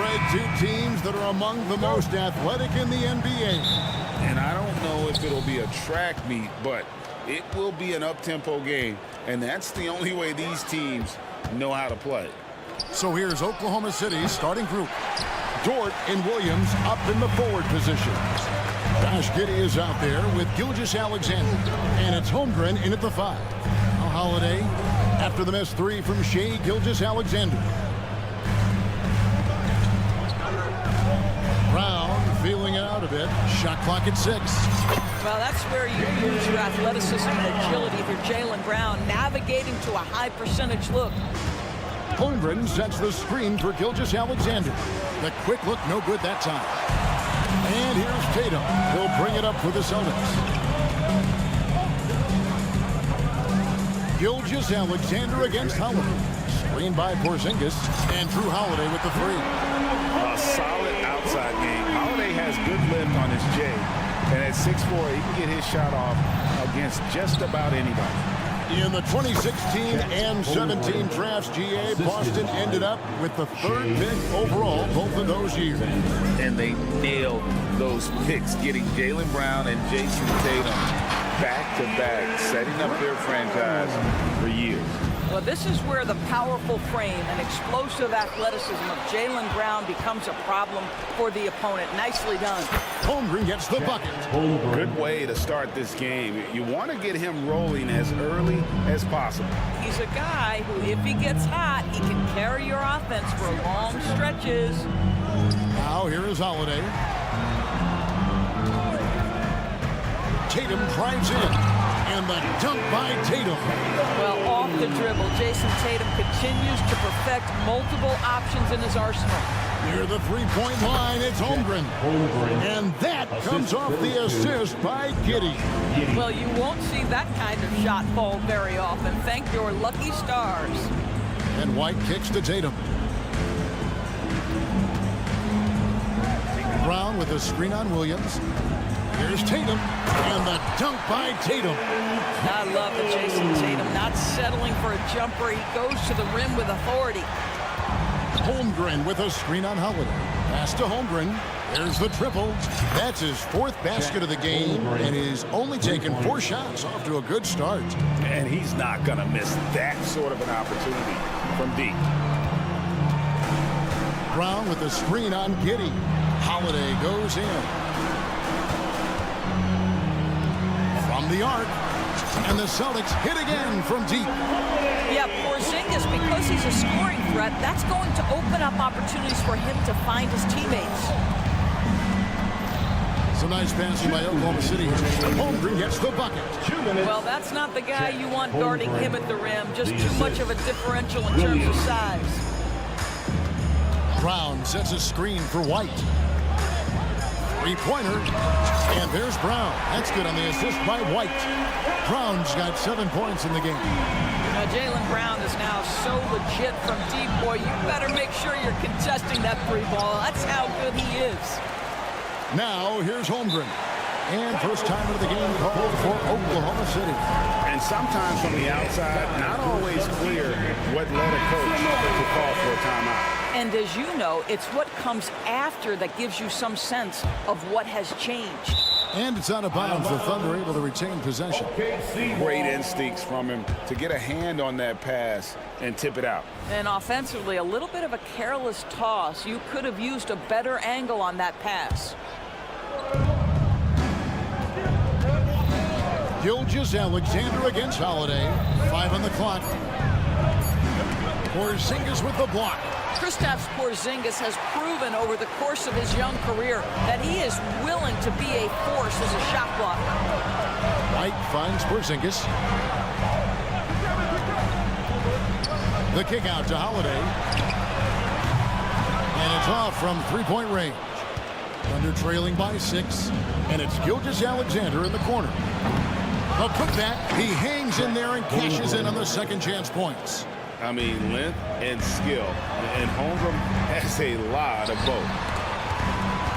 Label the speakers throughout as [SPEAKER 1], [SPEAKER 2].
[SPEAKER 1] Greg, two teams that are among the most athletic in the NBA.
[SPEAKER 2] And I don't know if it'll be a track meet, but it will be an up-tempo game. And that's the only way these teams know how to play.
[SPEAKER 1] So here's Oklahoma City's starting group. Dort and Williams up in the forward positions. Josh Giddey is out there with Gilgeous-Alexander. And it's Holmgren in at the 5. Now Holiday after the missed three from Shai Gilgeous-Alexander. Brown feeling it out a bit. Shot clock at 6.
[SPEAKER 3] Well, that's where you use your athleticism and agility for Jaylen Brown, navigating to a high percentage look.
[SPEAKER 1] Holmgren sets the screen for Gilgeous-Alexander. The quick look, no good that time. And here's Tatum. He'll bring it up for the Celtics. Gilgeous-Alexander against Holiday. Screen by Porzingis. And Drew Holiday with the 3.
[SPEAKER 2] A solid outside game. Holiday has good lift on his J. And at 6'4", he can get his shot off against just about anybody.
[SPEAKER 1] In the 2016 and 17 drafts, GA, Boston ended up with the 3rd pick overall both of those years.
[SPEAKER 2] And they nailed those picks, getting Jaylen Brown and Jason Tatum back-to-back, setting up their franchise for years.
[SPEAKER 3] Well, this is where the powerful frame and explosive athleticism of Jaylen Brown becomes a problem for the opponent. Nicely done.
[SPEAKER 1] Holmgren gets the bucket.
[SPEAKER 2] Good way to start this game. You want to get him rolling as early as possible.
[SPEAKER 3] He's a guy who, if he gets hot, he can carry your offense for long stretches.
[SPEAKER 1] Now here is Holiday. Tatum drives in. And the dunk by Tatum.
[SPEAKER 3] Well, off the dribble, Jason Tatum continues to perfect multiple options in his arsenal.
[SPEAKER 1] Near the three-point line, it's Holmgren. And that comes off the assist by Giddey.
[SPEAKER 3] Well, you won't see that kind of shot fall very often. Thank your lucky stars.
[SPEAKER 1] And White kicks to Tatum. Brown with a screen on Williams. Here's Tatum, and the dunk by Tatum.
[SPEAKER 3] I love the Jason Tatum, not settling for a jumper. He goes to the rim with authority.
[SPEAKER 1] Holmgren with a screen on Holiday. Pass to Holmgren. There's the triple. That's his 4th basket of the game, and he's only taken 4 shots, off to a good start.
[SPEAKER 2] And he's not going to miss that sort of an opportunity from deep.
[SPEAKER 1] Brown with the screen on Giddey. Holiday goes in. From the arc, and the Celtics hit again from deep.
[SPEAKER 3] Yeah, Porzingis, because he's a scoring threat, that's going to open up opportunities for him to find his teammates.
[SPEAKER 1] Some nice passing by Oklahoma City. Holmgren gets the bucket.
[SPEAKER 3] Well, that's not the guy you want guarding him at the rim. Just too much of a differential in terms of size.
[SPEAKER 1] Brown sets a screen for White. Three-pointer, and there's Brown. That's good on the assist by White. Brown's got 7 points in the game.
[SPEAKER 3] Now, Jaylen Brown is now so legit from deep, boy. You better make sure you're contesting that 3 ball. That's how good he is.
[SPEAKER 1] Now, here's Holmgren. And first time of the game called for Oklahoma City.
[SPEAKER 2] And sometimes from the outside, not always clear what led a coach to call for a timeout.
[SPEAKER 3] And as you know, it's what comes after that gives you some sense of what has changed.
[SPEAKER 1] And it's out of bounds. The Thunder able to retain possession.
[SPEAKER 2] Great instincts from him to get a hand on that pass and tip it out.
[SPEAKER 3] And offensively, a little bit of a careless toss. You could have used a better angle on that pass.
[SPEAKER 1] Gilgeous-Alexander against Holiday. 5 on the clock. Porzingis with the block.
[SPEAKER 3] Kristaps Porzingis has proven over the course of his young career that he is willing to be a force as a shot blocker.
[SPEAKER 1] White finds Porzingis. The kick out to Holiday. And it's off from three-point range. Thunder trailing by 6. And it's Gilgeous-Alexander in the corner. A putback. He hangs in there and cashes in on the second chance points.
[SPEAKER 2] I mean, length and skill. And Holmgren has a lot of both.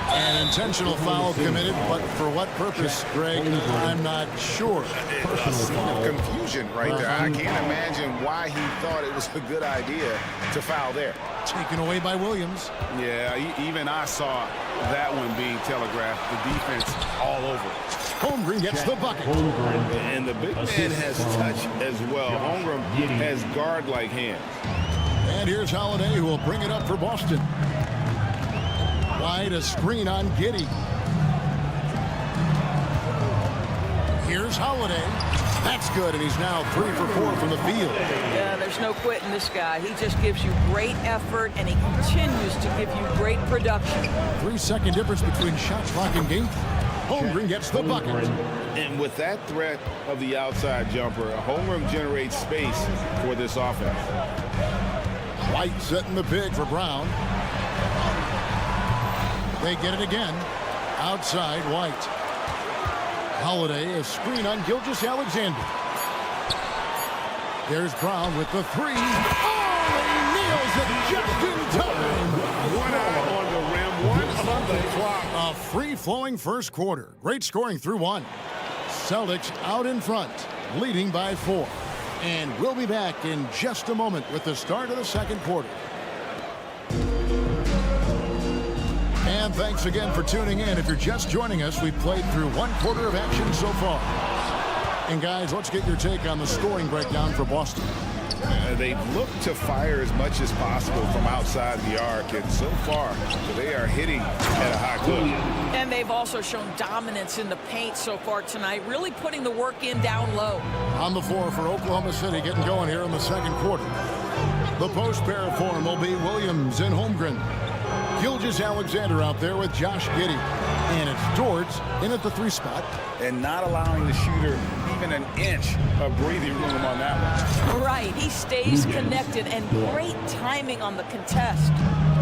[SPEAKER 1] An intentional foul committed, but for what purpose, Greg? I'm not sure.
[SPEAKER 2] A scene of confusion right there. I can't imagine why he thought it was a good idea to foul there.
[SPEAKER 1] Taken away by Williams.
[SPEAKER 4] Yeah, even I saw that one being telegraphed. The defense all over.
[SPEAKER 1] Holmgren gets the bucket.
[SPEAKER 2] And the big man has touch as well. Holmgren has guard-like hands.
[SPEAKER 1] And here's Holiday, who will bring it up for Boston. Wide, a screen on Giddey. Here's Holiday. That's good, and he's now 3 for 4 from the field.
[SPEAKER 3] Yeah, there's no quitting this guy. He just gives you great effort, and he continues to give you great production.
[SPEAKER 1] 3-second difference between shot clock and game. Holmgren gets the bucket.
[SPEAKER 2] And with that threat of the outside jumper, Holmgren generates space for this offense.
[SPEAKER 1] White setting the pig for Brown. They get it again. Outside, White. Holiday, a screen on Gilgeous-Alexander. There's Brown with the 3. Oh, he nails it just in time.
[SPEAKER 4] One eye on the rim, one on the clock.
[SPEAKER 1] A free-flowing first quarter. Great scoring through 1. Celtics out in front, leading by 4. And we'll be back in just a moment with the start of the second quarter. And thanks again for tuning in. If you're just joining us, we've played through 1 quarter of action so far. And guys, let's get your take on the scoring breakdown for Boston.
[SPEAKER 2] They've looked to fire as much as possible from outside the arc, and so far they are hitting at a high clip.
[SPEAKER 3] And they've also shown dominance in the paint so far tonight, really putting the work in down low.
[SPEAKER 1] On the floor for Oklahoma City, getting going here in the second quarter. The post pair form will be Williams and Holmgren. Gilgeous-Alexander out there with Josh Giddey. And it's Dort in at the 3 spot.
[SPEAKER 2] And not allowing the shooter even an inch of breathing room on that one.
[SPEAKER 3] Right, he stays connected, and great timing on the contest.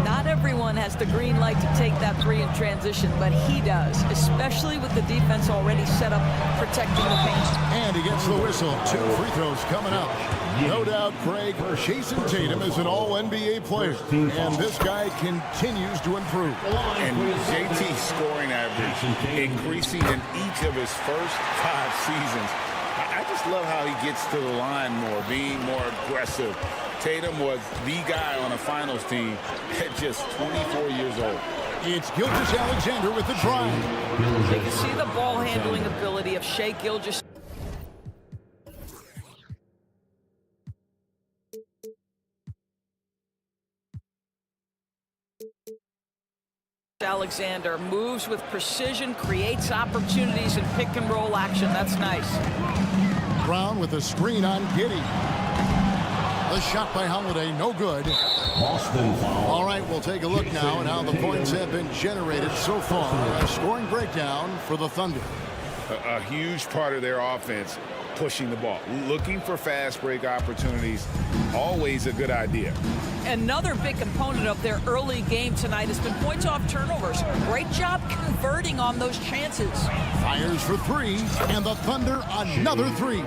[SPEAKER 3] Not everyone has the green light to take that 3 in transition, but he does, especially with the defense already set up protecting the paint.
[SPEAKER 1] And he gets the whistle. 2 free throws coming up. No doubt, Craig, Jason Tatum is an all-NBA player, and this guy continues to improve.
[SPEAKER 2] And JT's scoring average increasing in each of his first 5 seasons. I just love how he gets to the line more, being more aggressive. Tatum was the guy on a finals team at just 24 years old.
[SPEAKER 1] It's Gilgeous-Alexander with the drive.
[SPEAKER 3] You can see the ball handling ability of Shai Gilgeous. Alexander moves with precision, creates opportunities in pick and roll action. That's nice.
[SPEAKER 1] Brown with a screen on Giddey. The shot by Holiday, no good.
[SPEAKER 5] Boston foul.
[SPEAKER 1] All right, we'll take a look now at how the points have been generated so far. A scoring breakdown for the Thunder.
[SPEAKER 2] A huge part of their offense, pushing the ball, looking for fast break opportunities, always a good idea.
[SPEAKER 3] Another big component of their early game tonight has been points off turnovers. Great job converting on those chances.
[SPEAKER 1] Fires for 3, and the Thunder another 3.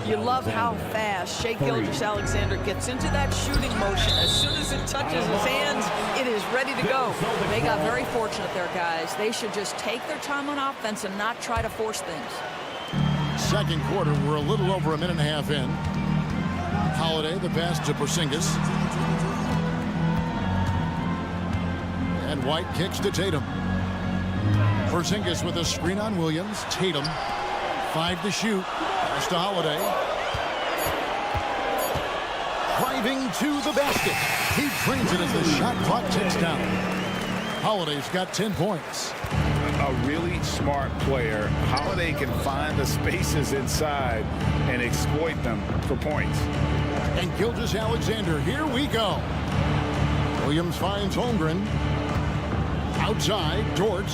[SPEAKER 3] You love how fast Shai Gilgeous-Alexander gets into that shooting motion. As soon as it touches his hands, it is ready to go. They got very fortunate there, guys. They should just take their time on offense and not try to force things.
[SPEAKER 1] Second quarter, we're a little over a minute and a half in. Holiday, the pass to Porzingis. And White kicks to Tatum. Porzingis with a screen on Williams. Tatum, 5 to shoot. Pass to Holiday. Driving to the basket. He drains it as the shot clock ticks down. Holiday's got 10 points.
[SPEAKER 2] A really smart player. Holiday can find the spaces inside and exploit them for points.
[SPEAKER 1] And Gilgeous-Alexander, here we go. Williams finds Holmgren. Outside, Dort.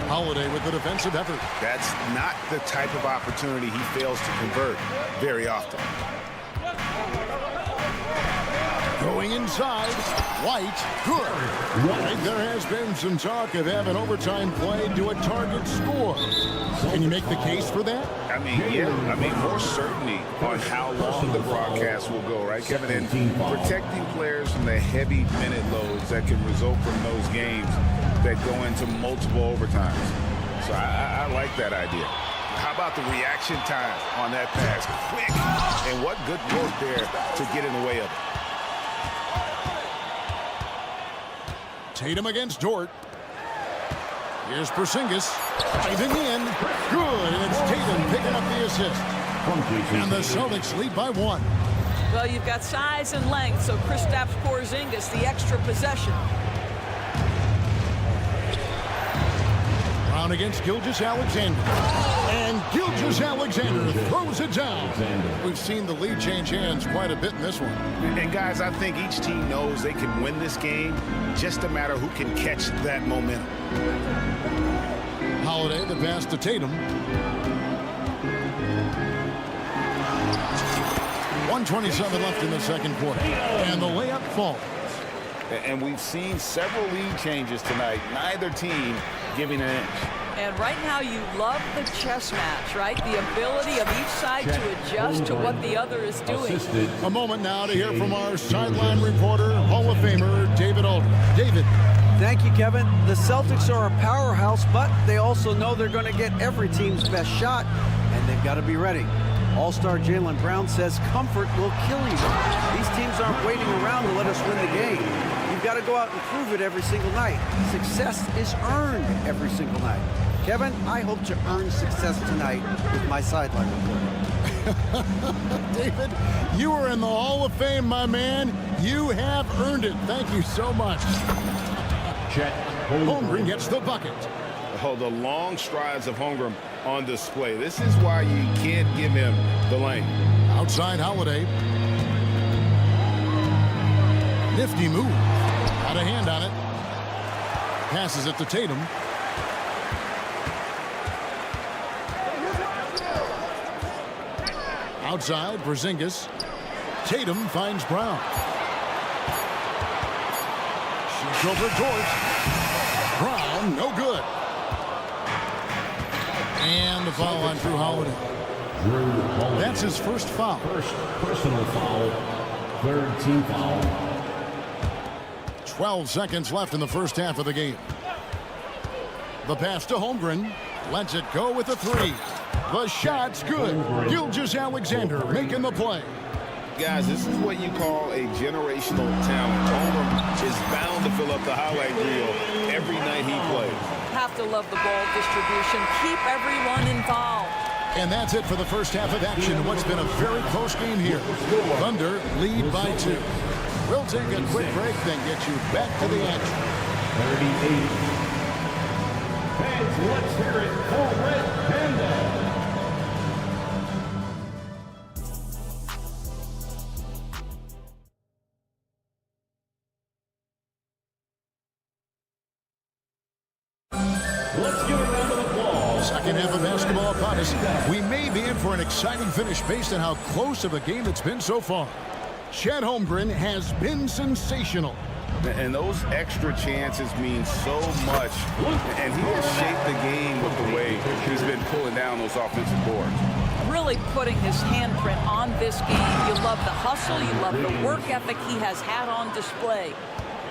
[SPEAKER 1] Holiday with the defensive effort.
[SPEAKER 2] That's not the type of opportunity he fails to convert very often.
[SPEAKER 1] Going inside. White. Good. Right, there has been some talk of having overtime played to a target score. Can you make the case for that?
[SPEAKER 2] I mean, yeah. I mean, more certainty on how long the broadcast will go, right, Kevin? And protecting players from the heavy minute loads that can result from those games that go into multiple overtimes. So I like that idea. How about the reaction time on that pass? Quick. And what good work there to get in the way of it.
[SPEAKER 1] Tatum against Dort. Here's Porzingis. Diving in. Good. And it's Tatum picking up the assist. And the Celtics lead by 1.
[SPEAKER 3] Well, you've got size and length, so Kristaps Porzingis, the extra possession.
[SPEAKER 1] Brown against Gilgeous-Alexander. And Gilgeous-Alexander throws it down. We've seen the lead change hands quite a bit in this one.
[SPEAKER 2] And, guys, I think each team knows they can win this game. Just a matter who can catch that momentum.
[SPEAKER 1] Holiday, the pass to Tatum. 1:27 left in the second quarter. And the layup falls.
[SPEAKER 2] And we've seen several lead changes tonight. Neither team giving an inch.
[SPEAKER 3] And right now you love the chess match, right? The ability of each side to adjust to what the other is doing.
[SPEAKER 1] A moment now to hear from our sideline reporter, Hall of Famer David Aldridge. David.
[SPEAKER 5] Thank you, Kevin. The Celtics are a powerhouse, but they also know they're going to get every team's best shot, and they've got to be ready. All-star Jaylen Brown says comfort will kill you. These teams aren't waiting around to let us win the game. You've got to go out and prove it every single night. Success is earned every single night. Kevin, I hope to earn success tonight with my sideline report.
[SPEAKER 1] David, you are in the Hall of Fame, my man. You have earned it. Thank you so much. Holmgren gets the bucket.
[SPEAKER 2] Oh, the long strides of Holmgren on display. This is why you can't give him the lane.
[SPEAKER 1] Outside Holiday. Nifty move. Got a hand on it. Passes it to Tatum. Outside, Porzingis. Tatum finds Brown. Shoots over Dort. Brown, no good. And the foul on Drew Holiday. That's his first foul.
[SPEAKER 6] First personal foul. Third team foul.
[SPEAKER 1] 12 seconds left in the first half of the game. The pass to Holmgren. Lets it go with a 3. The shot's good. Gilgeous-Alexander making the play.
[SPEAKER 2] Guys, this is what you call a generational talent. Holmgren is bound to fill up the highlight reel every night he plays.
[SPEAKER 3] Have to love the ball distribution. Keep everyone involved.
[SPEAKER 1] And that's it for the first half of action in what's been a very close game here. Thunder lead by 2. We'll take a quick break, then get you back to the action.
[SPEAKER 6] 38. Fans, let's hear it for Red Panda. Let's give a round of applause.
[SPEAKER 1] Second half of basketball upon us. We may be in for an exciting finish based on how close of a game it's been so far. Chet Holmgren has been sensational.
[SPEAKER 2] And those extra chances mean so much. And he has shaped the game with the way he's been pulling down those offensive boards.
[SPEAKER 3] Really putting his handprint on this game. You love the hustle. You love the work ethic he has had on display.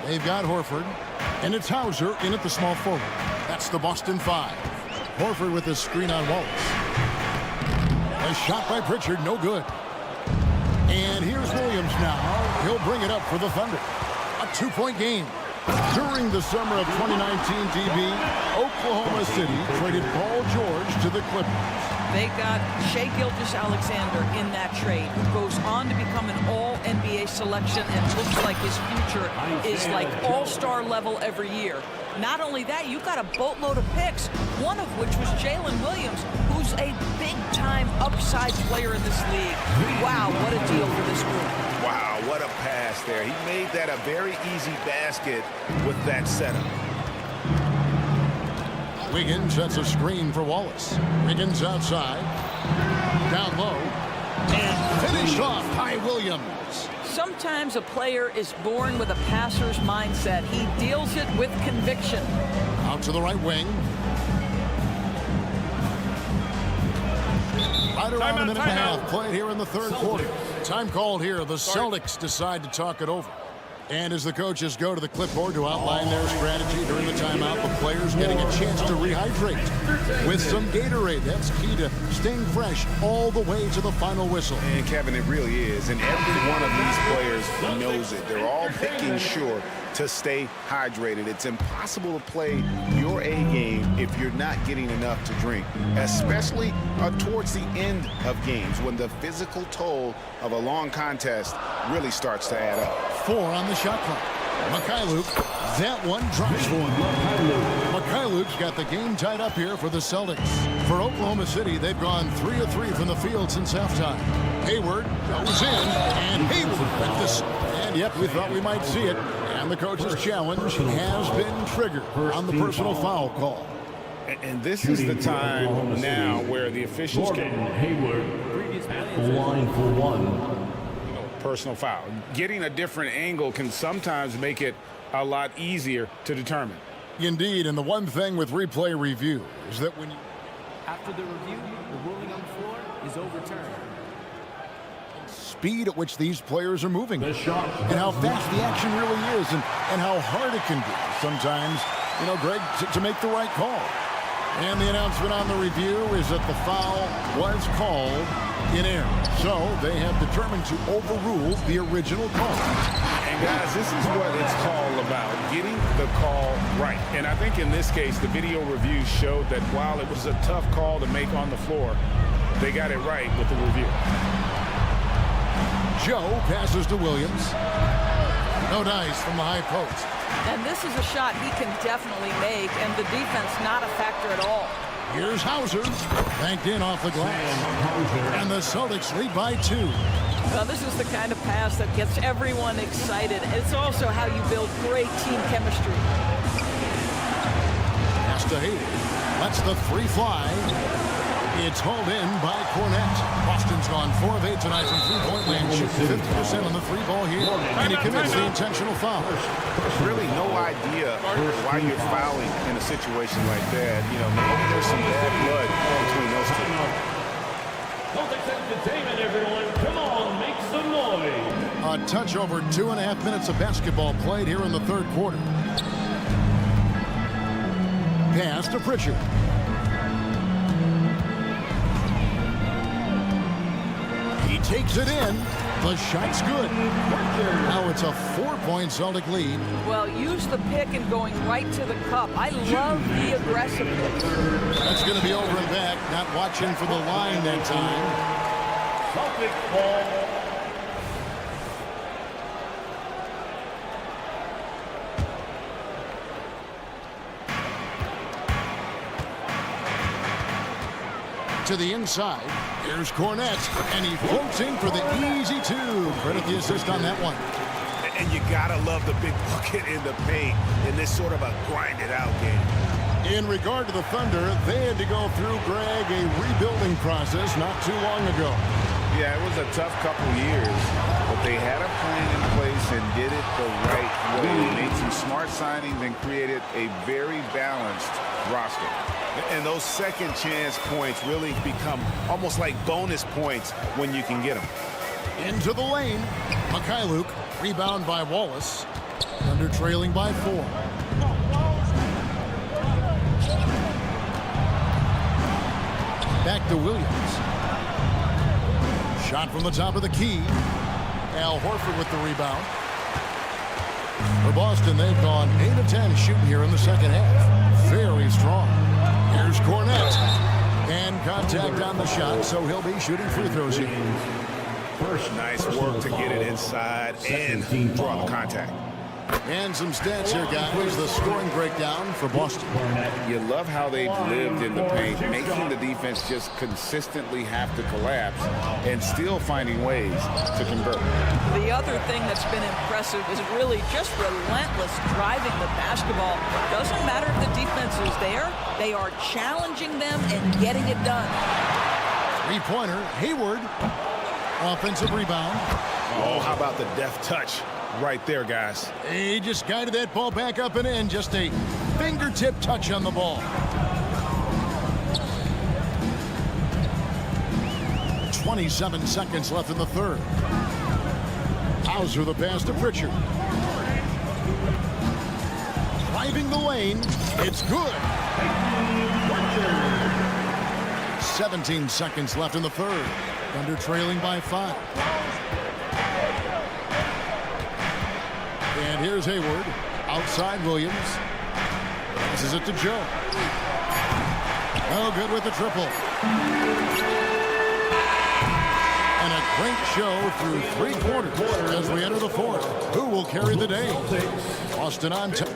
[SPEAKER 1] They've got Horford, and it's Hauser in at the small forward. That's the Boston 5. Horford with his screen on Wallace. A shot by Pritchard, no good. And here's Williams now. He'll bring it up for the Thunder. A 2-point game. During the summer of 2019, DB, Oklahoma City traded Paul George to the Clippers.
[SPEAKER 3] They got Shai Gilgeous-Alexander in that trade, who goes on to become an all-NBA selection and looks like his future is like all-star level every year. Not only that, you've got a boatload of picks, one of which was Jalen Williams, who's a big-time upside player in this league. Wow, what a deal for this group.
[SPEAKER 2] Wow, what a pass there. He made that a very easy basket with that setup.
[SPEAKER 1] Wiggins sets a screen for Wallace. Wiggins outside. Down low. And finished off by Williams.
[SPEAKER 3] Sometimes a player is born with a passer's mindset. He deals it with conviction.
[SPEAKER 1] Out to the right wing. Right around a minute and a half played here in the third quarter. Time called here. The Celtics decide to talk it over. And as the coaches go to the clipboard to outline their strategy during the timeout, the players getting a chance to rehydrate with some Gatorade. That's key to staying fresh all the way to the final whistle.
[SPEAKER 4] And Kevin, it really is. And every one of these players knows it. They're all making sure to stay hydrated. It's impossible to play your A game if you're not getting enough to drink, especially towards the end of games when the physical toll of a long contest really starts to add up.
[SPEAKER 1] 4 on the shot clock. Mikhailuk, that one drops one. Mikhailuk's got the game tied up here for the Celtics. For Oklahoma City, they've gone 3 of 3 from the field since halftime. Hayward goes in, and Hayward with this. And yep, we thought we might see it. And the coach's challenge has been triggered on the personal foul call.
[SPEAKER 2] And this is the time now where the officials can
[SPEAKER 6] Hayward, line for 1.
[SPEAKER 2] personal foul. Getting a different angle can sometimes make it a lot easier to determine.
[SPEAKER 1] Indeed, and the one thing with replay review is that when you...
[SPEAKER 7] After the review, the ruling on the floor is overturned.
[SPEAKER 1] Speed at which these players are moving
[SPEAKER 6] The shot.
[SPEAKER 1] and how fast the action really is and how hard it can be sometimes, you know, Greg, to make the right call. And the announcement on the review is that the foul was called in error. So they have determined to overrule the original call.
[SPEAKER 2] And guys, this is what it's all about, getting the call right. And I think in this case, the video review showed that while it was a tough call to make on the floor, they got it right with the review.
[SPEAKER 1] Joe passes to Williams. No dice from the high post.
[SPEAKER 3] And this is a shot he can definitely make, and the defense not a factor at all.
[SPEAKER 1] Here's Hauser, banked in off the glass. And the Celtics lead by 2.
[SPEAKER 3] Well, this is the kind of pass that gets everyone excited. It's also how you build great team chemistry.
[SPEAKER 1] Pass to Hayward. Lets the 3 fly. It's hauled in by Cornette. Boston's gone 4 of 8 tonight from three-point range, shooting 50% on the 3-ball here, and he commits the intentional foul.
[SPEAKER 4] Really no idea why you're fouling in a situation like that. You know, maybe there's some bad blood between those two.
[SPEAKER 6] Celtics entertainment, everyone. Come on, make some noise.
[SPEAKER 1] A touch over 2.5 minutes of basketball played here in the third quarter. Pass to Pritchard. He takes it in. The shot's good. Now it's a 4-point Celtic lead.
[SPEAKER 3] Well, use the pick and going right to the cup. I love the aggressiveness.
[SPEAKER 1] That's going to be over and back. Not watching for the line that time.
[SPEAKER 6] Celtic ball.
[SPEAKER 1] To the inside. Here's Cornette, and he floats in for the easy 2. Credit the assist on that one.
[SPEAKER 4] And you gotta love the big bucket in the paint in this sort of a grind-it-out game.
[SPEAKER 1] In regard to the Thunder, they had to go through, Greg, a rebuilding process not too long ago.
[SPEAKER 2] Yeah, it was a tough couple years, but they had a plan in place and did it the right way. They made some smart signings and created a very balanced roster.
[SPEAKER 4] And those second chance points really become almost like bonus points when you can get them.
[SPEAKER 1] Into the lane. Mikhailuk, rebound by Wallace. Thunder trailing by 4. Back to Williams. Shot from the top of the key. Al Horford with the rebound. For Boston, they've gone 8 of 10 shooting here in the second half. Very strong. Here's Cornette. And contact on the shot, so he'll be shooting free throws here.
[SPEAKER 4] First, nice work to get it inside and draw the contact.
[SPEAKER 1] And some stats here, guys. The scoring breakdown for Boston.
[SPEAKER 2] You love how they've lived in the paint, making the defense just consistently have to collapse and still finding ways to convert.
[SPEAKER 3] The other thing that's been impressive is really just relentless driving the basketball. Doesn't matter if the defense is there. They are challenging them and getting it done.
[SPEAKER 1] 3-pointer, Hayward. Offensive rebound.
[SPEAKER 4] Oh, how about the deft touch right there, guys?
[SPEAKER 1] He just guided that ball back up and in. Just a fingertip touch on the ball. 27 seconds left in the third. Hauser the pass to Pritchard. Driving the lane. It's good. 17 seconds left in the third. Thunder trailing by 5. And here's Hayward. Outside Williams. Passes it to Joe. Oh, good with the triple. And a great show through 3 quarters as we enter the fourth. Who will carry the day? Austin on top.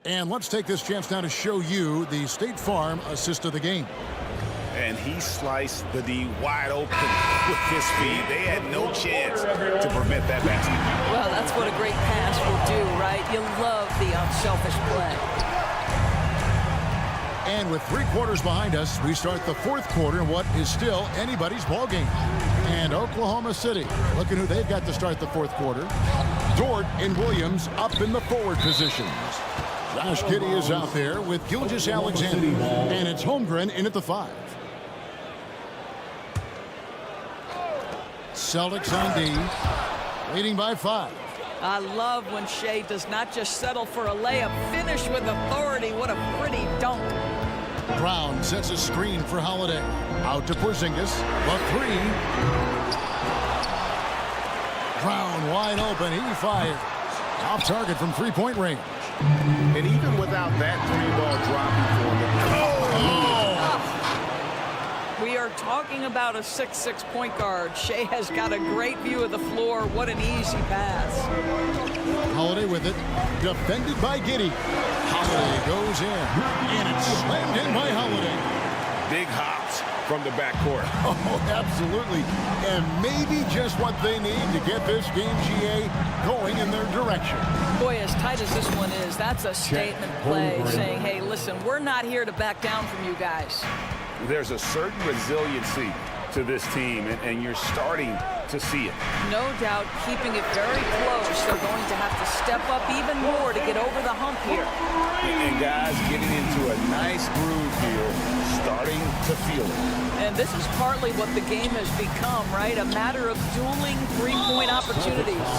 [SPEAKER 1] And let's take this chance now to show you the State Farm assist of the game.
[SPEAKER 4] And he sliced the D wide open with his speed. They had no chance to prevent that basket.
[SPEAKER 3] Well, that's what a great pass will do, right? You love the unselfish play.
[SPEAKER 1] And with 3 quarters behind us, we start the fourth quarter in what is still anybody's ball game. And Oklahoma City, looking who they've got to start the fourth quarter. Dort and Williams up in the forward positions. Josh Giddey is out there with Gilgeous-Alexander. And it's Holmgren in at the 5. Celtics on D, leading by 5.
[SPEAKER 3] I love when Shea does not just settle for a layup, finish with authority. What a pretty dunk.
[SPEAKER 1] Brown sets a screen for Holiday. Out to Porzingis. The 3. Brown wide open. He fires. Off target from 3-point range.
[SPEAKER 4] And even without that 3-ball dropping for them.
[SPEAKER 3] We are talking about a 6'6" point guard. Shea has got a great view of the floor. What an easy pass.
[SPEAKER 1] Holiday with it. Defended by Giddey. Holiday goes in. And it's slammed in by Holiday.
[SPEAKER 4] Big hops from the backcourt.
[SPEAKER 1] Oh, absolutely. And maybe just what they need to get this game, GA, going in their direction.
[SPEAKER 3] Boy, as tight as this one is, that's a statement play saying, hey, listen, we're not here to back down from you guys.
[SPEAKER 4] There's a certain resiliency to this team, and you're starting to see it.
[SPEAKER 3] No doubt, keeping it very close. They're going to have to step up even more to get over the hump here.
[SPEAKER 2] And guys getting into a nice groove here, starting to feel it.
[SPEAKER 3] And this is partly what the game has become, right? A matter of dueling 3-point opportunities.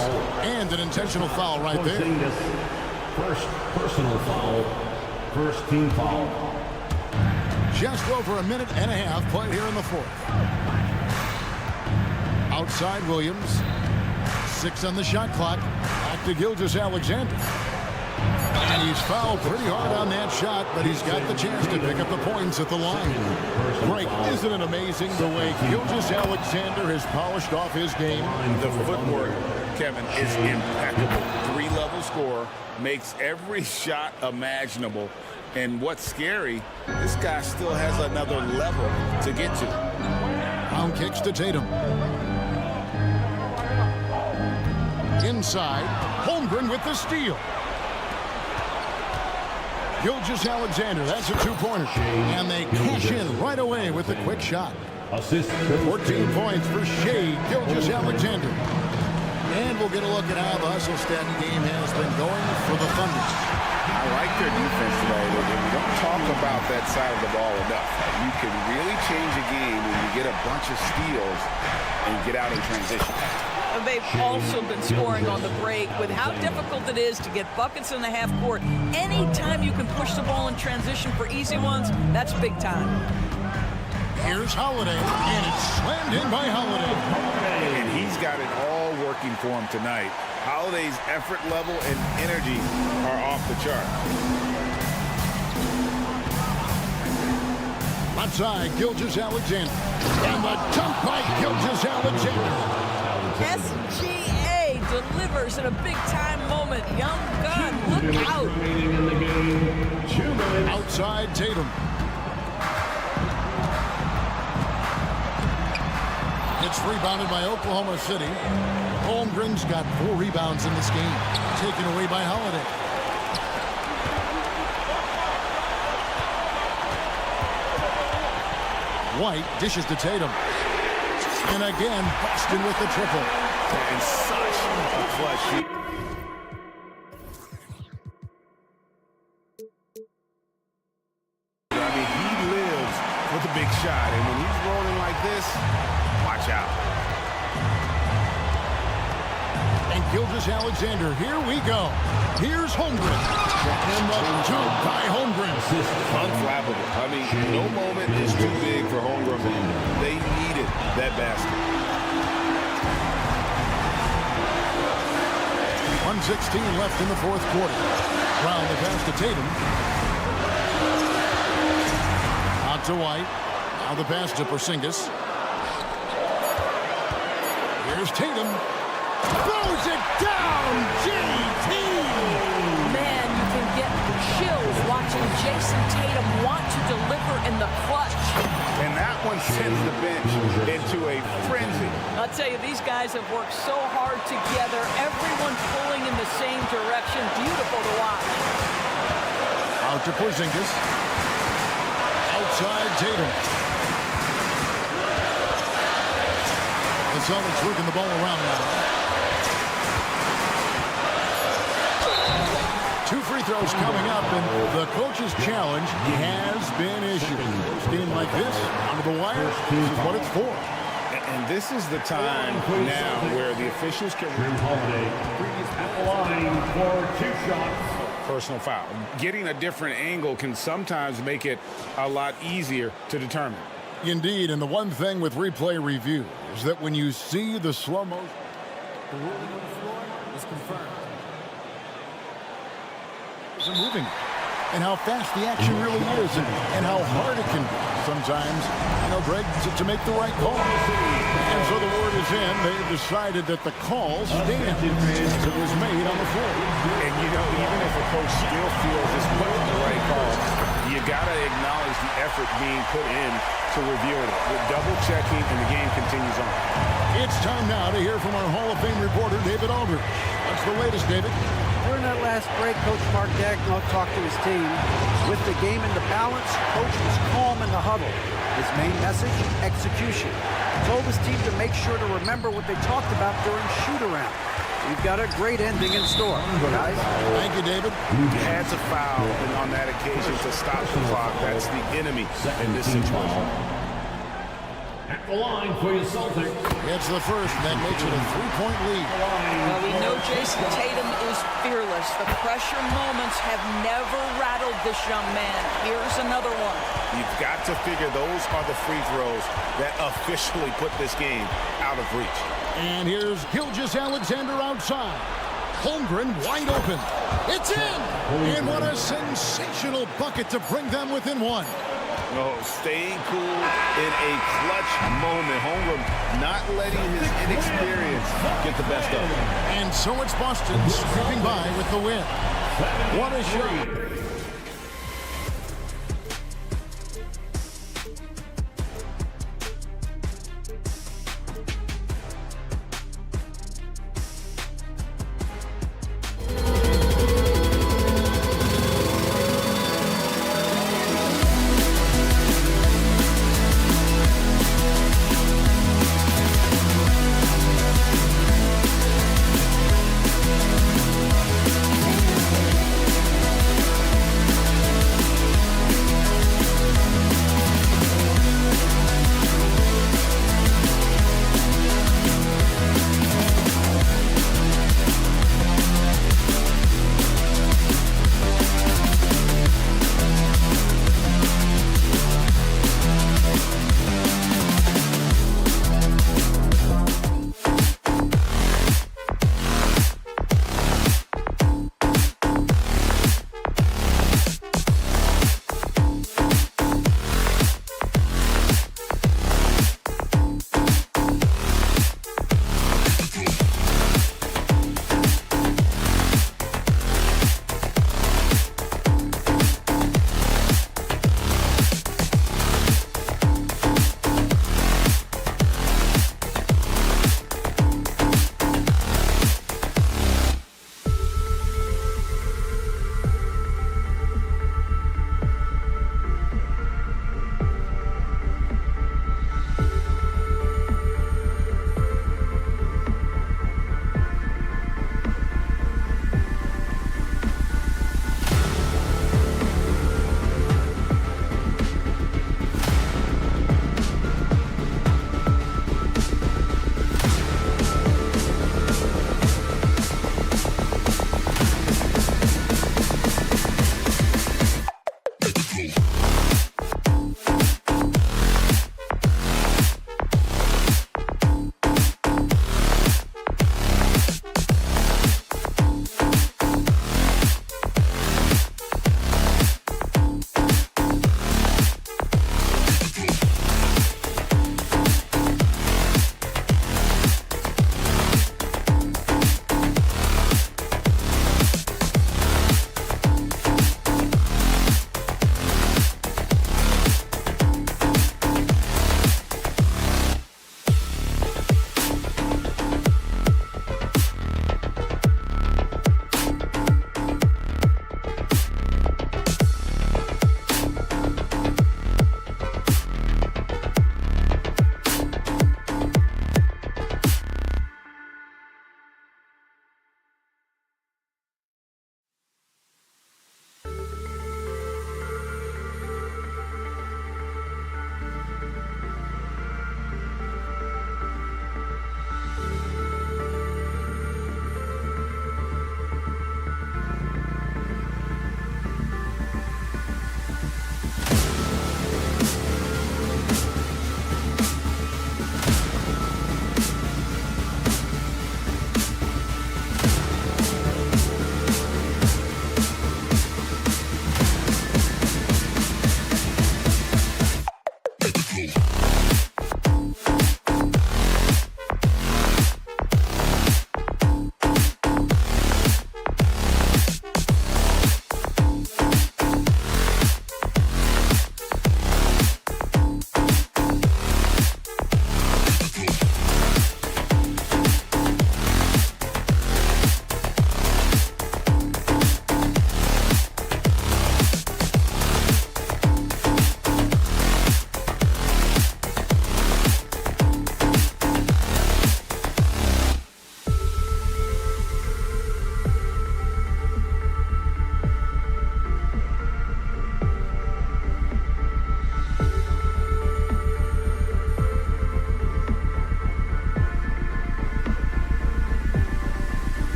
[SPEAKER 1] And an intentional foul right there.
[SPEAKER 6] First personal foul. First team foul.
[SPEAKER 1] Just over a minute and a half played here in the fourth. Outside Williams. 6 on the shot clock. Back to Gilgeous-Alexander. And he's fouled pretty hard on that shot, but he's got the chance to pick up the points at the line. Greg, isn't it amazing the way Gilgeous-Alexander has polished off his game?
[SPEAKER 2] The footwork, Kevin, is impeccable. 3-level scorer, makes every shot imaginable. And what's scary, this guy still has another level to get to.
[SPEAKER 1] Brown kicks to Tatum. Inside, Holmgren with the steal. Gilgeous-Alexander, that's a 2-pointer. And they cash in right away with a quick shot. 14 points for Shea Gilgeous-Alexander. And we'll get a look at how the hustle stat game has been going for the Thunder.
[SPEAKER 4] I like their defense tonight. We don't talk about that side of the ball enough. You can really change a game when you get a bunch of steals and get out in transition.
[SPEAKER 3] They've also been scoring on the break. With how difficult it is to get buckets in the half court, anytime you can push the ball in transition for easy ones, that's big time.
[SPEAKER 1] Here's Holiday, and it's slammed in by Holiday.
[SPEAKER 2] And he's got it all working for him tonight. Holiday's effort level and energy are off the chart.
[SPEAKER 1] Left side, Gilgeous-Alexander. And the dunk by Gilgeous-Alexander.
[SPEAKER 3] SGA delivers in a big-time moment. Young gun, look out.
[SPEAKER 1] Outside Tatum. It's rebounded by Oklahoma City. Holmgren's got 4 rebounds in this game, taken away by Holiday. White dishes to Tatum. And again, Boston with the triple.
[SPEAKER 4] And such a clutch shoot. I mean, he lives with a big shot, and when he's rolling like this, watch out.
[SPEAKER 1] And Gilgeous-Alexander, here we go. Here's Holmgren. And the two by Holmgren.
[SPEAKER 4] Unflappable. I mean, no moment is too big for Holmgren. They needed that basket.
[SPEAKER 1] 1:16 left in the fourth quarter. Brown the pass to Tatum. Out to White. Now the pass to Porzingis. Here's Tatum. Throws it down. JT.
[SPEAKER 3] Man, you can get chills watching Jason Tatum want to deliver in the clutch.
[SPEAKER 4] And that one sends the bench into a frenzy.
[SPEAKER 3] I'll tell you, these guys have worked so hard together. Everyone pulling in the same direction. Beautiful to watch.
[SPEAKER 1] Out to Porzingis. Outside Tatum. The Celtics working the ball around now. 2 free throws coming up, and the coach's challenge has been issued. A team like this, under the wire, this is what it's for.
[SPEAKER 4] And this is the time now where the officials can
[SPEAKER 6] Holiday at the line for 2 shots.
[SPEAKER 4] personal foul. Getting a different angle can sometimes make it a lot easier to determine.
[SPEAKER 1] Indeed, and the one thing with replay review is that when you see the slow motion,
[SPEAKER 7] The ruling on the floor is confirmed.
[SPEAKER 1] are moving, and how fast the action really is, and how hard it can be sometimes, Greg, to make the right call. And so the word is in. They've decided that the call stands as it was made on the floor.
[SPEAKER 4] And, even if a coach still feels this wasn't the right call, you got to acknowledge the effort being put in to reviewing it. With double-checking, and the game continues on.
[SPEAKER 1] It's time now to hear from our Hall of Fame reporter, David Aldridge. What's the latest, David?
[SPEAKER 5] During that last break, Coach Mark Daigneault talked to his team. With the game in the balance, Coach was calm in the huddle. His main message, execution. Told his team to make sure to remember what they talked about during shoot-around. We've got a great ending in store, guys.
[SPEAKER 1] Thank you, David.
[SPEAKER 4] He had to foul on that occasion to stop the clock. That's the enemy in this situation.
[SPEAKER 6] At the line for your Celtics.
[SPEAKER 1] It's the first, and that makes it a 3-point lead.
[SPEAKER 3] Well, we know Jason Tatum is fearless. The pressure moments have never rattled this young man. Here's another one.
[SPEAKER 4] You've got to figure those are the free throws that officially put this game out of reach.
[SPEAKER 1] And here's Gilgeous-Alexander outside. Holmgren wide open. It's in! And what a sensational bucket to bring them within one.
[SPEAKER 4] Oh, staying cool in a clutch moment. Holmgren not letting his inexperience get the best of him.
[SPEAKER 1] And so it's Boston sweeping by with the win. What a shot.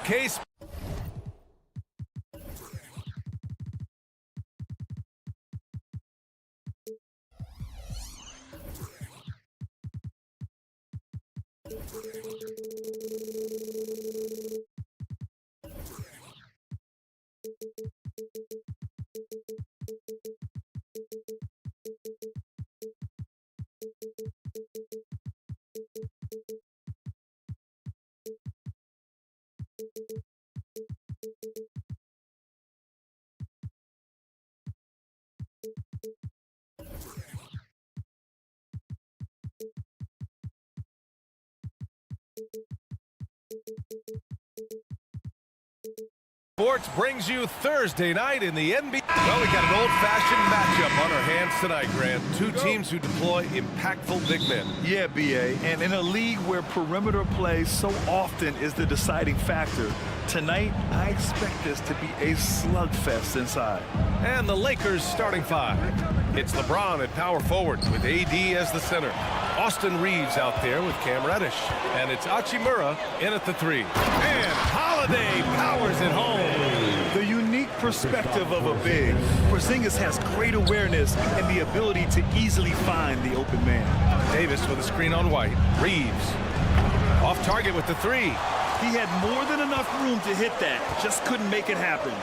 [SPEAKER 8] case. Sports brings you Thursday night in the NBA. Well, we got an old-fashioned matchup on our hands tonight, Grant. Two teams who deploy impactful big men.
[SPEAKER 9] Yeah, B.A., and in a league where perimeter play so often is the deciding factor, tonight I expect this to be a slugfest inside.
[SPEAKER 8] And the Lakers starting five. It's LeBron at power forward with AD as the center. Austin Reeves out there with Cam Reddish. And it's Hachimura in at the three. And Holiday powers it home.
[SPEAKER 9] The unique perspective of a big. Porzingis has great awareness and the ability to easily find the open man.
[SPEAKER 8] Davis with a screen on White. Reeves off target with the three.
[SPEAKER 9] He had more than enough room to hit that. Just couldn't make it happen.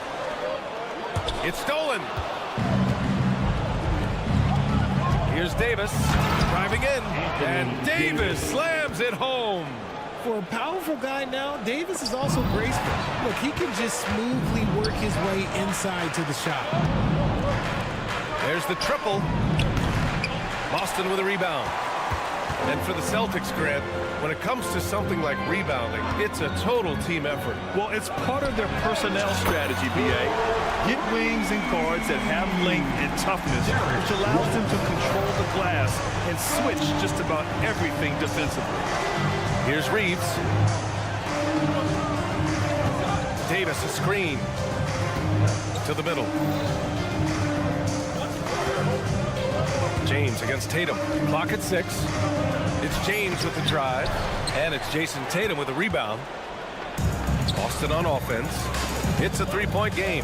[SPEAKER 8] It's stolen. Here's Davis driving in. And Davis slams it home.
[SPEAKER 10] For a powerful guy now, Davis is also graceful. Look, he can just smoothly work his way inside to the shot.
[SPEAKER 8] There's the triple. Boston with a rebound. And for the Celtics, Grant, when it comes to something like rebounding, it's a total team effort.
[SPEAKER 9] Well, it's part of their personnel strategy, B.A. Get wings and guards that have length and toughness, which allows them to control the glass and switch just about everything defensively.
[SPEAKER 8] Here's Reeves. Davis a screen to the middle. James against Tatum. Clock at 6. It's James with the drive. And it's Jason Tatum with a rebound. Boston on offense. It's a three-point game.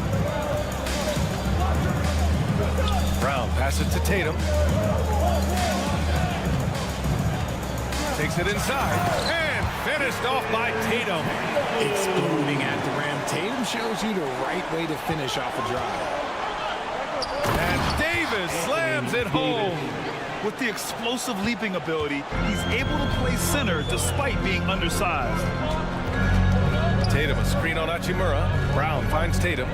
[SPEAKER 8] Brown passes to Tatum. Takes it inside. And finished off by Tatum.
[SPEAKER 10] Exploding at the rim. Tatum shows you the right way to finish off a drive.
[SPEAKER 8] And Davis slams it home.
[SPEAKER 9] With the explosive leaping ability, he's able to play center despite being undersized.
[SPEAKER 8] Tatum a screen on Hachimura. Brown finds Tatum.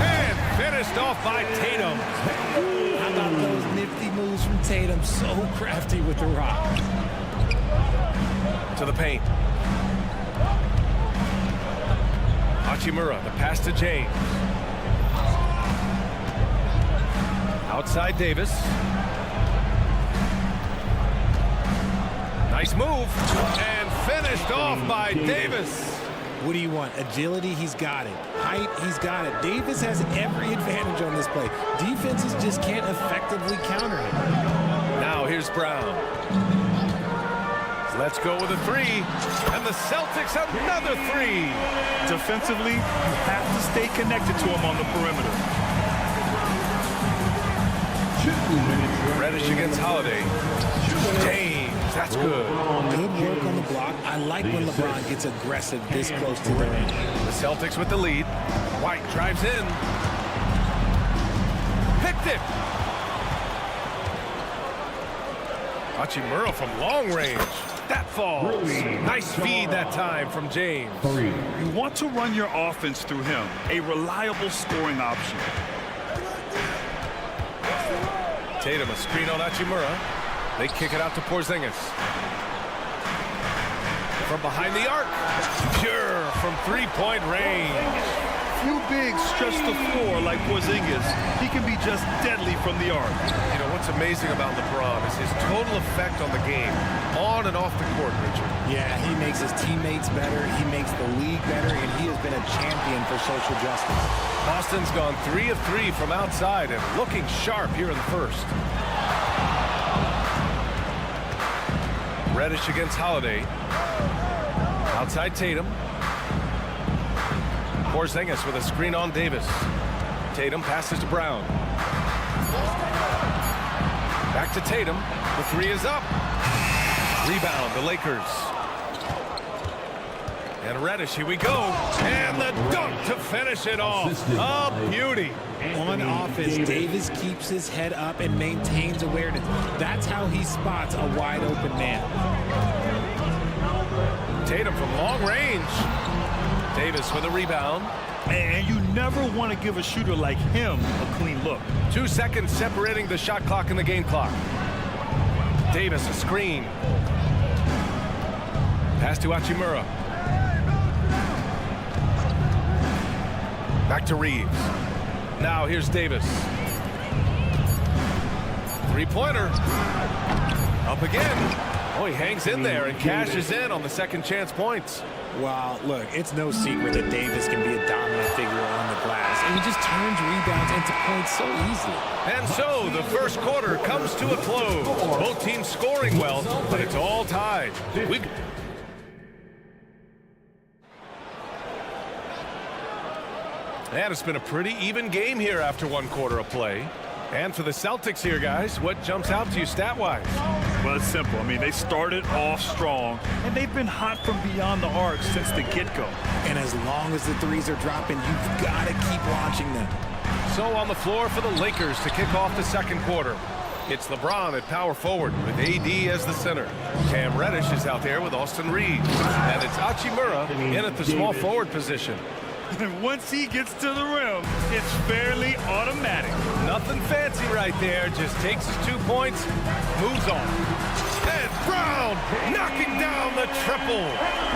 [SPEAKER 8] And finished off by Tatum.
[SPEAKER 10] How about those nifty moves from Tatum? So crafty with the rock.
[SPEAKER 8] To the paint. Hachimura, the pass to James. Outside Davis. Nice move. And finished off by Davis.
[SPEAKER 10] What do you want? Agility? He's got it. Height? He's got it. Davis has every advantage on this play. Defenses just can't effectively counter it.
[SPEAKER 8] Now here's Brown. Let's go with a three. And the Celtics another three.
[SPEAKER 9] Defensively, you have to stay connected to him on the perimeter.
[SPEAKER 8] Reddish against Holiday. James, that's good.
[SPEAKER 10] Good work on the block. I like when LeBron gets aggressive this close to the rim.
[SPEAKER 8] The Celtics with the lead. White drives in. Picked it. Hachimura from long range. That falls. Nice feed that time from James.
[SPEAKER 9] You want to run your offense through him, a reliable scoring option.
[SPEAKER 8] Tatum a screen on Hachimura. They kick it out to Porzingis. From behind the arc. Pure from three-point range.
[SPEAKER 9] Few bigs stretch the floor like Porzingis. He can be just deadly from the arc.
[SPEAKER 8] You know, what's amazing about LeBron is his total effect on the game, on and off the court, Richard.
[SPEAKER 10] Yeah, he makes his teammates better. He makes the league better, and he has been a champion for social justice.
[SPEAKER 8] Boston's gone 3 of 3 from outside and looking sharp here in the first. Reddish against Holiday. Outside Tatum. Porzingis with a screen on Davis. Tatum passes to Brown. Back to Tatum. The three is up. Rebound, the Lakers. And Reddish, here we go. And the dunk to finish it off. A beauty.
[SPEAKER 10] On offense, Davis keeps his head up and maintains awareness. That's how he spots a wide open man.
[SPEAKER 8] Tatum from long range. Davis with a rebound.
[SPEAKER 9] And you never want to give a shooter like him a clean look.
[SPEAKER 8] 2 seconds separating the shot clock and the game clock. Davis, a screen. Pass to Hachimura. Back to Reeves. Now here's Davis. Three-pointer. Up again. Oh, he hangs in there and cashes in on the second chance points.
[SPEAKER 10] Well, look, it's no secret that Davis can be a dominant figure on the glass, and he just turns rebounds into points so easily.
[SPEAKER 8] And so the first quarter comes to a close. Both teams scoring well, but it's all tied. And it's been a pretty even game here after one quarter of play. And for the Celtics here, guys, what jumps out to you stat-wise?
[SPEAKER 9] Well, it's simple. I mean, they started off strong, and they've been hot from beyond the arc since the get-go.
[SPEAKER 10] And as long as the threes are dropping, you've got to keep launching them.
[SPEAKER 8] So on the floor for the Lakers to kick off the second quarter. It's LeBron at power forward with AD as the center. Cam Reddish is out there with Austin Reeves. And it's Hachimura in at the small forward position.
[SPEAKER 9] And once he gets to the rim, it's fairly automatic.
[SPEAKER 8] Nothing fancy right there. Just takes his 2 points, moves on. And Brown knocking down the triple.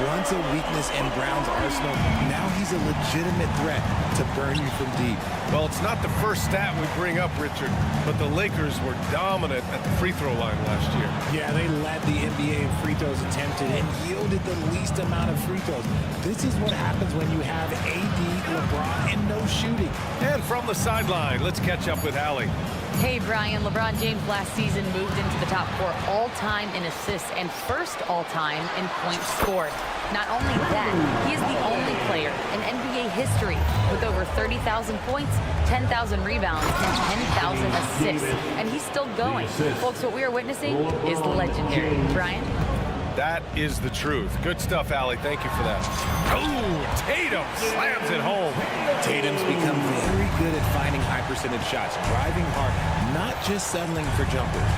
[SPEAKER 10] Once a weakness in Brown's arsenal, now he's a legitimate threat to burn you from deep.
[SPEAKER 8] Well, it's not the first stat we bring up, Richard, but the Lakers were dominant at the free throw line last year.
[SPEAKER 10] Yeah, they led the NBA in free throws attempted and yielded the least amount of free throws. This is what happens when you have AD, LeBron, and no shooting.
[SPEAKER 8] And from the sideline, let's catch up with Allie.
[SPEAKER 11] Hey, Brian. LeBron James last season moved into the top 4 all-time in assists and first all-time in points scored. Not only that, he is the only player in NBA history with over 30,000 points, 10,000 rebounds, and 10,000 assists. And he's still going. Folks, what we are witnessing is legendary. Brian?
[SPEAKER 8] That is the truth. Good stuff, Allie. Thank you for that. Oh, Tatum slams it home.
[SPEAKER 10] Tatum's become very good at finding high percentage shots, driving hard, not just settling for jumpers.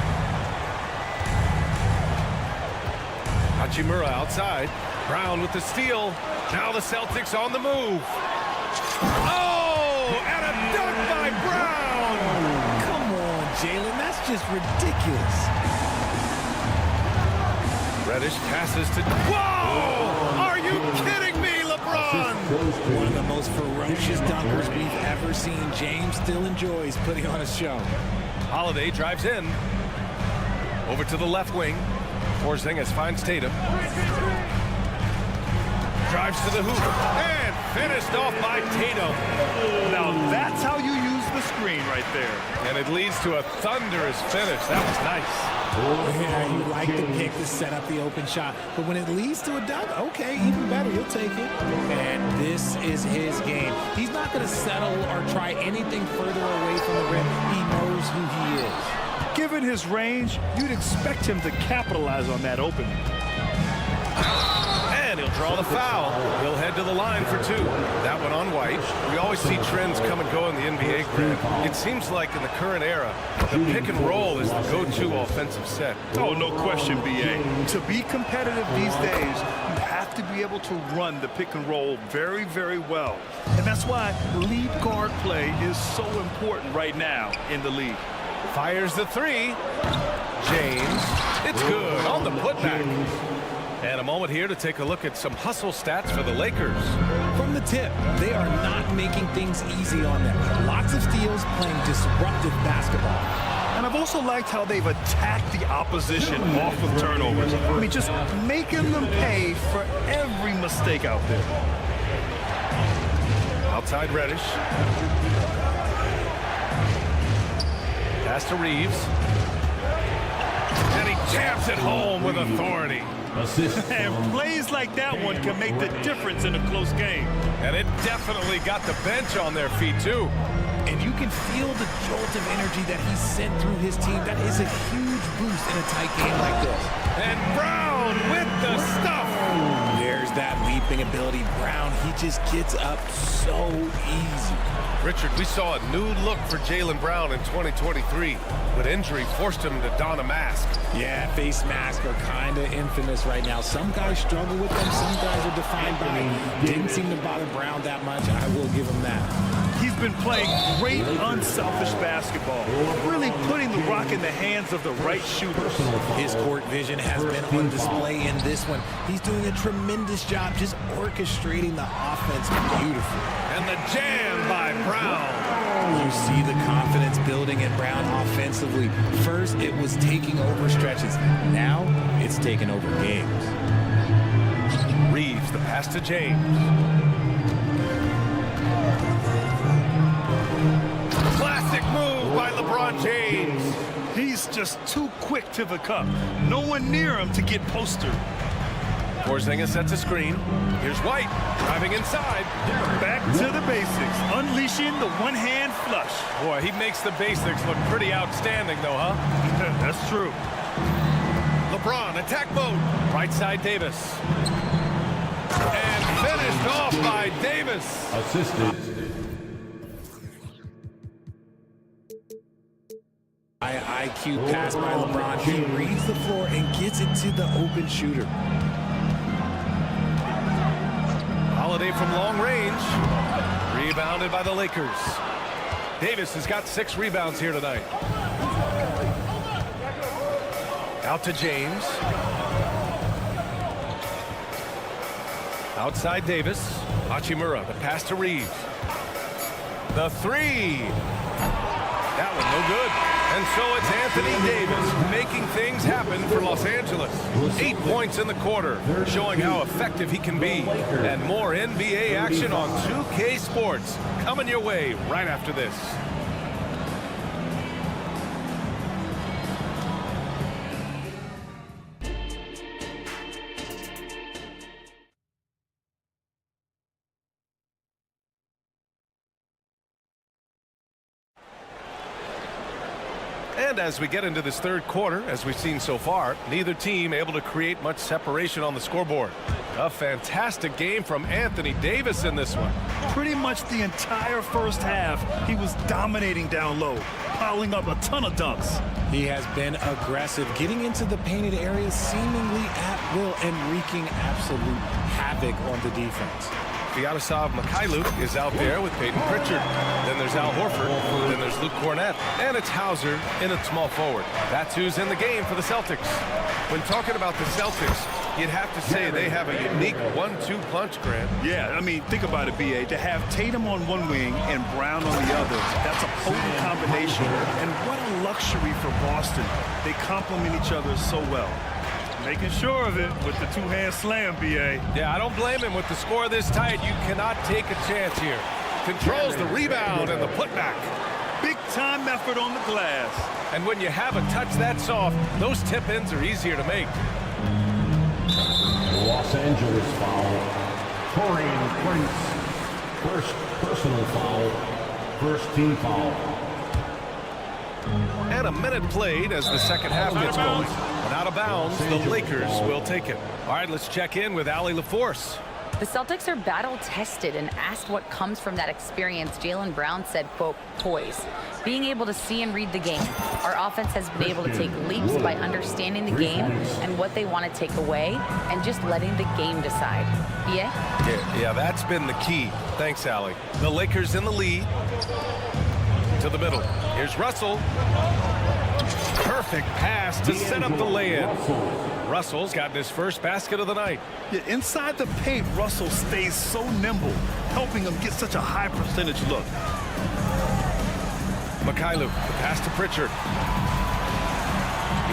[SPEAKER 8] Hachimura outside. Brown with the steal. Now the Celtics on the move. Oh, and a dunk by Brown.
[SPEAKER 10] Come on, Jalen. That's just ridiculous.
[SPEAKER 8] Reddish passes to... Whoa! Are you kidding me, LeBron?
[SPEAKER 10] One of the most ferocious dunkers we've ever seen. James still enjoys putting on a show.
[SPEAKER 8] Holiday drives in. Over to the left wing. Porzingis finds Tatum. Drives to the hoop. And finished off by Tatum.
[SPEAKER 9] Now that's how you use the screen right there.
[SPEAKER 8] And it leads to a thunderous finish. That was nice.
[SPEAKER 10] Yeah, you like the pick to set up the open shot. But when it leads to a dunk, okay, even better, you'll take it. And this is his game. He's not going to settle or try anything further away from the rim. He knows who he is.
[SPEAKER 9] Given his range, you'd expect him to capitalize on that opening.
[SPEAKER 8] And he'll draw the foul. He'll head to the line for 2. That one on White. We always see trends come and go in the NBA, Grant. It seems like in the current era, the pick and roll is the go-to offensive set.
[SPEAKER 9] Oh, no question, B.A. To be competitive these days, you have to be able to run the pick and roll very, very well. And that's why lead guard play is so important right now in the league.
[SPEAKER 8] Fires the 3. James. It's good on the putback. And a moment here to take a look at some hustle stats for the Lakers.
[SPEAKER 10] From the tip, they are not making things easy on them. Lots of steals, playing disruptive basketball.
[SPEAKER 9] And I've also liked how they've attacked the opposition off of turnovers. I mean, just making them pay for every mistake out there.
[SPEAKER 8] Outside Reddish. Pass to Reeves. And he jams it home with authority.
[SPEAKER 9] And plays like that one can make the difference in a close game.
[SPEAKER 8] And it definitely got the bench on their feet, too.
[SPEAKER 10] And you can feel the jolt of energy that he sent through his team. That is a huge boost in a tight game like this.
[SPEAKER 8] And Brown with the stuff.
[SPEAKER 10] There's that leaping ability. Brown, he just gets up so easy.
[SPEAKER 8] Richard, we saw a new look for Jaylen Brown in 2023, but injury forced him to don a mask.
[SPEAKER 10] Yeah, face masks are kind of infamous right now. Some guys struggle with them. Some guys are defined by it. Didn't seem to bother Brown that much. I will give him that.
[SPEAKER 9] He's been playing great, unselfish basketball, really putting the rock in the hands of the right shooters.
[SPEAKER 10] His court vision has been on display in this one. He's doing a tremendous job just orchestrating the offense beautifully.
[SPEAKER 8] And the jam by Brown.
[SPEAKER 10] You see the confidence building in Brown offensively. First, it was taking over stretches. Now, it's taking over games.
[SPEAKER 8] Reeves, the pass to James. Classic move by LeBron James.
[SPEAKER 9] He's just too quick to the cup. No one near him to get postered.
[SPEAKER 8] Porzingis sets a screen. Here's White driving inside.
[SPEAKER 9] Back to the basics, unleashing the one-hand flush.
[SPEAKER 8] Boy, he makes the basics look pretty outstanding, though, huh?
[SPEAKER 9] That's true.
[SPEAKER 8] LeBron, attack mode. Right side, Davis. And finished off by Davis.
[SPEAKER 6] Assisted.
[SPEAKER 10] IQ pass by LeBron. He reads the floor and gets it to the open shooter.
[SPEAKER 8] Holiday from long range. Rebounded by the Lakers. Davis has got 6 rebounds here tonight. Out to James. Outside Davis. Hachimura, the pass to Reeves. The 3. That one no good. And so it's Anthony Davis making things happen for Los Angeles. 8 points in the quarter, showing how effective he can be. And more NBA action on 2K Sports coming your way right after this. And as we get into this third quarter, as we've seen so far, neither team able to create much separation on the scoreboard. A fantastic game from Anthony Davis in this one.
[SPEAKER 9] Pretty much the entire first half, he was dominating down low, piling up a ton of dunks.
[SPEAKER 10] He has been aggressive, getting into the painted areas seemingly at will and wreaking absolute havoc on the defense.
[SPEAKER 8] Vyacheslav Mikhailuk is out there with Peyton Pritchard. Then there's Al Horford. Then there's Luke Cornett. And it's Hauser in at small forward. That's who's in the game for the Celtics. When talking about the Celtics, you'd have to say they have a unique 1-2 punch, Grant.
[SPEAKER 9] Yeah, I mean, think about it, B.A. To have Tatum on one wing and Brown on the other, that's a potent combination. And what a luxury for Boston. They complement each other so well. Making sure of it with the two-hand slam, B.A.
[SPEAKER 8] Yeah, I don't blame him. With the score this tight, you cannot take a chance here. Controls the rebound and the putback.
[SPEAKER 9] Big-time effort on the glass.
[SPEAKER 8] And when you have a touch that soft, those tip-ins are easier to make.
[SPEAKER 6] Los Angeles foul. Torian Prince. First personal foul. First team foul.
[SPEAKER 8] And a minute played as the second half gets going. But out of bounds, the Lakers will take it. All right, let's check in with Allie LaForce.
[SPEAKER 11] The Celtics are battle-tested, and asked what comes from that experience, Jaylen Brown said, quote, poise. Being able to see and read the game. Our offense has been able to take leaps by understanding the game and what they want to take away and just letting the game decide. B.A.?
[SPEAKER 8] Yeah, that's been the key. Thanks, Allie. The Lakers in the lead. To the middle. Here's Russell. Perfect pass to set up the lay-in. Russell's gotten his first basket of the night.
[SPEAKER 9] Yeah, inside the paint, Russell stays so nimble, helping him get such a high percentage look.
[SPEAKER 8] Mikhailuk, the pass to Pritchard.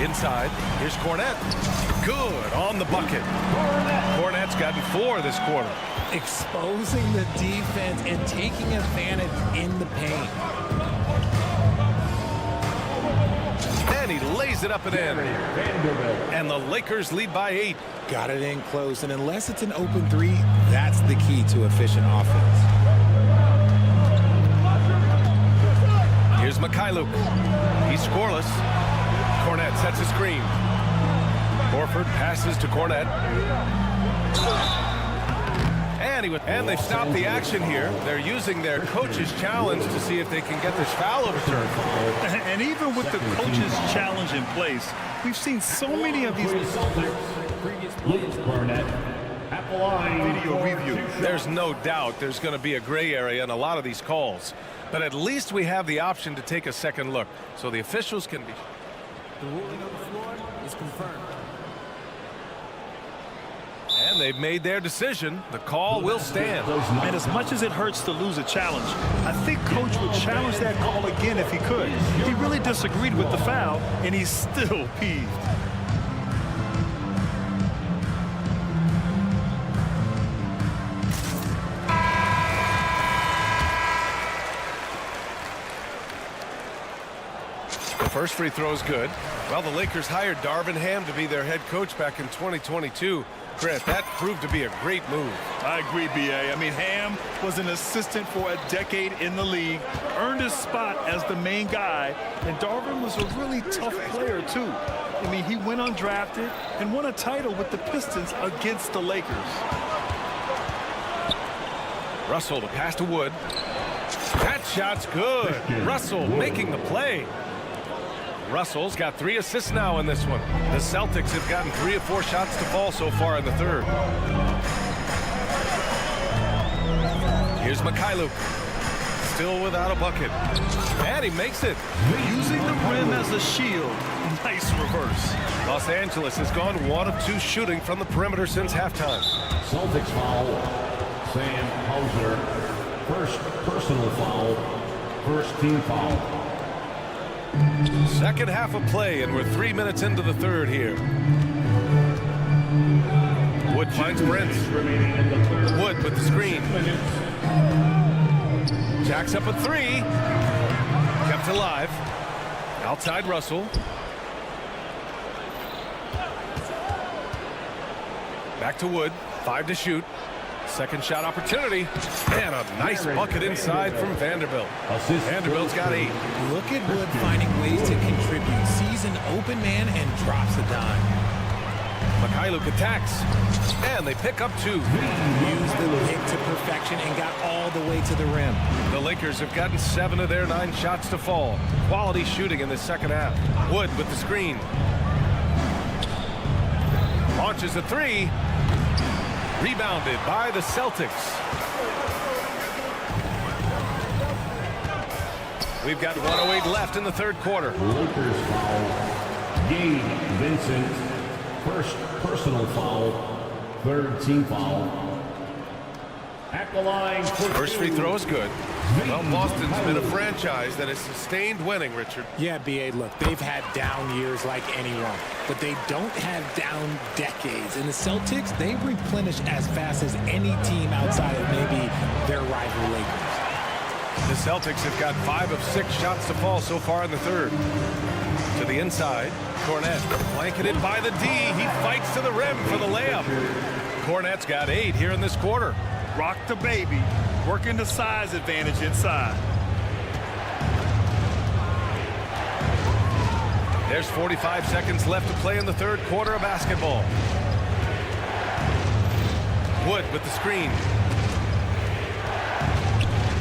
[SPEAKER 8] Inside, here's Cornett. Good on the bucket. Cornett's gotten 4 this quarter.
[SPEAKER 10] Exposing the defense and taking advantage in the paint.
[SPEAKER 8] And And he lays it up and in. And the Lakers lead by 8.
[SPEAKER 10] Got it in close, and unless it's an open three, that's the key to efficient offense.
[SPEAKER 8] Here's Mikhailuk. He's scoreless. Cornet sets a screen. Horford passes to Cornet. And they've stopped the action here. They're using their coach's challenge to see if they can get this foul overturned.
[SPEAKER 9] And even with the coach's challenge in place, we've seen so many of these video review.
[SPEAKER 8] There's no doubt there's going to be a gray area in a lot of these calls. But at least we have the option to take a second look, so the officials can be.
[SPEAKER 7] The ruling on the floor is confirmed.
[SPEAKER 8] And they've made their decision. The call will stand.
[SPEAKER 9] And as much as it hurts to lose a challenge, I think Coach would challenge that call again if he could. He really disagreed with the foul, and he's still peeved.
[SPEAKER 8] The first free throw is good. Well, the Lakers hired Darvin Ham to be their head coach back in 2022. Grant, that proved to be a great move.
[SPEAKER 9] I agree, B.A. I mean, Ham was an assistant for a decade in the league, earned his spot as the main guy, and Darvin was a really tough player, too. I mean, he went undrafted and won a title with the Pistons against the Lakers.
[SPEAKER 8] Russell to pass to Wood. That shot's good. Russell making the play. Russell's got 3 assists now in this one. The Celtics have gotten 3 of 4 shots to fall so far in the third. Here's Mikhailuk. Still without a bucket. And he makes it.
[SPEAKER 9] Using the rim as a shield. Nice reverse.
[SPEAKER 8] Los Angeles has gone 1 of 2 shooting from the perimeter since halftime.
[SPEAKER 6] Celtics foul. Sam Hauser. First personal foul. First team foul.
[SPEAKER 8] Second half of play, and we're 3 minutes into the third here. Wood finds Brent. Wood with the screen. Jacks up a 3. Kept alive. Outside Russell. Back to Wood. 5 to shoot. Second shot opportunity. And a nice bucket inside from Vanderbilt. Vanderbilt's got 8.
[SPEAKER 10] Look at Wood finding ways to contribute. Sees an open man and drops a dime.
[SPEAKER 8] Mikhailuk attacks. And they pick up 2.
[SPEAKER 10] Used the pick to perfection and got all the way to the rim.
[SPEAKER 8] The Lakers have gotten 7 of their 9 shots to fall. Quality shooting in the second half. Wood with the screen. Launches a 3. Rebounded by the Celtics. We've got 1:08 left in the third quarter.
[SPEAKER 6] Lakers foul. Gabe Vincent. First personal foul. Third team foul. At the line.
[SPEAKER 8] First free throw is good. Well, Boston's been a franchise that has sustained winning, Richard.
[SPEAKER 10] Yeah, B.A., look, they've had down years like anyone, but they don't have down decades. And the Celtics, they replenish as fast as any team outside of maybe their rival Lakers.
[SPEAKER 8] The Celtics have got 5 of 6 shots to fall so far in the third. To the inside, Cornet blanketed by the D. He fights to the rim for the layup. Cornet's got 8 here in this quarter.
[SPEAKER 9] Rock the baby. Working the size advantage inside.
[SPEAKER 8] There's 45 seconds left to play in the third quarter of basketball. Wood with the screen.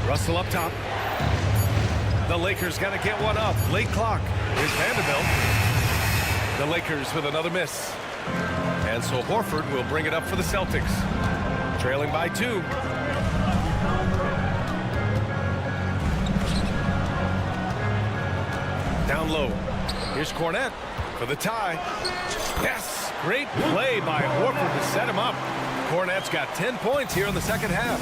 [SPEAKER 8] Russell up top. The Lakers got to get one up. Late clock. Here's Vanderbilt. The Lakers with another miss. And so Horford will bring it up for the Celtics. Trailing by 2. Down low. Here's Cornet for the tie. Yes! Great play by Horford to set him up. Cornet's got 10 points here in the second half.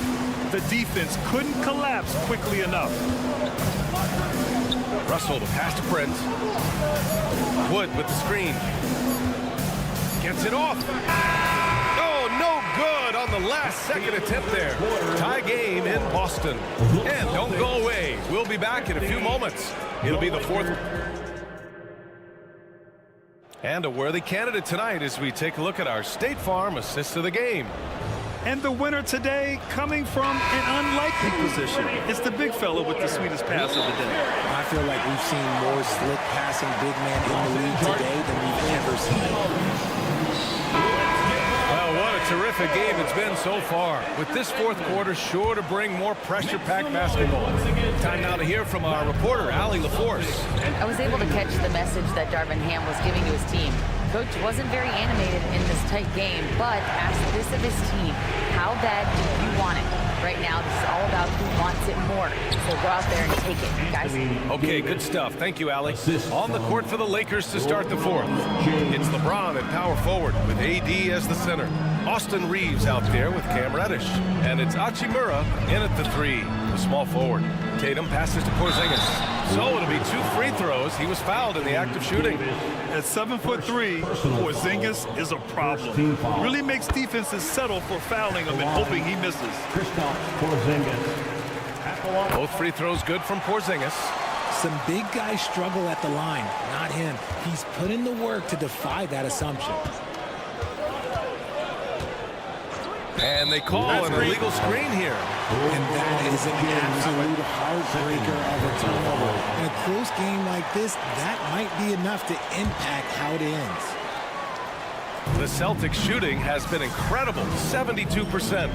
[SPEAKER 9] The defense couldn't collapse quickly enough.
[SPEAKER 8] Russell to pass to Brent. Wood with the screen. Gets it off. Oh, no good on the last second attempt there. Tie game in Boston. And don't go away. We'll be back in a few moments. It'll be the fourth. And a worthy candidate tonight as we take a look at our State Farm assist of the game.
[SPEAKER 9] And the winner today coming from an unlikely position. It's the big fella with the sweetest pass of the day.
[SPEAKER 10] I feel like we've seen more slick passing big man in the league today than we've ever seen.
[SPEAKER 8] Well, what a terrific game it's been so far. With this fourth quarter sure to bring more pressure-packed basketball. Time now to hear from our reporter, Allie LaForce.
[SPEAKER 11] I was able to catch the message that Darvin Ham was giving to his team. Coach wasn't very animated in this tight game, but asked this of his team: how bad do you want it? Right now, this is all about who wants it more. So go out there and take it, guys.
[SPEAKER 8] Okay, good stuff. Thank you, Allie. On the court for the Lakers to start the fourth. It's LeBron at power forward with AD as the center. Austin Reeves out there with Cam Reddish. And it's Hachimura in at the three, the small forward. Tatum passes to Porzingis. So it'll be 2 free throws. He was fouled in the act of shooting.
[SPEAKER 9] At 7'3", Porzingis is a problem. Really makes defenses settle for fouling him and hoping he misses.
[SPEAKER 8] Both free throws good from Porzingis.
[SPEAKER 10] Some big guys struggle at the line, not him. He's put in the work to defy that assumption.
[SPEAKER 8] And they call an illegal screen here.
[SPEAKER 10] And that is an absolute heartbreaker of a turnover. In a close game like this, that might be enough to impact how it ends.
[SPEAKER 8] The Celtics shooting has been incredible, 72%.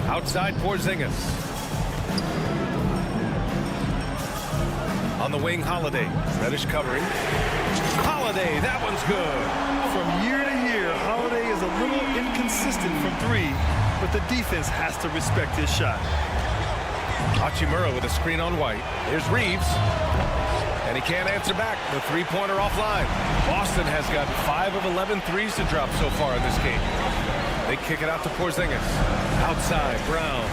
[SPEAKER 8] Outside Porzingis. On the wing, Holiday. Reddish covering. Holiday, that one's good.
[SPEAKER 9] From year to year, Holiday is a little inconsistent from three, but the defense has to respect his shot.
[SPEAKER 8] Hachimura with a screen on White. Here's Reeves. And he can't answer back. The three-pointer offline. Boston has got 5 of 11 threes to drop so far in this game. They kick it out to Porzingis. Outside, Brown.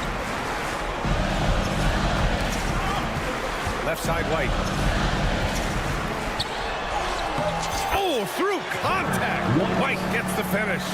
[SPEAKER 8] Left side, White. Oh, through contact. White gets the finish.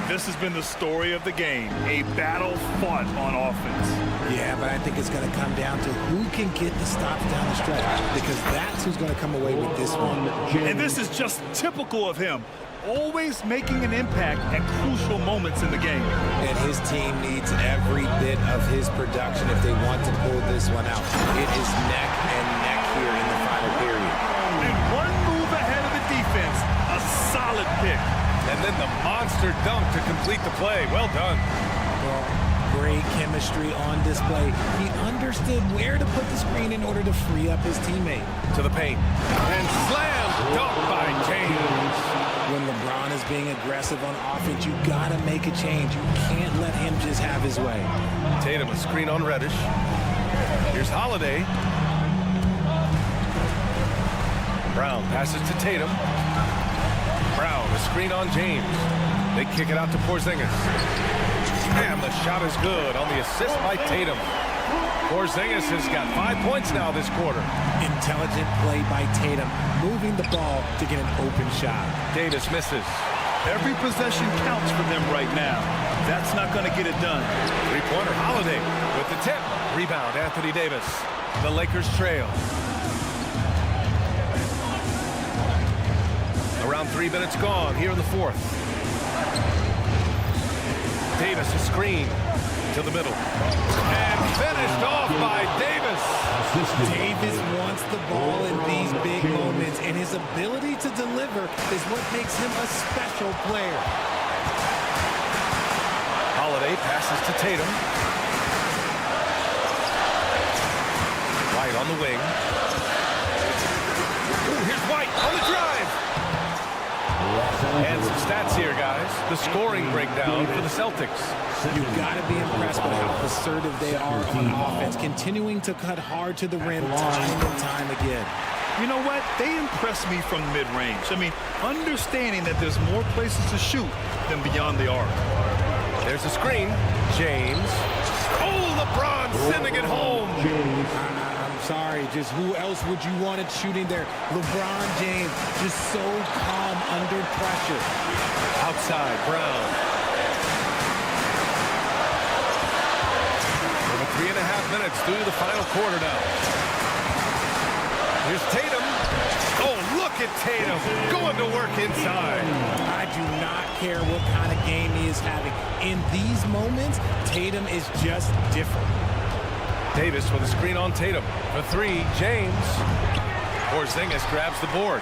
[SPEAKER 9] This has been the story of the game, a battle fought on offense.
[SPEAKER 10] Yeah, but I think it's going to come down to who can get the stops down the stretch, because that's who's going to come away with this one.
[SPEAKER 9] And this is just typical of him, always making an impact at crucial moments in the game.
[SPEAKER 10] And his team needs every bit of his production if they want to pull this one out. It is neck and neck here in the final period.
[SPEAKER 9] And one move ahead of the defense, a solid pick.
[SPEAKER 8] And then the monster dunk to complete the play. Well done.
[SPEAKER 10] Well, great chemistry on display. He understood where to put the screen in order to free up his teammate.
[SPEAKER 8] To the paint. And slam dunk by James.
[SPEAKER 10] When LeBron is being aggressive on offense, you got to make a change. You can't let him just have his way.
[SPEAKER 8] Tatum a screen on Reddish. Here's Holiday. Brown passes to Tatum. Brown, a screen on James. They kick it out to Porzingis. And the shot is good on the assist by Tatum. Porzingis has got 5 points now this quarter.
[SPEAKER 10] Intelligent play by Tatum, moving the ball to get an open shot.
[SPEAKER 8] Davis misses.
[SPEAKER 9] Every possession counts for them right now. That's not going to get it done.
[SPEAKER 8] Three-pointer, Holiday with the tip. Rebound, Anthony Davis. The Lakers trail. Around 3 minutes gone here in the fourth. Davis a screen to the middle. And finished off by Davis.
[SPEAKER 10] Davis wants the ball in these big moments, and his ability to deliver is what makes him a special player.
[SPEAKER 8] Holiday passes to Tatum. White on the wing. Ooh, here's White on the drive. And some stats here, guys. The scoring breakdown for the Celtics.
[SPEAKER 10] You've got to be impressed with how assertive they are on offense, continuing to cut hard to the rim time and time again.
[SPEAKER 9] You know what? They impress me from mid-range. I mean, understanding that there's more places to shoot than beyond the arc.
[SPEAKER 8] There's a screen. James. Oh, LeBron sending it home.
[SPEAKER 10] I'm sorry, just who else would you want it shooting there? LeBron James, just so calm under pressure.
[SPEAKER 8] Outside, Brown. Over 3.5 minutes through the final quarter now. Here's Tatum. Oh, look Look at Tatum going to work inside.
[SPEAKER 10] I do not care what kind of game he is having. In these moments, Tatum is just different.
[SPEAKER 8] Davis with a screen on Tatum. For three, James. Porzingis grabs the board.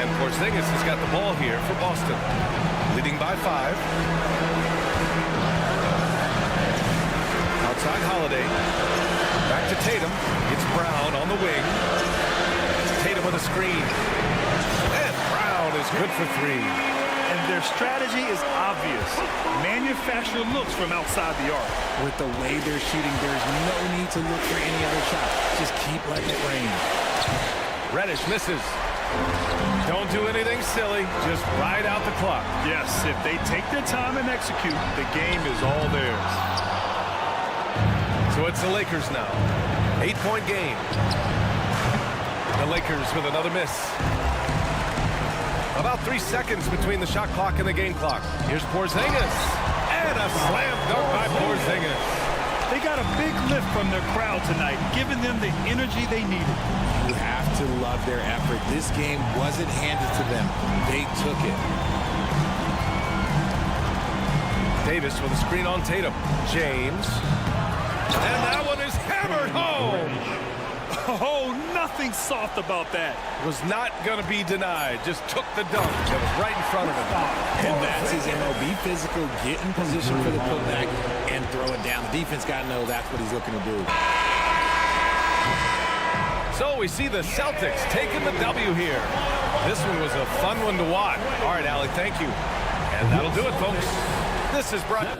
[SPEAKER 8] And Porzingis has got the ball here for Boston. Leading by 5. Outside Holiday. Back to Tatum. It's Brown on the wing. Tatum with a screen. And Brown is good for 3.
[SPEAKER 9] And their strategy is obvious. Manufacture looks from outside the arc.
[SPEAKER 10] With the way they're shooting, there's no need to look for any other shot. Just keep letting it rain.
[SPEAKER 8] Reddish misses. Don't do anything silly. Just ride out the clock.
[SPEAKER 9] Yes, if they take their time and execute, the game is all theirs.
[SPEAKER 8] So it's the Lakers now. 8-point game. The Lakers with another miss. About 3 seconds between the shot clock and the game clock. Here's Porzingis. And a slam dunk by Porzingis.
[SPEAKER 9] They got a big lift from their crowd tonight, giving them the energy they needed.
[SPEAKER 10] You have to love their effort. This game wasn't handed to them. They took it.
[SPEAKER 8] Davis with a screen on Tatum. James. And that one is hammered home.
[SPEAKER 9] Oh, nothing soft about that.
[SPEAKER 8] Was not going to be denied. Just took the dunk that was right in front of him.
[SPEAKER 10] And that's his MO. Be physical, get in position for the putback, and throw it down. The defense got to know that's what he's looking to do.
[SPEAKER 8] So we see the Celtics taking the W here. This one was a fun one to watch. All right, Allie, thank you. And that'll do it, folks. This is Brian.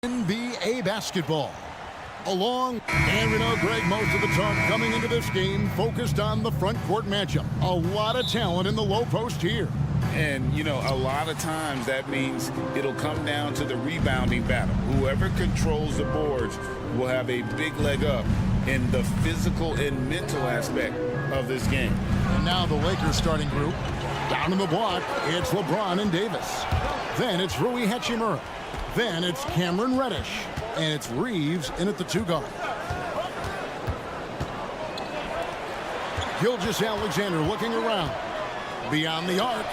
[SPEAKER 1] NBA basketball. Along, and we know, Greg, most of the talk coming into this game focused on the front court matchup. A lot of talent in the low post here.
[SPEAKER 2] And, you know, a lot of times that means it'll come down to the rebounding battle. Whoever controls the boards will have a big leg up in the physical and mental aspect of this game.
[SPEAKER 1] And now the Lakers starting group. Down in the block, it's LeBron and Davis. Then it's Rui Hachimura. Then it's Cameron Reddish. And it's Reeves in at the 2 guard. Gilgeous-Alexander looking around. Beyond the arc.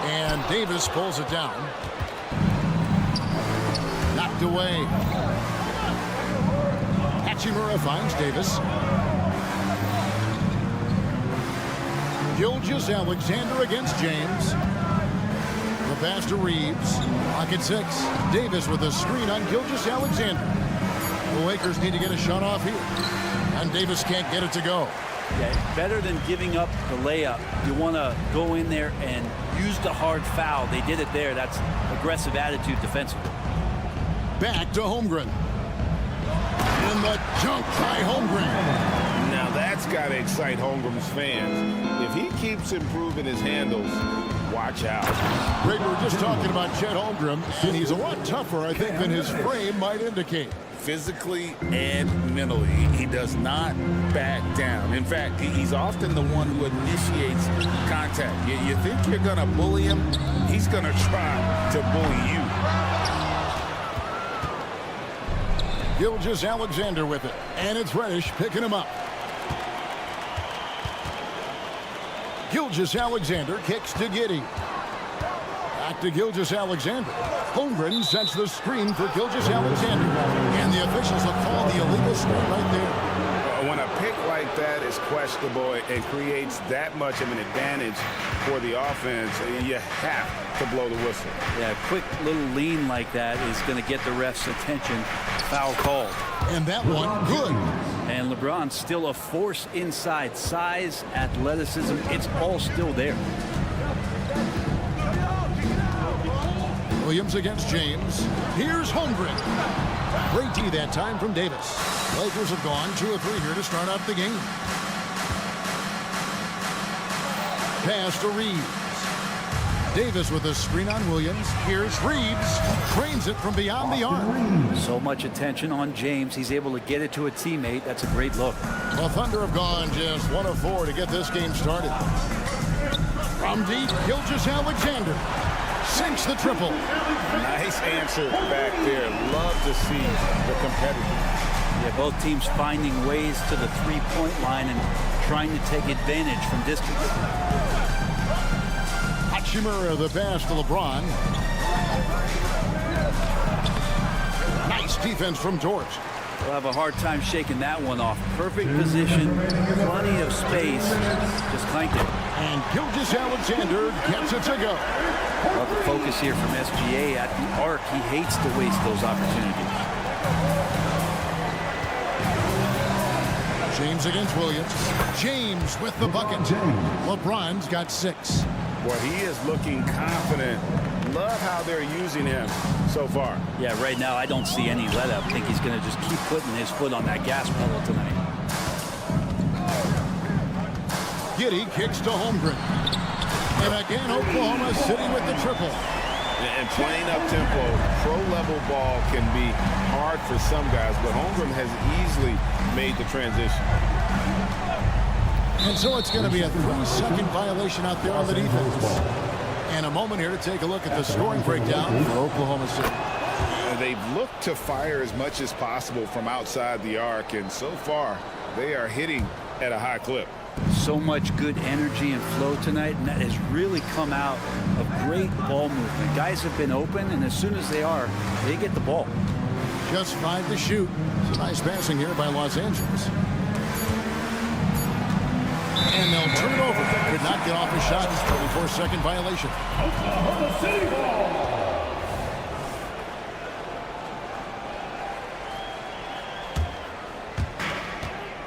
[SPEAKER 1] And Davis pulls it down. Knocked away. Hachimura finds Davis. Gilgeous-Alexander against James. The pass to Reeves. Pocket 6. Davis with a screen on Gilgeous-Alexander. The Lakers need to get a shot off here. And Davis can't get it to go.
[SPEAKER 5] Yeah, better than giving up the layup. You want to go in there and use the hard foul. They did it there. That's aggressive attitude defensively.
[SPEAKER 1] Back to Holmgren. In the jump by Holmgren.
[SPEAKER 4] Now that's got to excite Holmgren's fans. If he keeps improving his handles, watch out.
[SPEAKER 1] Greg, we were just talking about Chet Holmgren, and he's a lot tougher, I think, than his frame might indicate.
[SPEAKER 2] Physically and mentally, he does not back down. In fact, he's often the one who initiates contact. You think you're going to bully him, he's going to try to bully you.
[SPEAKER 1] Gilgeous-Alexander with it, and it's Reddish picking him up. Gilgeous-Alexander kicks to Giddey. Back to Gilgeous-Alexander. Holmgren sets the screen for Gilgeous-Alexander. And the officials will call the illegal screen right there.
[SPEAKER 4] When a pick like that is questionable and creates that much of an advantage for the offense, you have to blow the whistle.
[SPEAKER 5] Yeah, a quick little lean like that is going to get the ref's attention. Foul called.
[SPEAKER 1] And that one, good.
[SPEAKER 5] And LeBron's still a force inside. Size, athleticism, it's all still there.
[SPEAKER 1] Williams against James. Here's Holmgren. Great D that time from Davis. Lakers have gone 2 of 3 here to start out the game. Pass to Reeves. Davis with a screen on Williams. Here's Reeves. Trains it from beyond the arc.
[SPEAKER 5] So much attention on James. He's able to get it to a teammate. That's a great look.
[SPEAKER 1] The Thunder have gone just 1 of 4 to get this game started. From deep, Gilgeous-Alexander sinks the triple.
[SPEAKER 2] Nice answer back there. Love to see the competitors.
[SPEAKER 5] Yeah, both teams finding ways to the three-point line and trying to take advantage from distance.
[SPEAKER 1] Hachimura the pass to LeBron. Nice defense from George.
[SPEAKER 5] We'll have a hard time shaking that one off. Perfect position, plenty of space. Just clanked it.
[SPEAKER 1] And Gilgeous-Alexander gets it to go.
[SPEAKER 5] Love the focus here from SGA at the arc. He hates to waste those opportunities.
[SPEAKER 1] James against Williams. James with the bucket. LeBron's got 6.
[SPEAKER 4] Boy, he is looking confident Love how they're using him so far.
[SPEAKER 12] Yeah, right now I don't see any let-up. I think he's going to just keep putting his foot on that gas pedal tonight.
[SPEAKER 1] Giddey kicks to Holmgren. And again, Oklahoma City with the triple.
[SPEAKER 2] And playing up-tempo, pro-level ball can be hard for some guys, but Holmgren has easily made the transition.
[SPEAKER 1] And so it's going to be a 3-second violation out there on the defense. And a moment here to take a look at the scoring breakdown for Oklahoma City.
[SPEAKER 4] They've looked to fire as much as possible from outside the arc, and so far they are hitting at a high clip.
[SPEAKER 12] So much good energy and flow tonight, and that has really come out of great ball movement. Guys have been open, and as soon as they are, they get the ball.
[SPEAKER 1] Just 5 to shoot. It's a nice passing here by Los Angeles. And they'll turn it over. Could not get off his shot. 24-second violation.
[SPEAKER 6] Oklahoma City ball.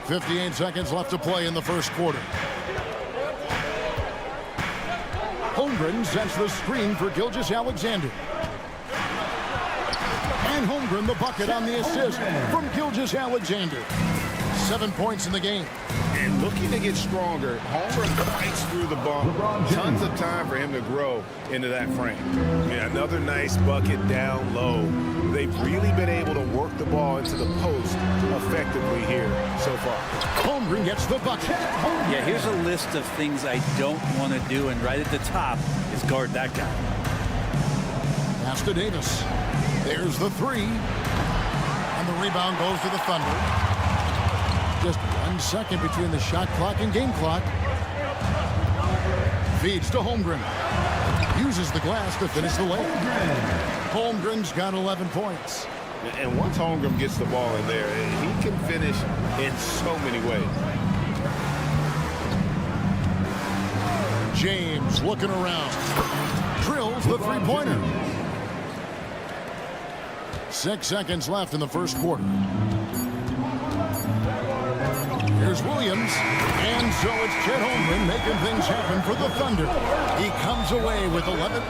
[SPEAKER 1] 58 seconds left to play in the first quarter. Holmgren sends the screen for Gilgeous-Alexander. And Holmgren the bucket on the assist from Gilgeous-Alexander. 7 points in the game.
[SPEAKER 4] And looking to get stronger, Holmgren fights through the bump. Tons of time for him to grow into that frame.
[SPEAKER 2] Yeah, another nice bucket down low. They've really been able to work the ball into the post effectively here so far.
[SPEAKER 1] Holmgren gets the bucket.
[SPEAKER 12] Yeah, here's a list of things I don't want to do, and right at the top is guard that guy.
[SPEAKER 1] Pass to Davis. There's the three. And the rebound goes to the Thunder. Just 1 second between the shot clock and game clock. Feeds to Holmgren. Uses the glass to finish the layup. Holmgren's got 11 points.
[SPEAKER 2] And once Holmgren gets the ball in there, he can finish in so many ways.
[SPEAKER 1] James looking around. Drills the three-pointer. 6 seconds left in the first quarter. Here's Williams. And so it's Chet Holmgren making things happen for the Thunder. He comes away with 11.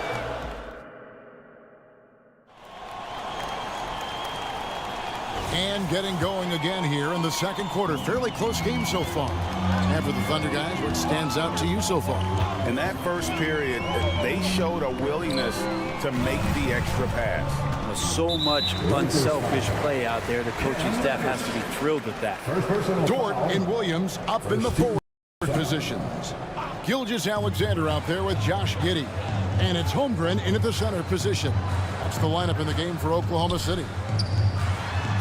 [SPEAKER 1] And getting going again here in the second quarter. Fairly close game so far. And for the Thunder guys, what stands out to you so far?
[SPEAKER 2] In that first period, they showed a willingness to make the extra pass.
[SPEAKER 12] So much unselfish play out there. The coaching staff has to be thrilled with that.
[SPEAKER 1] Dort and Williams up in the forward positions. Gilgeous-Alexander out there with Josh Giddey. And it's Holmgren in at the center position. That's the lineup in the game for Oklahoma City.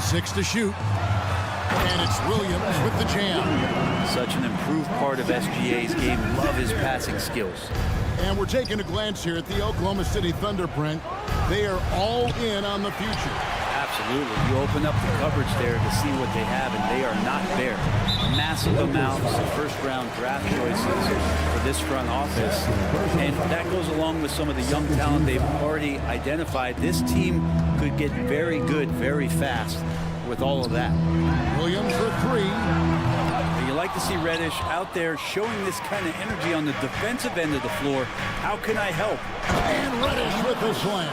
[SPEAKER 1] 6 to shoot. And it's Williams with the jam.
[SPEAKER 12] Such an improved part of SGA's game. Love his passing skills.
[SPEAKER 1] And we're taking a glance here at the Oklahoma City Thunder, Brent. They are all in on the future.
[SPEAKER 12] Absolutely. You open up the coverage there to see what they have, and they are not there. Massive amounts of first-round draft choices for this front office. And that goes along with some of the young talent they've already identified. This team could get very good very fast with all of that.
[SPEAKER 1] Williams for three.
[SPEAKER 12] You like to see Reddish out there showing this kind of energy on the defensive end of the floor. How can I help?
[SPEAKER 1] And Reddish with the slam.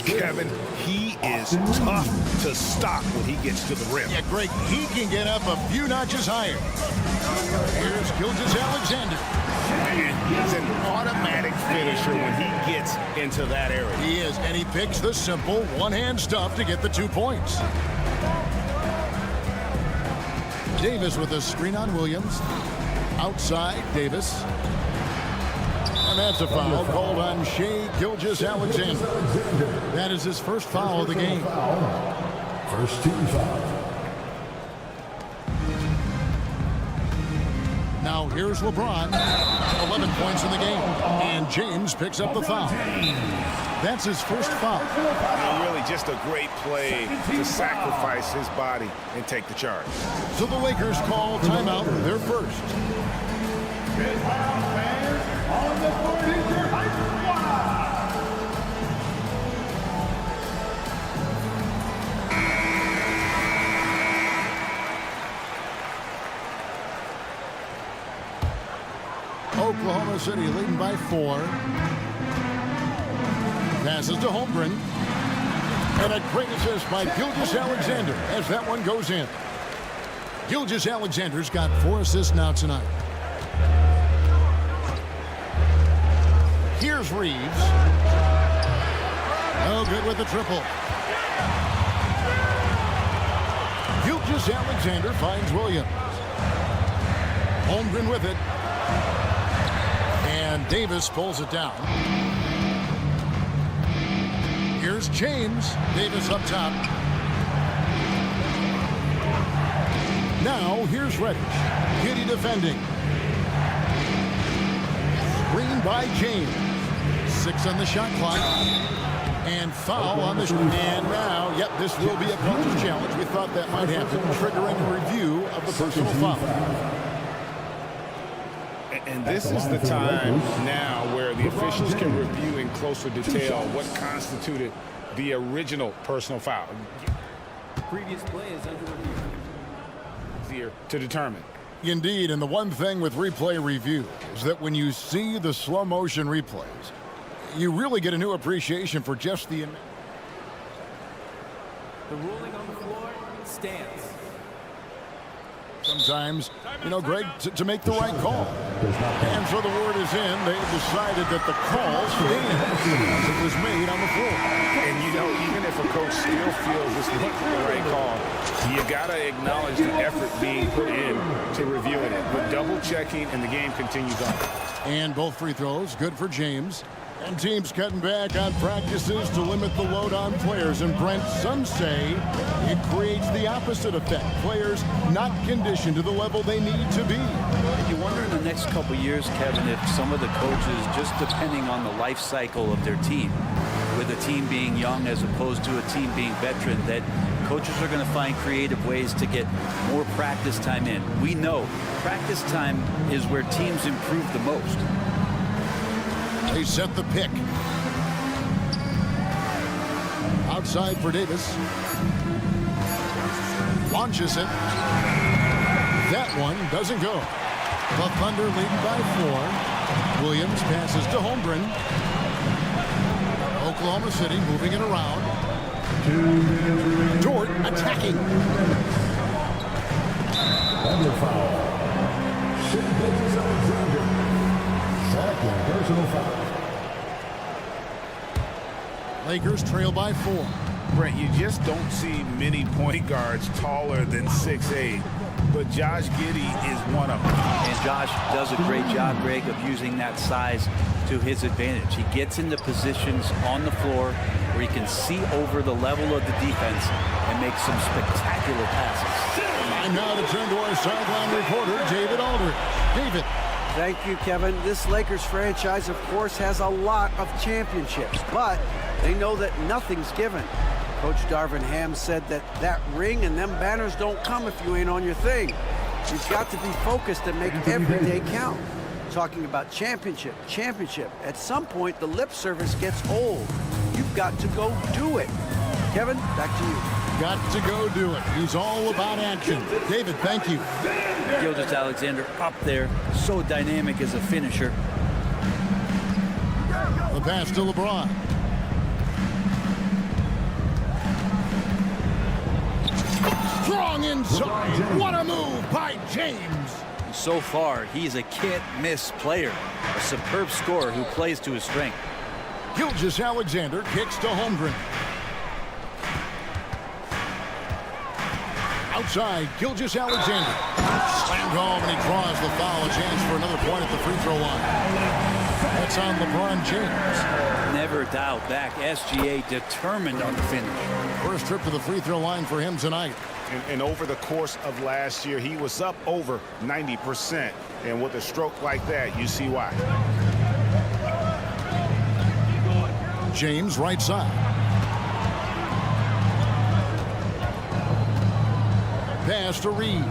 [SPEAKER 2] Kevin, he is tough to stop when he gets to the rim.
[SPEAKER 1] Yeah, Greg, he can get up a few notches higher. Here's Gilgeous-Alexander.
[SPEAKER 2] And he's an automatic finisher when he gets into that area.
[SPEAKER 1] He is, and he picks the simple one-hand stuff to get the 2 points. Davis with a screen on Williams. Outside, Davis. And that's a foul called on Shai Gilgeous-Alexander. That is his first foul of the game.
[SPEAKER 6] First team foul.
[SPEAKER 1] Now here's LeBron. 11 points in the game. And James picks up the foul. That's his first foul.
[SPEAKER 4] And really just a great play to sacrifice his body and take the charge.
[SPEAKER 1] So the Lakers call timeout, their first.
[SPEAKER 6] On the court is your
[SPEAKER 1] Oklahoma City leading by 4. Passes to Holmgren. And a great assist by Gilgeous-Alexander as that one goes in. Gilgeous-Alexander's got 4 assists now tonight. Here's Reeves. Oh, good with the triple. Gilgeous-Alexander finds Williams. Holmgren with it. And Davis pulls it down. Here's James. Davis up top. Now here's Reddish. Giddy defending. Screen by James. 6 on the shot clock. And foul on the and now, yep, this will be a coach's challenge. We thought that might happen, triggering a review of the personal foul.
[SPEAKER 2] And this is the time now where the officials can review in closer detail what constituted the original personal foul.
[SPEAKER 7] Previous play is under review.
[SPEAKER 2] Easier to determine.
[SPEAKER 1] Indeed, and the one thing with replay review is that when you see the slow motion replays, you really get a new appreciation for just the...
[SPEAKER 7] The ruling on the floor stands.
[SPEAKER 1] Sometimes, you know, Greg, to make the right call. And so the word is in. They've decided that the call stands as it was made on the floor.
[SPEAKER 2] And, you know, even if a coach still feels this wasn't the right call, you got to acknowledge the effort being put in to reviewing it. But double-checking, and the game continues on.
[SPEAKER 1] And both free throws, good for James. And teams cutting back on practices to limit the load on players. And Brent, some say it creates the opposite effect. Players not conditioned to the level they need to be.
[SPEAKER 12] You wonder in the next couple years, Kevin, if some of the coaches, just depending on the life cycle of their team, with a team being young as opposed to a team being veteran, that coaches are going to find creative ways to get more practice time in. We know practice time is where teams improve the most.
[SPEAKER 1] They set the pick. Outside for Davis. Launches it. That one doesn't go. The Thunder lead by 4. Williams passes to Holmgren. Oklahoma City moving it around. Dort attacking.
[SPEAKER 6] Under foul. Gilgeous-Alexander. Second personal foul.
[SPEAKER 1] Lakers trail by 4.
[SPEAKER 2] Brent, you just don't see many point guards taller than 6'8", but Josh Giddey is one of them.
[SPEAKER 12] And Josh does a great job, Greg, of using that size to his advantage. He gets into positions on the floor where he can see over the level of the defense and make some spectacular passes.
[SPEAKER 1] And now to turn to our sideline reporter, David Aldridge. David.
[SPEAKER 5] Thank you, Kevin. This Lakers franchise, of course, has a lot of championships, but they know that nothing's given. Coach Darvin Ham said that ring and them banners don't come if you ain't on your thing. You've got to be focused and make every day count. Talking about championship. At some point, the lip service gets old. You've got to go do it. Kevin, back to you.
[SPEAKER 1] Got to go do it. He's all about action. David, thank you.
[SPEAKER 12] Gilgeous-Alexander up there, so dynamic as a finisher.
[SPEAKER 1] The pass to LeBron. Strong inside. What a move by James.
[SPEAKER 12] So far, he's a can't-miss player. A superb scorer who plays to his strength.
[SPEAKER 1] Gilgeous-Alexander kicks to Holmgren. Outside, Gilgeous-Alexander. Slammed home, and he draws the foul. A chance for another point at the free throw line. That's on LeBron James.
[SPEAKER 12] Never doubt back. SGA determined on the finish.
[SPEAKER 1] First trip to the free throw line for him tonight.
[SPEAKER 4] And over the course of last year, he was up over 90%. And with a stroke like that, you see why.
[SPEAKER 1] James, right side. Pass to Reeves.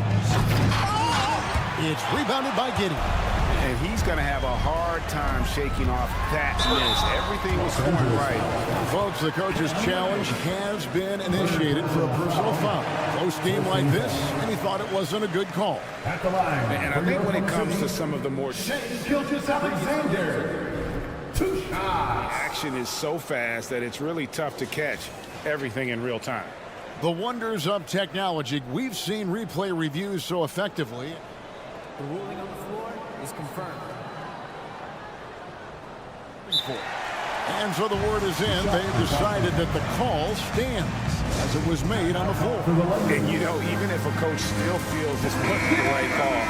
[SPEAKER 1] It's rebounded by Giddey.
[SPEAKER 4] And he's going to have a hard time shaking off that miss. Everything was going right.
[SPEAKER 1] Folks, the coach's challenge has been initiated for a personal foul. Close game like this, and he thought it wasn't a good call.
[SPEAKER 2] And I think when it comes to some of the more...
[SPEAKER 6] Gilgeous-Alexander.
[SPEAKER 4] Action is so fast that it's really tough to catch everything in real time.
[SPEAKER 1] The wonders of technology. We've seen replay reviews so effectively.
[SPEAKER 7] The ruling on the floor is confirmed.
[SPEAKER 1] And so the word is in. They've decided that the call stands as it was made on the floor.
[SPEAKER 4] And, you know, even if a coach still feels this wasn't the right call,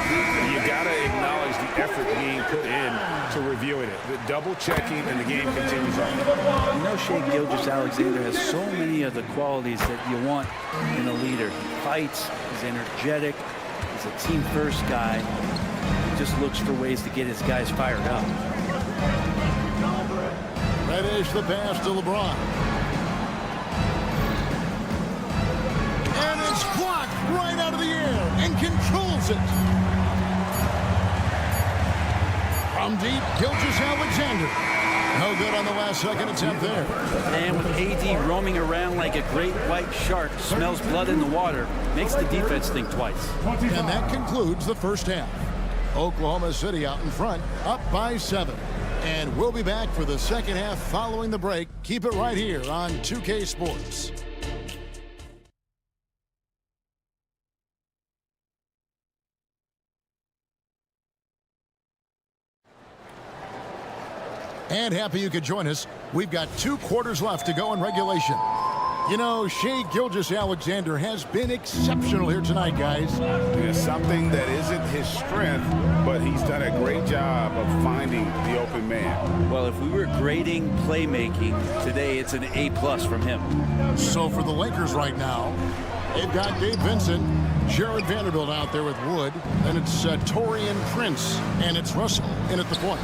[SPEAKER 4] you got to acknowledge the effort being put in to reviewing it. The double checking, and the game continues on.
[SPEAKER 12] You know, Shai Gilgeous-Alexander has so many of the qualities that you want in a leader. He fights, he's energetic, he's a team-first guy. He just looks for ways to get his guys fired up.
[SPEAKER 1] Reddish the pass to LeBron. And it's blocked right out of the air and controls it. From deep, Gilgeous-Alexander. No good on the last second attempt there.
[SPEAKER 12] And with AD roaming around like a great white shark, smells blood in the water, makes the defense think twice.
[SPEAKER 1] And that concludes the first half. Oklahoma City out in front, up by 7. And we'll be back for the second half following the break. Keep it right here on 2K Sports. And happy you could join us. We've got 2 quarters left to go in regulation. You know, Shai Gilgeous-Alexander has been exceptional here tonight, guys.
[SPEAKER 4] It's something that isn't his strength, but he's done a great job of finding the open man.
[SPEAKER 12] Well, if we were grading playmaking today, it's an A+ from him.
[SPEAKER 1] So for the Lakers right now, they've got Dave Vincent, Jared Vanderbilt out there with Wood. Then it's Taurean Prince, and it's Russell in at the point.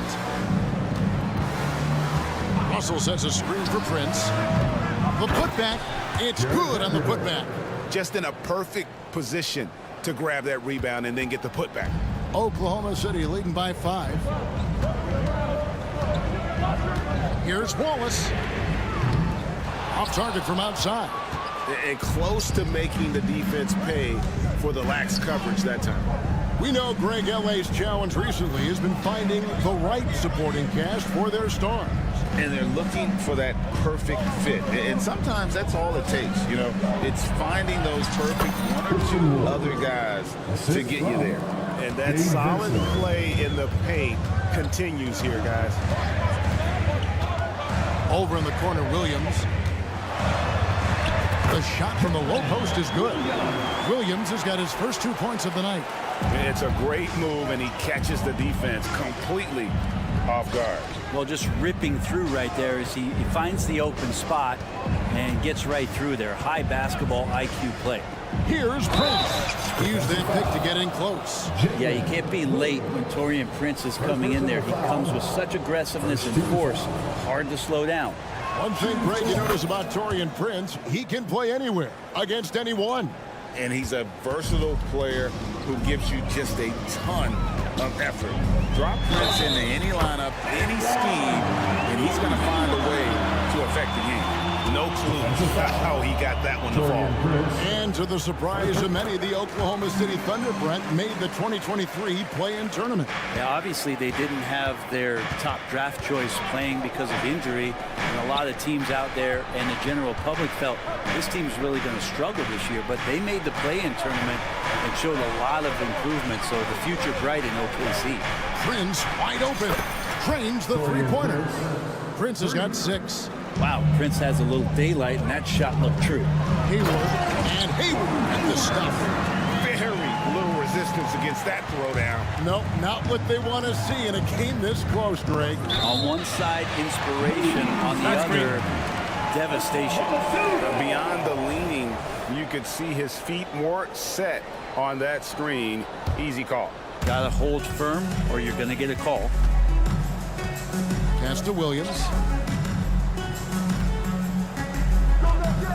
[SPEAKER 1] Russell sets a screen for Prince. The putback, it's good on the putback.
[SPEAKER 4] Just in a perfect position to grab that rebound and then get the putback.
[SPEAKER 1] Oklahoma City leading by 5. Here's Wallace. Off target from outside.
[SPEAKER 4] And close to making the defense pay for the lax coverage that time.
[SPEAKER 1] We know Greg L.A.'s challenge recently has been finding the right supporting cast for their stars.
[SPEAKER 2] And they're looking for that perfect fit. And sometimes that's all it takes. You know, it's finding those perfect 1 or 2 other guys to get you there.
[SPEAKER 4] And that solid play in the paint continues here, guys.
[SPEAKER 1] Over in the corner, Williams. The shot from the low post is good. Williams has got his first 2 points of the night.
[SPEAKER 4] It's a great move, and he catches the defense completely off guard.
[SPEAKER 12] Well, just ripping through right there as he finds the open spot and gets right through there. High basketball IQ play.
[SPEAKER 1] Here's Prince. Use that pick to get in close.
[SPEAKER 12] Yeah, you can't be late when Taurean Prince is coming in there. He comes with such aggressiveness and force. Hard to slow down.
[SPEAKER 1] One thing, Greg, you notice about Taurean Prince, he can play anywhere, against anyone.
[SPEAKER 2] And he's a versatile player who gives you just a ton of effort. Drop Prince into any lineup, any scheme, and he's going to find a way to affect the game.
[SPEAKER 4] No clue how he got that one to fall.
[SPEAKER 1] And to the surprise of many, the Oklahoma City Thunder, Brent, made the 2023 play-in tournament.
[SPEAKER 12] Yeah, obviously they didn't have their top draft choice playing because of injury, and a lot of teams out there and the general public felt this team's really going to struggle this year, but they made the play-in tournament and showed a lot of improvement, so the future bright in OKC.
[SPEAKER 1] Prince wide open, drains the three-pointer. Prince has got 6.
[SPEAKER 12] Wow, Prince has a little daylight, and that shot looked true.
[SPEAKER 1] Hayward at the stuff.
[SPEAKER 4] Very little resistance against that throwdown.
[SPEAKER 1] Nope, not what they want to see in a game this close, Greg.
[SPEAKER 12] On one side, inspiration. On the other, devastation.
[SPEAKER 4] Beyond the leaning, you could see his feet more set on that screen. Easy call.
[SPEAKER 12] Got to hold firm, or you're going to get a call.
[SPEAKER 1] Pass to Williams.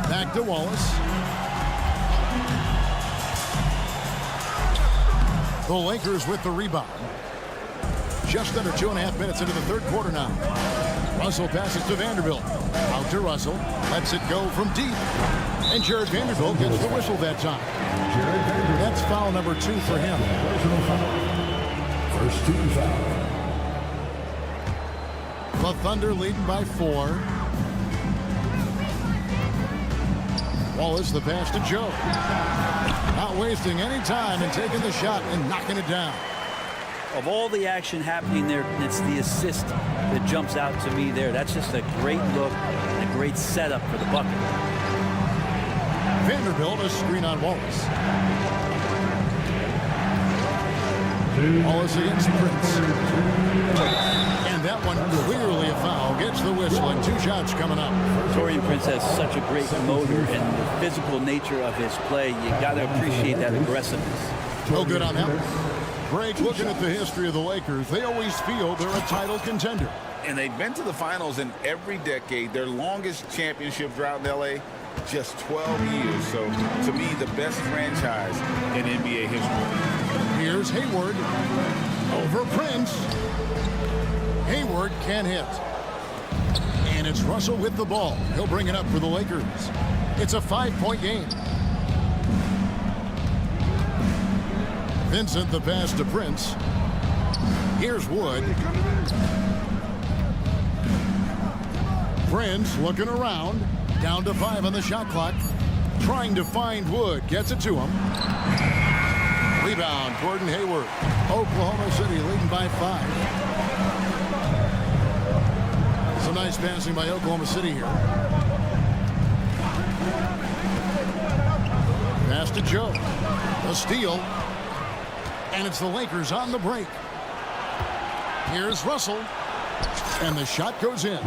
[SPEAKER 1] Back to Wallace. The Lakers with the rebound. Just under 2.5 minutes into the third quarter now. Russell passes to Vanderbilt. Out to Russell. Lets it go from deep. And Jared Vanderbilt gets the whistle that time. That's foul number 2 for him.
[SPEAKER 6] First team foul.
[SPEAKER 1] The Thunder leading by 4. Wallace the pass to Joe. Not wasting any time and taking the shot and knocking it down.
[SPEAKER 12] Of all the action happening there, it's the assist that jumps out to me there. That's just a great look and a great setup for the bucket.
[SPEAKER 1] Vanderbilt a screen on Wallace. Wallace against Prince. And that one clearly a foul. Gets the whistle and 2 shots coming up.
[SPEAKER 12] Taurean Prince has such a great motor and the physical nature of his play. You got to appreciate that aggressiveness.
[SPEAKER 1] No good on that one. Greg, looking at the history of the Lakers, they always feel they're a title contender.
[SPEAKER 2] And they've been to the finals in every decade. Their longest championship drought in L.A., just 12 years. So, to me, the best franchise in NBA history.
[SPEAKER 1] Here's Hayward over Prince. Hayward can't hit. And it's Russell with the ball. He'll bring it up for the Lakers. It's a 5-point game. Vincent the pass to Prince. Here's Wood. Prince looking around. Down to 5 on the shot clock. Trying to find Wood. Gets it to him. Rebound, Gordon Hayward. Oklahoma City leading by 5. Some nice passing by Oklahoma City here. Pass to Joe. A steal. And it's the Lakers on the break. Here's Russell. And the shot goes in.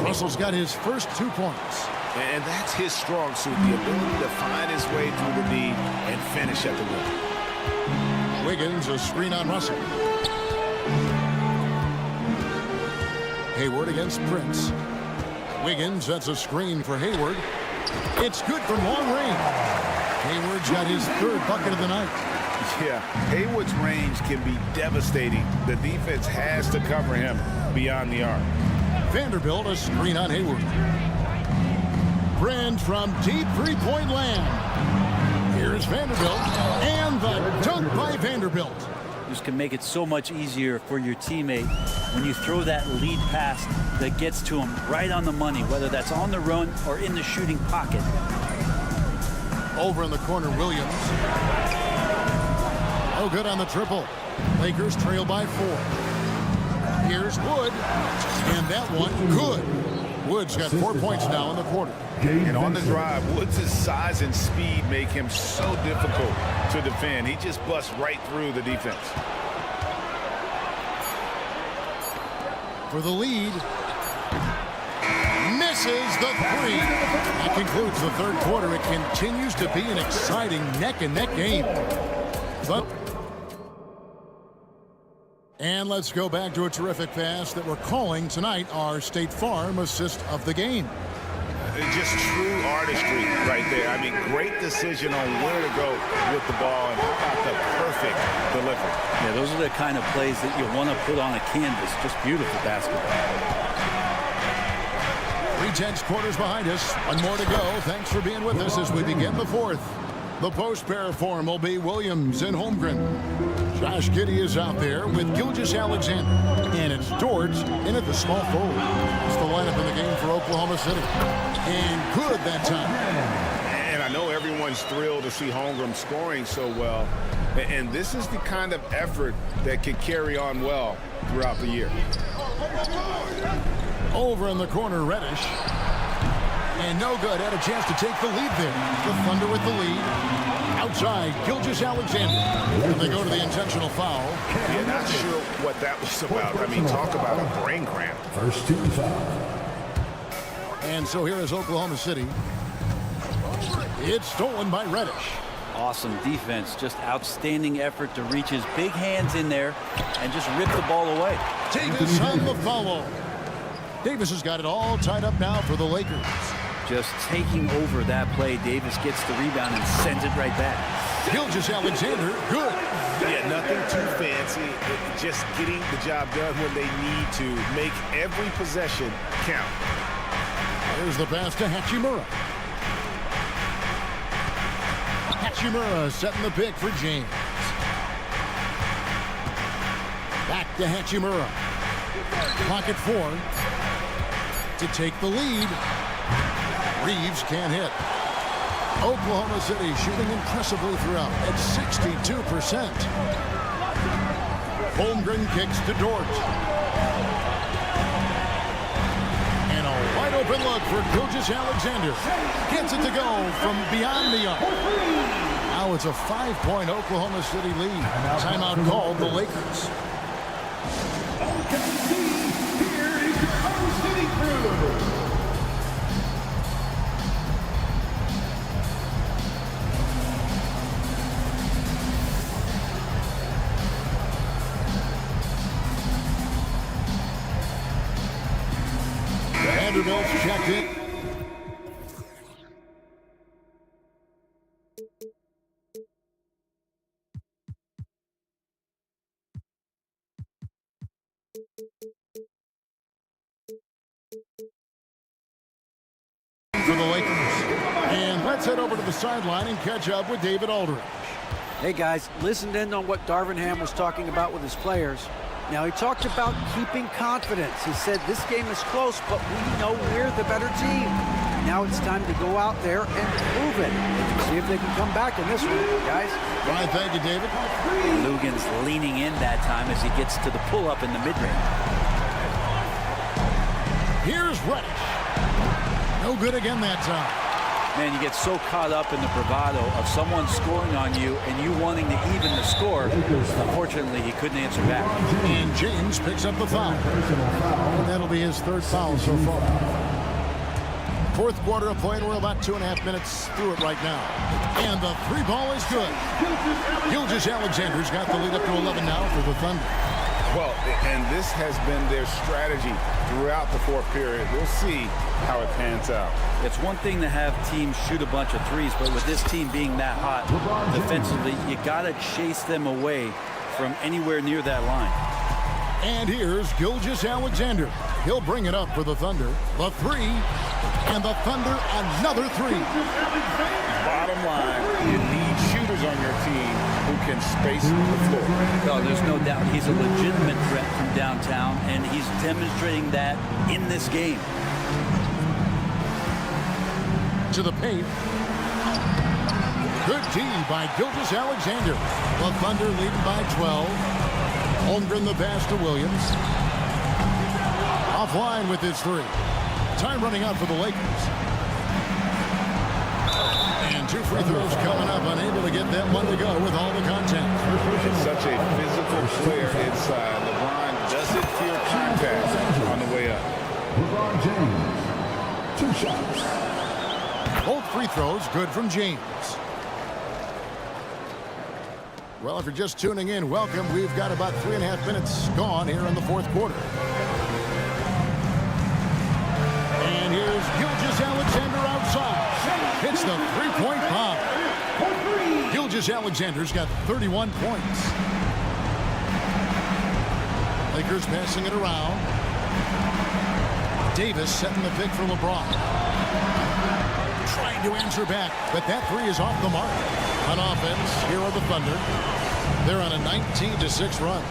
[SPEAKER 1] Russell's got his first 2 points.
[SPEAKER 4] And that's his strong suit, the ability to find his way through the D and finish at the rim.
[SPEAKER 1] Wiggins a screen on Russell. Hayward against Prince. Wiggins, that's a screen for Hayward. It's good from long range. Hayward's got his 3rd bucket of the night.
[SPEAKER 4] Yeah, Hayward's range can be devastating. The defense has to cover him beyond the arc.
[SPEAKER 1] Vanderbilt a screen on Hayward. Brand from deep 3-point land. Here's Vanderbilt. And the dunk by Vanderbilt.
[SPEAKER 12] Just can make it so much easier for your teammate when you throw that lead pass that gets to him right on the money, whether that's on the run or in the shooting pocket.
[SPEAKER 1] Over in the corner, Williams. No good on the triple. Lakers trail by 4. Here's Wood. And that one, good. Wood's got 4 points now in the quarter.
[SPEAKER 4] And on the drive, Woods' size and speed make him so difficult to defend. He just busts right through the defense.
[SPEAKER 1] For the lead. Misses the 3. That concludes the 3rd quarter. It continues to be an exciting neck-and-neck game. But and let's go back to a terrific pass that we're calling tonight our State Farm assist of the game.
[SPEAKER 4] Just true artistry right there. I mean, great decision on where to go with the ball and how about the perfect delivery.
[SPEAKER 12] Yeah, those are the kind of plays that you want to put on a canvas. Just beautiful basketball.
[SPEAKER 1] 3/10 quarters behind us. 1 more to go. Thanks for being with us as we begin the 4th. The post pair form will be Williams and Holmgren. Josh Giddey is out there with Gilgeous-Alexander. And it's Dort in at the small forward. It's the lineup in the game for Oklahoma City. And good that time.
[SPEAKER 4] And I know everyone's thrilled to see Holmgren scoring so well. And this is the kind of effort that can carry on well throughout the year.
[SPEAKER 1] Over in the corner, Reddish. And no good. Had a chance to take the lead there. The Thunder with the lead. Outside, Gilgeous-Alexander. And they go to the intentional foul.
[SPEAKER 4] Yeah, not sure what that was about. I mean, talk about a brain cramp.
[SPEAKER 6] First team foul.
[SPEAKER 1] And so here is Oklahoma City. It's stolen by Reddish.
[SPEAKER 12] Awesome defense. Just outstanding effort to reach his big hands in there and just rip the ball away.
[SPEAKER 1] Davis on the follow. Davis has got it all tied up now for the Lakers.
[SPEAKER 12] Just taking over that play. Davis gets the rebound and sends it right back.
[SPEAKER 1] Gilgeous-Alexander, good.
[SPEAKER 4] Yeah, nothing too fancy. Just getting the job done when they need to. Make every possession count.
[SPEAKER 1] There's the pass to Hachimura. Hachimura setting the pick for James. Back to Hachimura. Clock at 4 to take the lead. Reeves can't hit. Oklahoma City shooting impressively throughout at 62%. Holmgren kicks to Dort. And a wide open look for Gilgeous-Alexander. Gets it to go from beyond the arc. Now it's a 5-point Oklahoma City lead. Timeout called the Lakers.
[SPEAKER 6] Here is your Oklahoma City crew.
[SPEAKER 1] Vanderbilt's checked in. For the Lakers. And let's head over to the sideline and catch up with David Aldridge.
[SPEAKER 5] Hey guys, listened in on what Darvin Ham was talking about with his players. Now he talked about keeping confidence. He said this game is close, but we know we're the better team. Now it's time to go out there and prove it. See if they can come back in this one, guys.
[SPEAKER 1] Ryan, thank you, David.
[SPEAKER 12] Lugan's leaning in that time as he gets to the pull-up in the mid-range.
[SPEAKER 1] Here's Reddish. No good again that time.
[SPEAKER 12] Man, you get so caught up in the bravado of someone scoring on you and you wanting to even the score. Unfortunately, he couldn't answer back.
[SPEAKER 1] And James picks up the foul. And that'll be his third foul so far. Fourth quarter of play, and we're about 2.5 minutes through it right now. And the three ball is good. Gilgeous-Alexander's got the lead up to 11 now for the Thunder.
[SPEAKER 2] Well, and this has been their strategy throughout the fourth period. We'll see how it pans out.
[SPEAKER 12] It's one thing to have teams shoot a bunch of threes, but with this team being that hot defensively, you got to chase them away from anywhere near that line.
[SPEAKER 1] And here's Gilgeous-Alexander. He'll bring it up for the Thunder. The three, and the Thunder another three.
[SPEAKER 2] Bottom line, you need shooters on your team who can space the floor.
[SPEAKER 12] No, there's no doubt he's a legitimate threat from downtown, and he's demonstrating that in this game.
[SPEAKER 1] To the paint. Good D by Gilgeous-Alexander. The Thunder leading by 12. Holmgren the pass to Williams. Offline with his three. Time running out for the Lakers. And two free throws coming up. Unable to get that one to go with all the contact.
[SPEAKER 2] It's such a physical player inside. LeBron doesn't fear contact on the way up.
[SPEAKER 6] LeBron James, 2 shots.
[SPEAKER 1] Both free throws good from James. Well, if you're just tuning in, welcome. We've got about 3.5 minutes gone here in the fourth quarter. And here's Gilgeous-Alexander outside. Hits the three-point bomb. Gilgeous-Alexander's got 31 points. Lakers passing it around. Davis setting the pick for LeBron. Trying to answer back, but that three is off the mark. On offense, here are the Thunder. They're on a 19-6 run.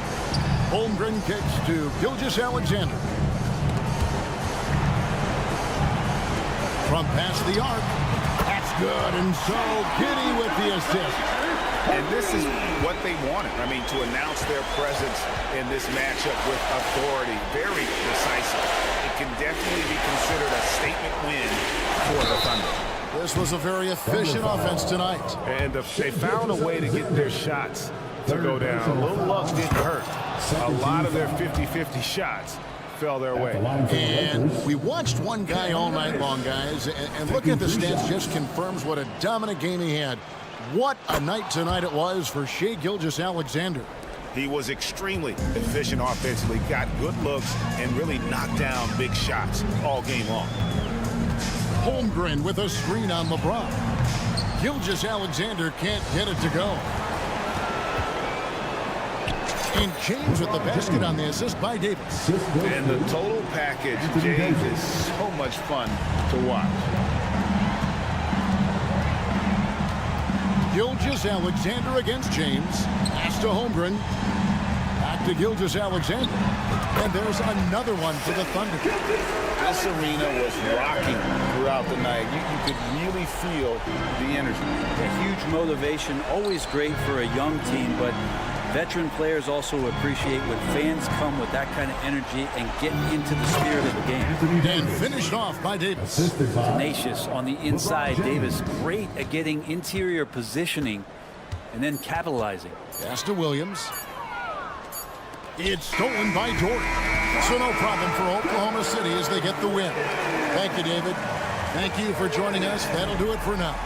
[SPEAKER 1] Holmgren kicks to Gilgeous-Alexander. From past the arc. That's good, and so Giddy with the assist.
[SPEAKER 4] And this is what they wanted. I mean, to announce their presence in this matchup with authority. Very decisive. It can definitely be considered a statement win for the Thunder.
[SPEAKER 1] This was a very efficient offense tonight.
[SPEAKER 9] And they found a way to get their shots to go down. A little luck didn't hurt. A lot of their 50-50 shots fell their way.
[SPEAKER 1] And we watched one guy all night long, guys, and looking at the stats just confirms what a dominant game he had. What a night tonight it was for Shai Gilgeous-Alexander.
[SPEAKER 4] He was extremely efficient offensively, got good looks, and really knocked down big shots all game long.
[SPEAKER 1] Holmgren with a screen on LeBron. Gilgeous-Alexander can't get it to go. And James with the basket on the assist by Davis.
[SPEAKER 2] And the total package, James, is so much fun to watch.
[SPEAKER 1] Gilgeous-Alexander against James. Pass to Holmgren. Back to Gilgeous-Alexander. And there's another one for the Thunder.
[SPEAKER 2] This arena was rocking throughout the night. You could really feel the energy.
[SPEAKER 12] A huge motivation, always great for a young team, but veteran players also appreciate when fans come with that kind of energy and get into the spirit of the game.
[SPEAKER 1] And finished off by Davis.
[SPEAKER 12] Tenacious on the inside. Davis great at getting interior positioning and then capitalizing.
[SPEAKER 1] Pass to Williams. It's stolen by Jordan. So no problem for Oklahoma City as they get the win. Thank you, David. Thank you for joining us. That'll do it for now.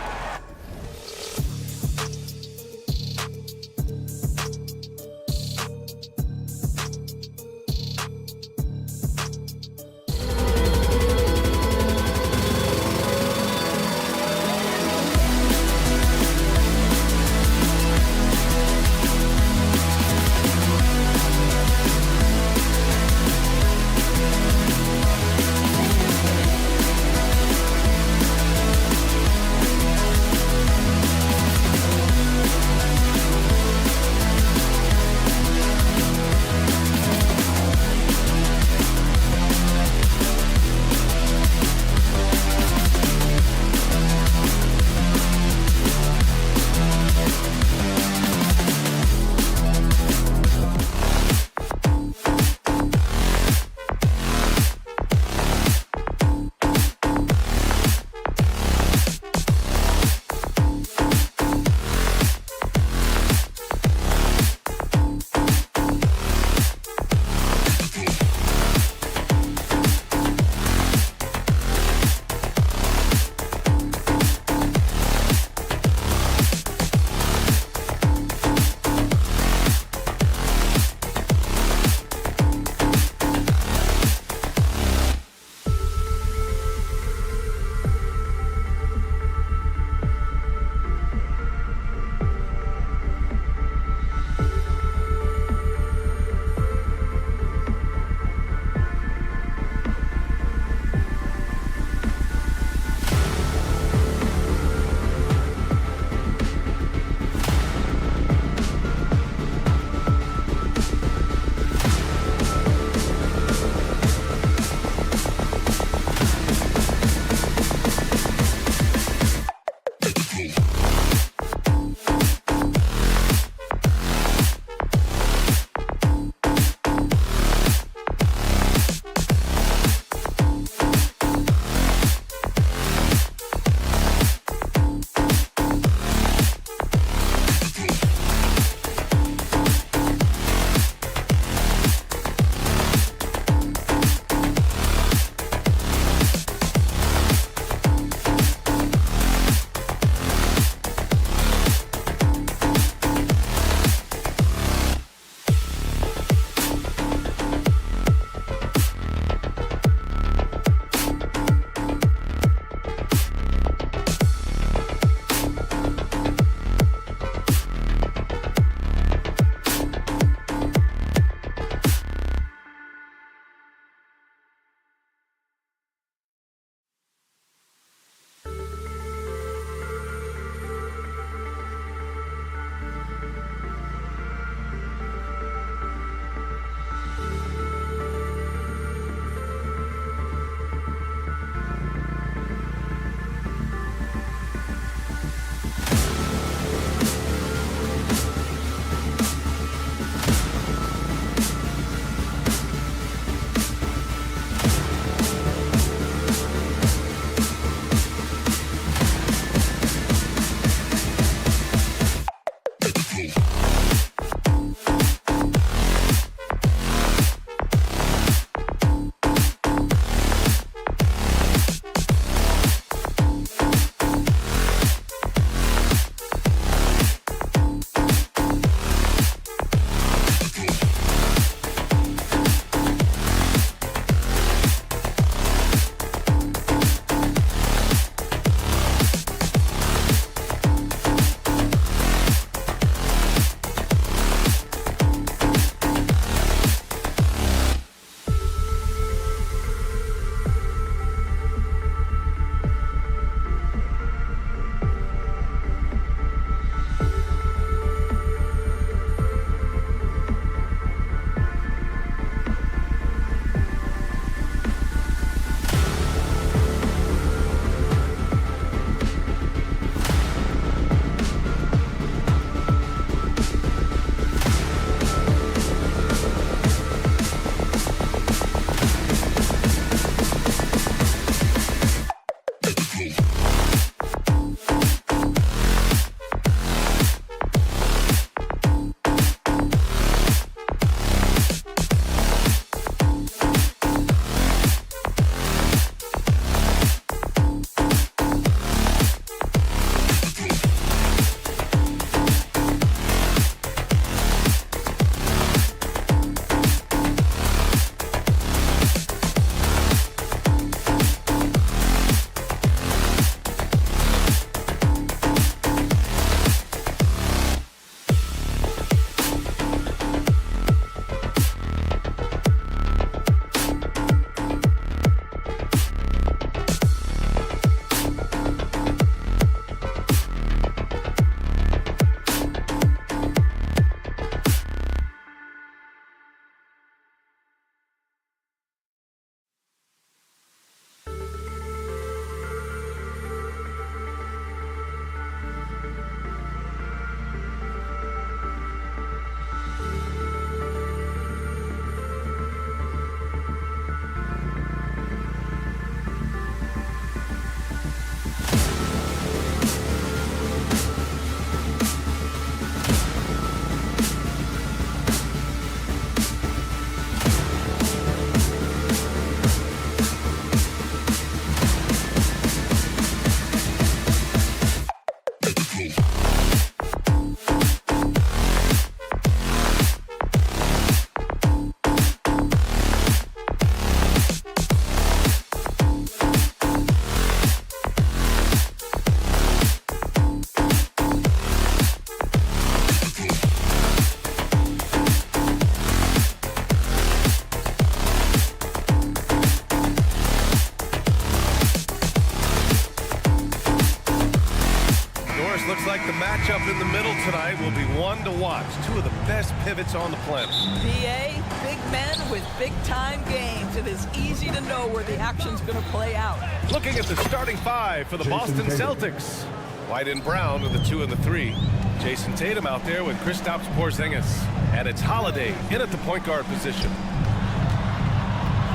[SPEAKER 8] middle tonight will be one to watch. Two of the best pivots on the planet.
[SPEAKER 3] BA, big men with big-time games. It is easy to know where the action's going to play out.
[SPEAKER 8] Looking at the starting five for the Boston Celtics. White and Brown with the 2 and the 3. Jason Tatum out there with Kristaps Porzingis. And it's Holiday in at the point guard position.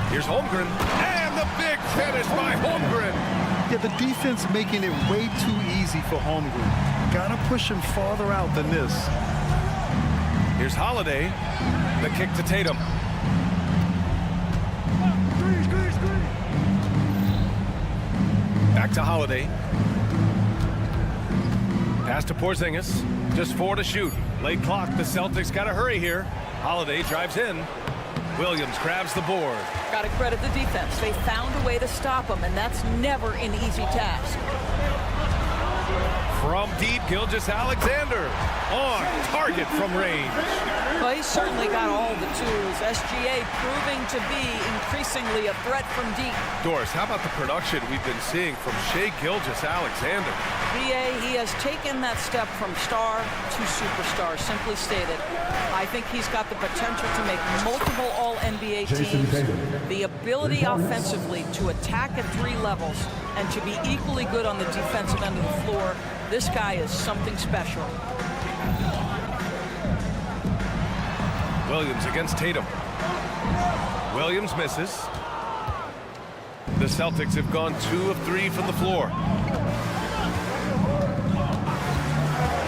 [SPEAKER 8] Here's Holmgren. And the big finish by Holmgren.
[SPEAKER 9] Yeah, the defense making it way too easy for Holmgren. Gotta push him farther out than this.
[SPEAKER 8] Here's Holiday. The kick to Tatum. Back to Holiday. Pass to Porzingis. Just 4 to shoot. Late clock. The Celtics got to hurry here. Holiday drives in. Williams grabs the board.
[SPEAKER 3] Got to credit the defense. They found a way to stop him, and that's never an easy task.
[SPEAKER 8] From deep, Gilgeous-Alexander on target from range.
[SPEAKER 3] Well, he's certainly got all the tools. SGA proving to be increasingly a threat from deep.
[SPEAKER 8] Doris, how about the production we've been seeing from Shai Gilgeous-Alexander?
[SPEAKER 3] BA, he has taken that step from star to superstar, simply stated. I think he's got the potential to make multiple All-NBA teams. The ability offensively to attack at 3 levels and to be equally good on the defensive end of the floor. This guy is something special.
[SPEAKER 8] Williams against Tatum. Williams misses. The Celtics have gone 2 of 3 from the floor.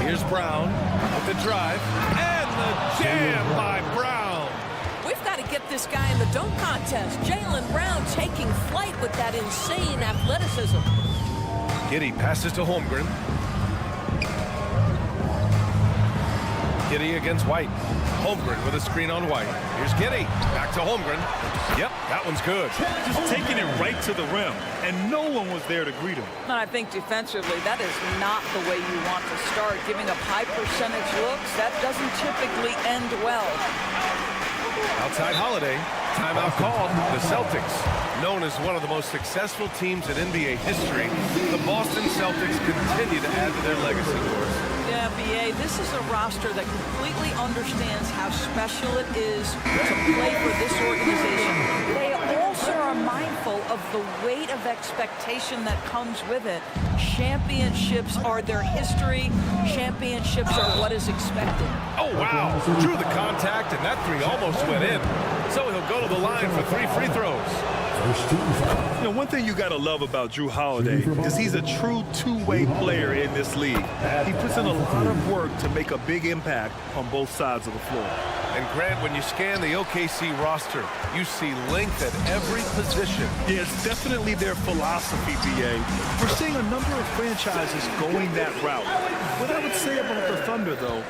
[SPEAKER 8] Here's Brown with the drive and the jam by Brown.
[SPEAKER 3] We've got to get this guy in the dunk contest. Jaylen Brown taking flight with that insane athleticism.
[SPEAKER 8] Giddey passes to Holmgren. Giddey against White. Holmgren with a screen on White. Here's Giddey. Back to Holmgren. Yep, that one's good.
[SPEAKER 9] Just taking it right to the rim, and no one was there to greet him.
[SPEAKER 3] And I think defensively, that is not the way you want to start. Giving up high percentage looks, that doesn't typically end well.
[SPEAKER 8] Outside Holiday. Timeout called. The Celtics, known as one of the most successful teams in NBA history, the Boston Celtics continue to add to their legacy.
[SPEAKER 3] Yeah, BA, this is a roster that completely understands how special it is to play for this organization. They also are mindful of the weight of expectation that comes with it. Championships are their history. Championships are what is expected.
[SPEAKER 8] Oh, wow. Drew the contact, and that 3 almost went in. So he'll go to the line for 3 free throws.
[SPEAKER 9] You know, one thing you got to love about Jrue Holiday is he's a true two-way player in this league. He puts in a lot of work to make a big impact on both sides of the floor.
[SPEAKER 8] And Grant, when you scan the OKC roster, you see length at every position.
[SPEAKER 9] Yeah, it's definitely their philosophy, BA. We're seeing a number of franchises going that route. What I would say about the Thunder, though,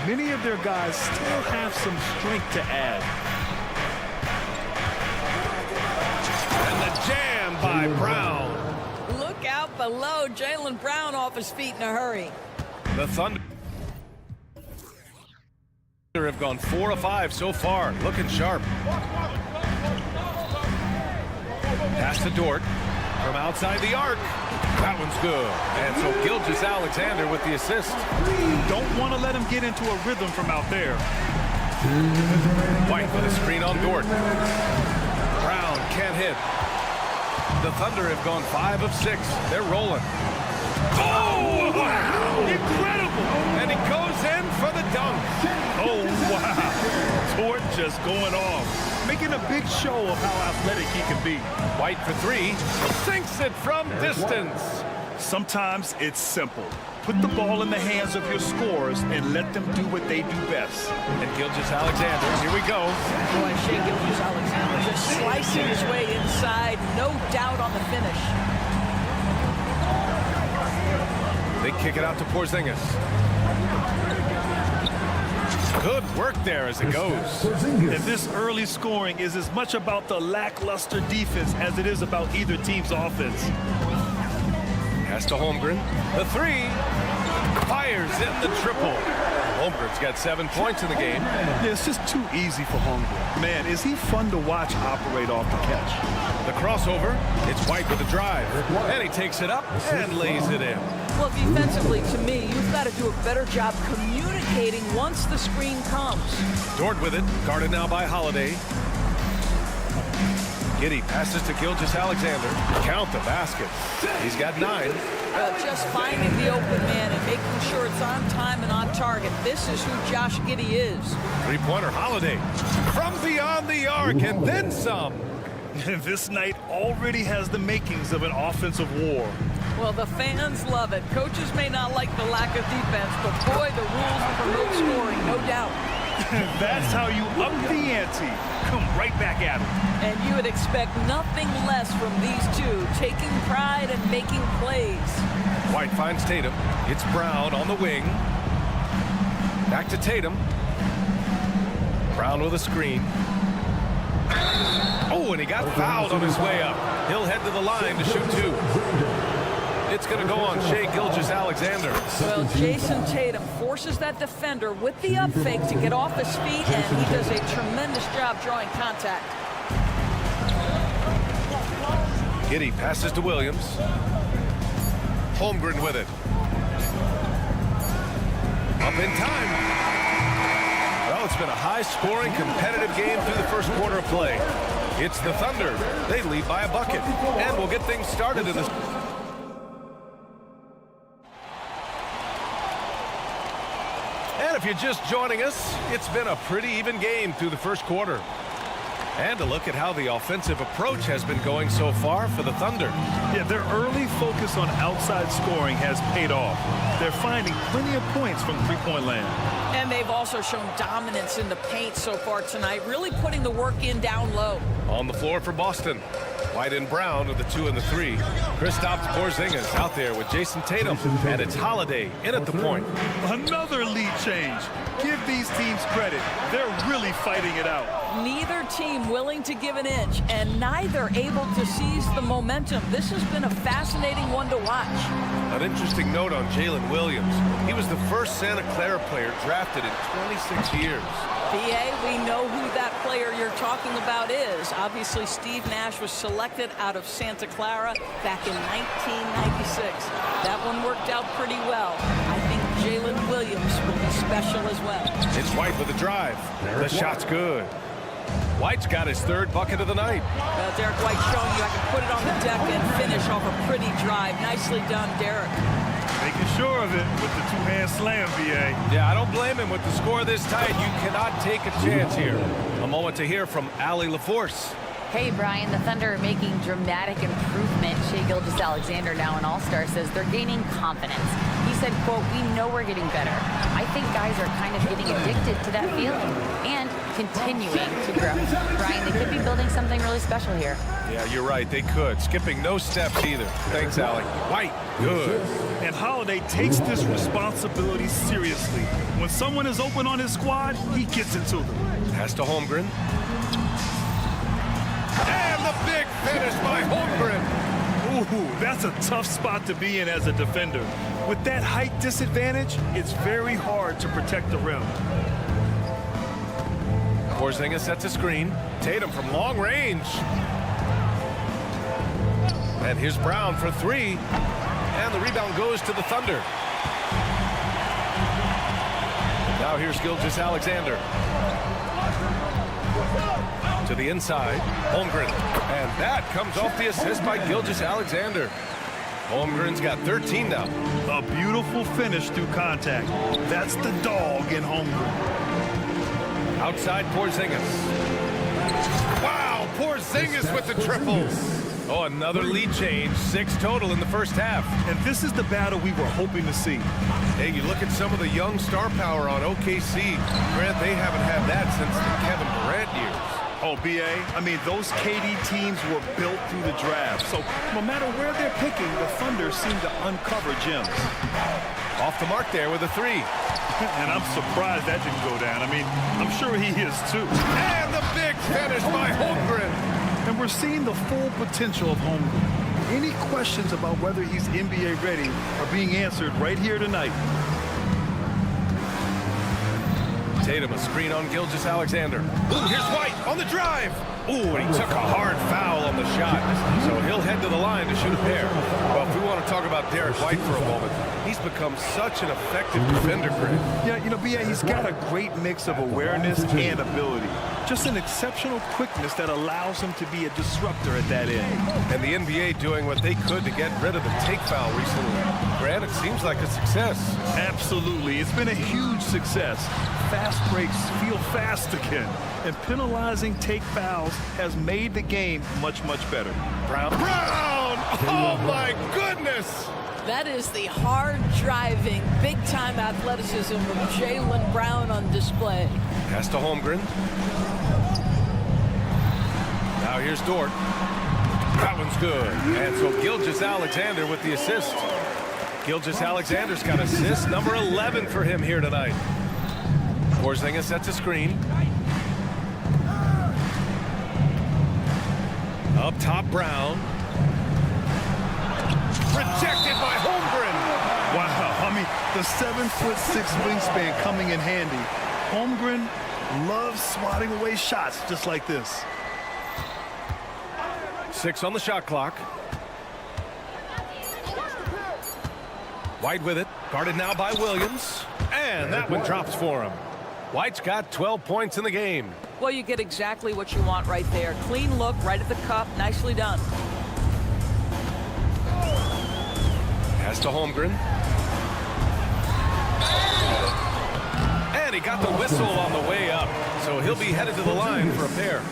[SPEAKER 9] many of their guys still have some strength to add.
[SPEAKER 8] Jam by Brown.
[SPEAKER 3] Look out below. Jaylen Brown off his feet in a hurry.
[SPEAKER 8] The Thunder have gone 4 of 5 so far. Looking sharp. Pass to Dort from outside the arc. That one's good. And so Gilgeous-Alexander with the assist.
[SPEAKER 9] Don't want to let him get into a rhythm from out there.
[SPEAKER 8] White with a screen on Dort. Brown can't hit. The Thunder have gone 5 of 6. They're rolling. Oh, wow!
[SPEAKER 9] Incredible!
[SPEAKER 8] And he goes in for the dunk.
[SPEAKER 9] Oh, wow. Dort just going off. Making a big show of how athletic he can be.
[SPEAKER 8] White for 3. Sinks it from distance.
[SPEAKER 9] Sometimes it's simple. Put the ball in the hands of your scorers and let them do what they do best.
[SPEAKER 8] And Gilgeous-Alexander, here we go.
[SPEAKER 3] Boy, Shai Gilgeous-Alexander just slicing his way inside. No doubt on the finish.
[SPEAKER 8] They kick it out to Porzingis. Good work there as it goes.
[SPEAKER 9] And this early scoring is as much about the lackluster defense as it is about either team's offense.
[SPEAKER 8] Pass to Holmgren. The 3. Fires in the triple. Holmgren's got 7 points in the game.
[SPEAKER 9] Yeah, it's just too easy for Holmgren. Man, is he fun to watch operate off the catch.
[SPEAKER 8] The crossover, it's White with the drive. And he takes it up and lays it in.
[SPEAKER 3] Well, defensively, to me, you've got to do a better job communicating once the screen comes.
[SPEAKER 8] Dort with it, guarded now by Holiday. Giddey passes to Gilgeous-Alexander. Count the basket. He's got 9.
[SPEAKER 3] Just finding the open man and making sure it's on time and on target. This is who Josh Giddey is.
[SPEAKER 8] Three-pointer Holiday from beyond the arc and then some.
[SPEAKER 9] This night already has the makings of an offensive war.
[SPEAKER 3] Well, the fans love it. Coaches may not like the lack of defense, but boy, the rules promote scoring, no doubt.
[SPEAKER 9] That's how you up the ante. Come right back at him.
[SPEAKER 3] And you would expect nothing less from these two, taking pride and making plays.
[SPEAKER 8] White finds Tatum. It's Brown on the wing. Back to Tatum. Brown with a screen. Oh, and he got fouled on his way up. He'll head to the line to shoot 2. It's going to go on Shai Gilgeous-Alexander.
[SPEAKER 3] Well, Jason Tatum forces that defender with the up fake to get off his feet, and he does a tremendous job drawing contact.
[SPEAKER 8] Giddey passes to Williams. Holmgren with it. Up in time. Well, it's been a high-scoring, competitive game through the first quarter of play. It's the Thunder. They lead by a bucket. And we'll get things started in this. And if you're just joining us, it's been a pretty even game through the first quarter. And a look at how the offensive approach has been going so far for the Thunder.
[SPEAKER 9] Yeah, their early focus on outside scoring has paid off. They're finding plenty of points from three-point land.
[SPEAKER 3] And they've also shown dominance in the paint so far tonight, really putting the work in down low.
[SPEAKER 8] On the floor for Boston. White and Brown are the 2 and the 3. Kristaps Porzingis out there with Jason Tatum. And it's Holiday in at the point.
[SPEAKER 9] Another lead change. Give these teams credit. They're really fighting it out.
[SPEAKER 3] Neither team willing to give an inch, and neither able to seize the momentum. This has been a fascinating one to watch.
[SPEAKER 8] An interesting note on Jalen Williams. He was the first Santa Clara player drafted in 26 years.
[SPEAKER 3] BA, we know who that player you're talking about is. Obviously, Steve Nash was selected out of Santa Clara back in 1996. That one worked out pretty well. I think Jalen Williams will be special as well.
[SPEAKER 8] It's White with a drive. The shot's good. White's got his 3rd bucket of the night.
[SPEAKER 3] Well, Derek White showing you I can put it on the deck and finish off a pretty drive. Nicely done, Derek.
[SPEAKER 9] Making sure of it with the 2-hand slam, BA.
[SPEAKER 8] Yeah, I don't blame him with the score this tight. You cannot take a chance here. A moment to hear from Allie LaForce.
[SPEAKER 11] Hey, Brian, the Thunder are making dramatic improvement. Shai Gilgeous-Alexander, now an all-star, says they're gaining confidence. He said, quote, "We know we're getting better. I think guys are kind of getting addicted to that feeling and continuing to grow." Brian, they could be building something really special here.
[SPEAKER 8] Yeah, you're right. They could. Skipping no steps either. Thanks, Allie. White, good.
[SPEAKER 9] And Holiday takes this responsibility seriously. When someone is open on his squad, he gets it to them.
[SPEAKER 8] Pass to Holmgren. And the big finish by Holmgren.
[SPEAKER 9] Ooh, that's a tough spot to be in as a defender. With that height disadvantage, it's very hard to protect the rim.
[SPEAKER 8] Porzingis sets a screen. Tatum from long range. And here's Brown for 3. And the rebound goes to the Thunder. Now here's Gilgeous-Alexander. To the inside, Holmgren. And that comes off the assist by Gilgeous-Alexander. Holmgren's got 13 now.
[SPEAKER 9] A beautiful finish through contact. That's the dog in Holmgren.
[SPEAKER 8] Outside Porzingis. Wow, Porzingis with the triple. Oh, another lead change. 6 total in the first half.
[SPEAKER 9] And this is the battle we were hoping to see.
[SPEAKER 8] Hey, you look at some of the young star power on OKC. Grant, they haven't had that since the Kevin Durant years.
[SPEAKER 9] Oh, BA, I mean, those KD teams were built through the draft. So no matter where they're picking, the Thunder seem to uncover gems.
[SPEAKER 8] Off the mark there with a 3.
[SPEAKER 9] And I'm surprised that didn't go down. I mean, I'm sure he is too.
[SPEAKER 8] And the big finish by Holmgren.
[SPEAKER 9] And we're seeing the full potential of Holmgren. Any questions about whether he's NBA ready are being answered right here tonight.
[SPEAKER 8] Tatum, a screen on Gilgeous-Alexander. Ooh, here's White on the drive. Ooh, and he took a hard foul on the shot. So he'll head to the line to shoot a pair. Well, if we want to talk about Derek White for a moment, he's become such an effective defender, Greg.
[SPEAKER 9] Yeah, you know, B.A., he's got a great mix of awareness and ability. Just an exceptional quickness that allows him to be a disruptor at that end.
[SPEAKER 8] And the NBA doing what they could to get rid of the take foul recently. Grant, it seems like a success.
[SPEAKER 9] Absolutely. It's been a huge success. Fast breaks feel fast again. And penalizing take fouls has made the game much, much better.
[SPEAKER 8] Brown! Oh, my goodness!
[SPEAKER 3] That is the hard-driving, big-time athleticism of Jaylen Brown on display.
[SPEAKER 8] Pass to Holmgren. Now here's Dort. That one's good. And so Gilgeous-Alexander with the assist. Gilgeous-Alexander's got assist number 11 for him here tonight. Porzingis sets a screen. Up top, Brown. Rejected by Holmgren.
[SPEAKER 9] Wow, I mean, the 7'6" wingspan coming in handy. Holmgren loves swatting away shots just like this.
[SPEAKER 8] 6 on the shot clock. White with it, guarded now by Williams. And that one drops for him. White's got 12 points in the game.
[SPEAKER 3] Well, you get exactly what you want right there. Clean look, right at the cup. Nicely done.
[SPEAKER 8] Pass to Holmgren. And he got the whistle on the way up. So he'll be headed to the line for a pair.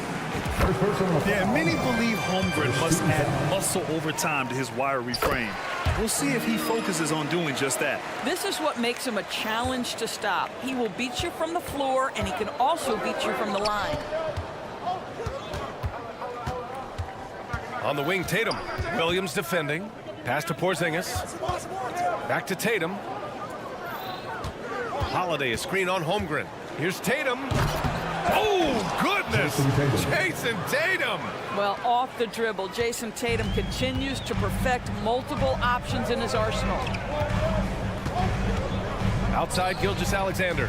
[SPEAKER 9] Yeah, many believe Holmgren must add muscle over time to his wiry frame. We'll see if he focuses on doing just that.
[SPEAKER 3] This is what makes him a challenge to stop. He will beat you from the floor, and he can also beat you from the line.
[SPEAKER 8] On the wing, Tatum. Williams defending. Pass to Porzingis. Back to Tatum. Holiday, a screen on Holmgren. Here's Tatum. Oh, goodness! Jason Tatum!
[SPEAKER 3] Well, off the dribble, Jason Tatum continues to perfect multiple options in his arsenal.
[SPEAKER 8] Outside, Gilgeous-Alexander.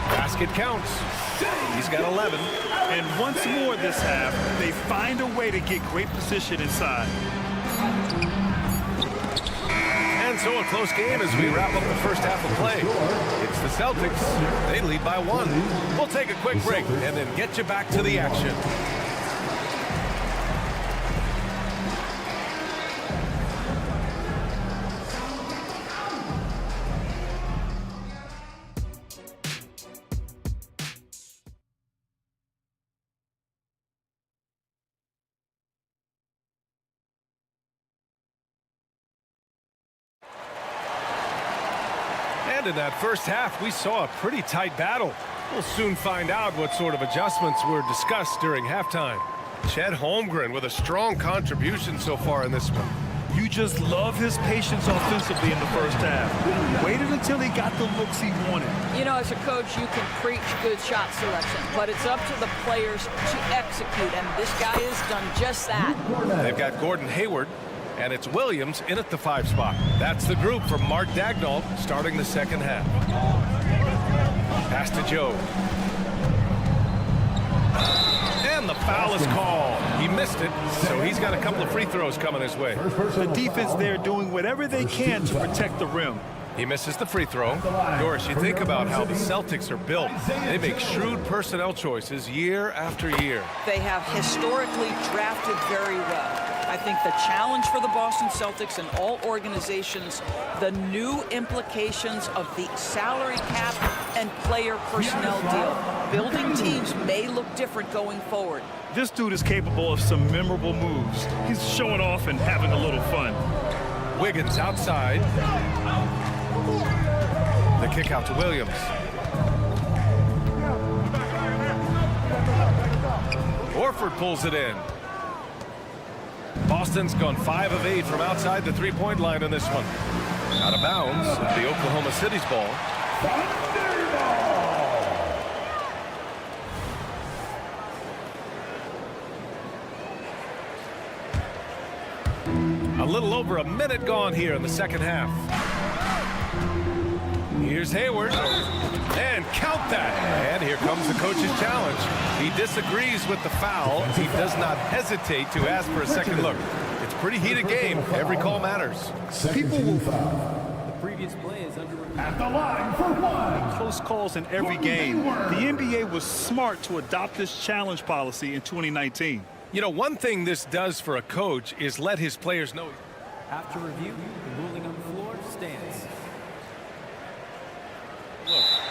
[SPEAKER 8] Basket counts. He's got 11.
[SPEAKER 9] And once more this half, they find a way to get great position inside.
[SPEAKER 8] And so a close game as we wrap up the first half of play. It's the Celtics. They lead by 1. We'll take a quick break and then get you back to the action. And in that first half, we saw a pretty tight battle. We'll soon find out what sort of adjustments were discussed during halftime. Chet Holmgren with a strong contribution so far in this one.
[SPEAKER 9] You just love his patience offensively in the first half. Waited until he got the looks he wanted.
[SPEAKER 3] You know, as a coach, you can preach good shot selection, but it's up to the players to execute, and this guy has done just that.
[SPEAKER 8] They've got Gordon Hayward, and it's Williams in at the 5 spot. That's the group for Mark Daigneault starting the second half. Pass to Joe. And the foul is called. He missed it, so he's got a couple of free throws coming his way.
[SPEAKER 9] The defense there doing whatever they can to protect the rim.
[SPEAKER 8] He misses the free throw. Doris, you think about how the Celtics are built. They make shrewd personnel choices year after year.
[SPEAKER 3] They have historically drafted very well. I think the challenge for the Boston Celtics and all organizations, the new implications of the salary cap and player personnel deal. Building teams may look different going forward.
[SPEAKER 9] This dude is capable of some memorable moves. He's showing off and having a little fun.
[SPEAKER 8] Wiggins outside. The kick out to Williams. Horford pulls it in. Boston's gone 5 of 8 from outside the three-point line in this one. Out of bounds, the Oklahoma City's ball. A little over a minute gone here in the second half. Here's Here's Hayward. And count that. And here comes the coach's challenge. He disagrees with the foul. He does not hesitate to ask for a second look. It's a pretty heated game. Every call matters.
[SPEAKER 9] People will
[SPEAKER 7] The previous play is under review.
[SPEAKER 6] At the line for one.
[SPEAKER 9] close calls in every game. The NBA was smart to adopt this challenge policy in 2019.
[SPEAKER 8] You know, one thing this does for a coach is let his players know.
[SPEAKER 7] After review, the ruling on the floor stands.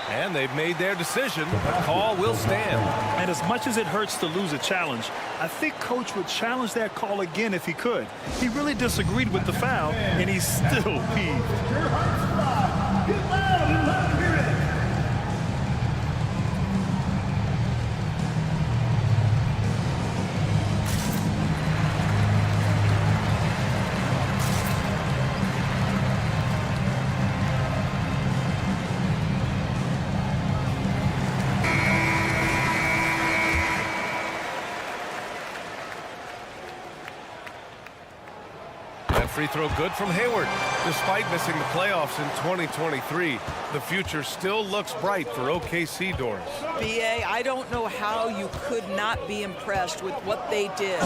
[SPEAKER 8] And they've made their decision. The call will stand.
[SPEAKER 9] And as much as it hurts to lose a challenge, I think Coach would challenge that call again if he could. He really disagreed with the foul, and he's still peeved.
[SPEAKER 8] Free throw good from Hayward. Despite missing the playoffs in 2023, the future still looks bright for OKC, Doris.
[SPEAKER 3] BA, I don't know how you could not be impressed with what they did.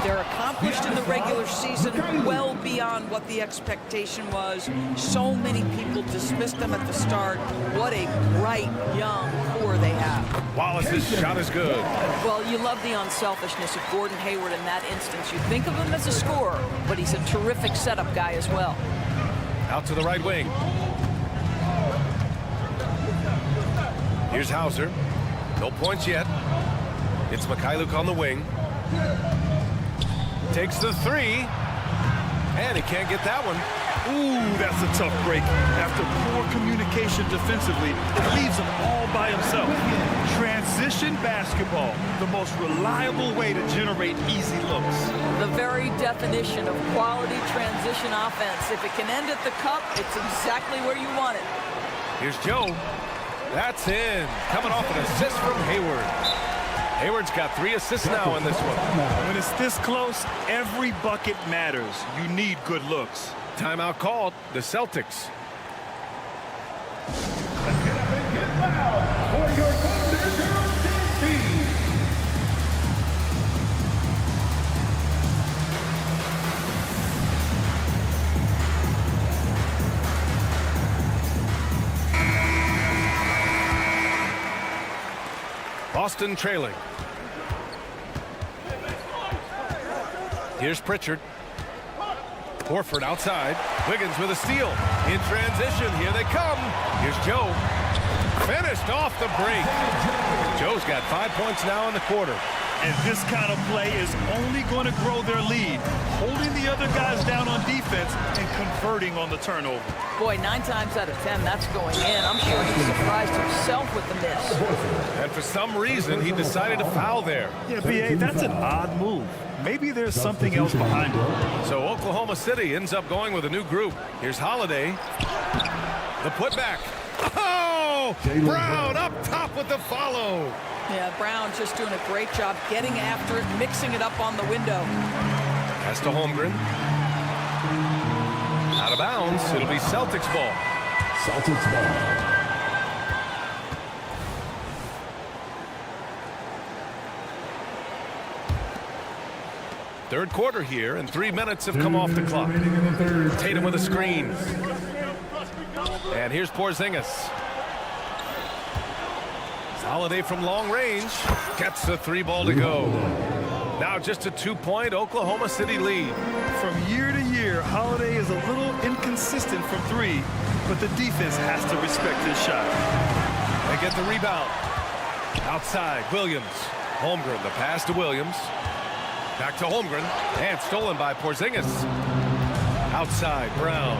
[SPEAKER 3] They're accomplished in the regular season well beyond what the expectation was. So many people dismissed them at the start. What a bright, young core they have.
[SPEAKER 8] Wallace's shot is good.
[SPEAKER 3] Well, you love the unselfishness of Gordon Hayward in that instance. You think of him as a scorer, but he's a terrific setup guy as well.
[SPEAKER 8] Out to the right wing. Here's Hauser. No points yet. It's Mikhailuk on the wing. Takes the three. And he can't get that one.
[SPEAKER 9] Ooh, that's a tough break. After poor communication defensively, it leaves him all by himself. Transition basketball, the most reliable way to generate easy looks.
[SPEAKER 3] The very definition of quality transition offense. If it can end at the cup, it's exactly where you want it.
[SPEAKER 8] Here's Joe. That's in. Coming off an assist from Hayward. Hayward's got 3 assists now in this one.
[SPEAKER 9] When it's this close, every bucket matters. You need good looks.
[SPEAKER 8] Timeout called. The Celtics. Boston trailing. Here's Pritchard. Horford outside. Wiggins with a steal. In transition. Here they come. Here's Joe. Finished off the break. Joe's got 5 points now in the quarter.
[SPEAKER 9] And this kind of play is only going to grow their lead, holding the other guys down on defense and converting on the turnover.
[SPEAKER 3] Boy, 9 times out of 10, that's going in. I'm sure he surprised himself with the miss.
[SPEAKER 8] And for some reason, he decided to foul there.
[SPEAKER 9] Yeah, B.A., that's an odd move. Maybe there's something else behind it.
[SPEAKER 8] So Oklahoma City ends up going with a new group. Here's Holiday. The putback. Oh! Brown up top with the follow.
[SPEAKER 3] Yeah, Brown just doing a great job getting after it, mixing it up on the window.
[SPEAKER 8] Pass to Holmgren. Out of bounds. It'll be Celtics ball.
[SPEAKER 6] Celtics ball.
[SPEAKER 8] Third quarter here, and 3 minutes have come off the clock. Tatum with a screen. And here's Porzingis. Holiday from long range. Gets the 3 ball to go. Now just a 2-point Oklahoma City lead.
[SPEAKER 9] From year to year, Holiday is a little inconsistent from 3, but the defense has to respect his shot.
[SPEAKER 8] They get the rebound. Outside, Williams. Holmgren, the pass to Williams. Back to Holmgren, and stolen by Porzingis. Outside, Brown.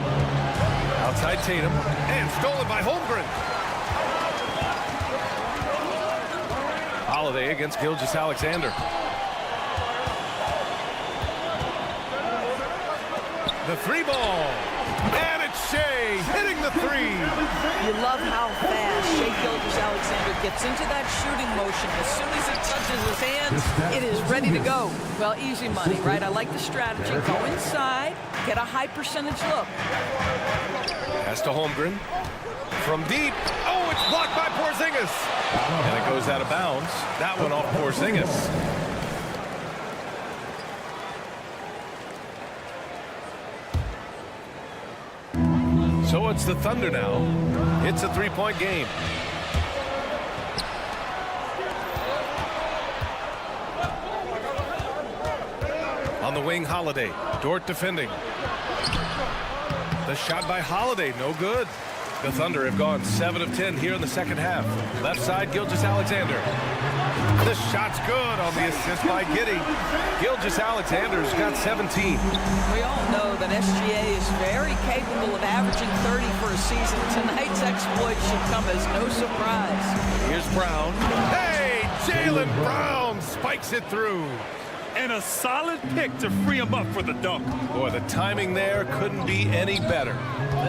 [SPEAKER 8] Outside, Tatum, and stolen by Holmgren. Holiday against Gilgeous-Alexander. The 3 ball, and it's Shea hitting the 3.
[SPEAKER 3] You love how fast Shea Gilgeous-Alexander gets into that shooting motion. As soon as it touches his hands, it is ready to go. Well, easy money, right? I like the strategy. Go inside, get a high percentage look.
[SPEAKER 8] Pass to Holmgren. From deep. Oh, it's blocked by Porzingis. And it goes out of bounds. That one off Porzingis. So it's the Thunder now. It's a 3-point game. On the wing, Holiday. Dort defending. The shot by Holiday, no good. The Thunder have gone 7 of 10 here in the second half. Left side, Gilgeous-Alexander. The shot's good on the assist by Giddey. Gilgeous-Alexander's got 17.
[SPEAKER 3] We all know that SGA is very capable of averaging 30 for a season. Tonight's exploit should come as no surprise.
[SPEAKER 8] Here's Brown. Hey, Jaylen Brown spikes it through.
[SPEAKER 9] And a solid pick to free him up for the dunk.
[SPEAKER 8] Boy, the timing there couldn't be any better.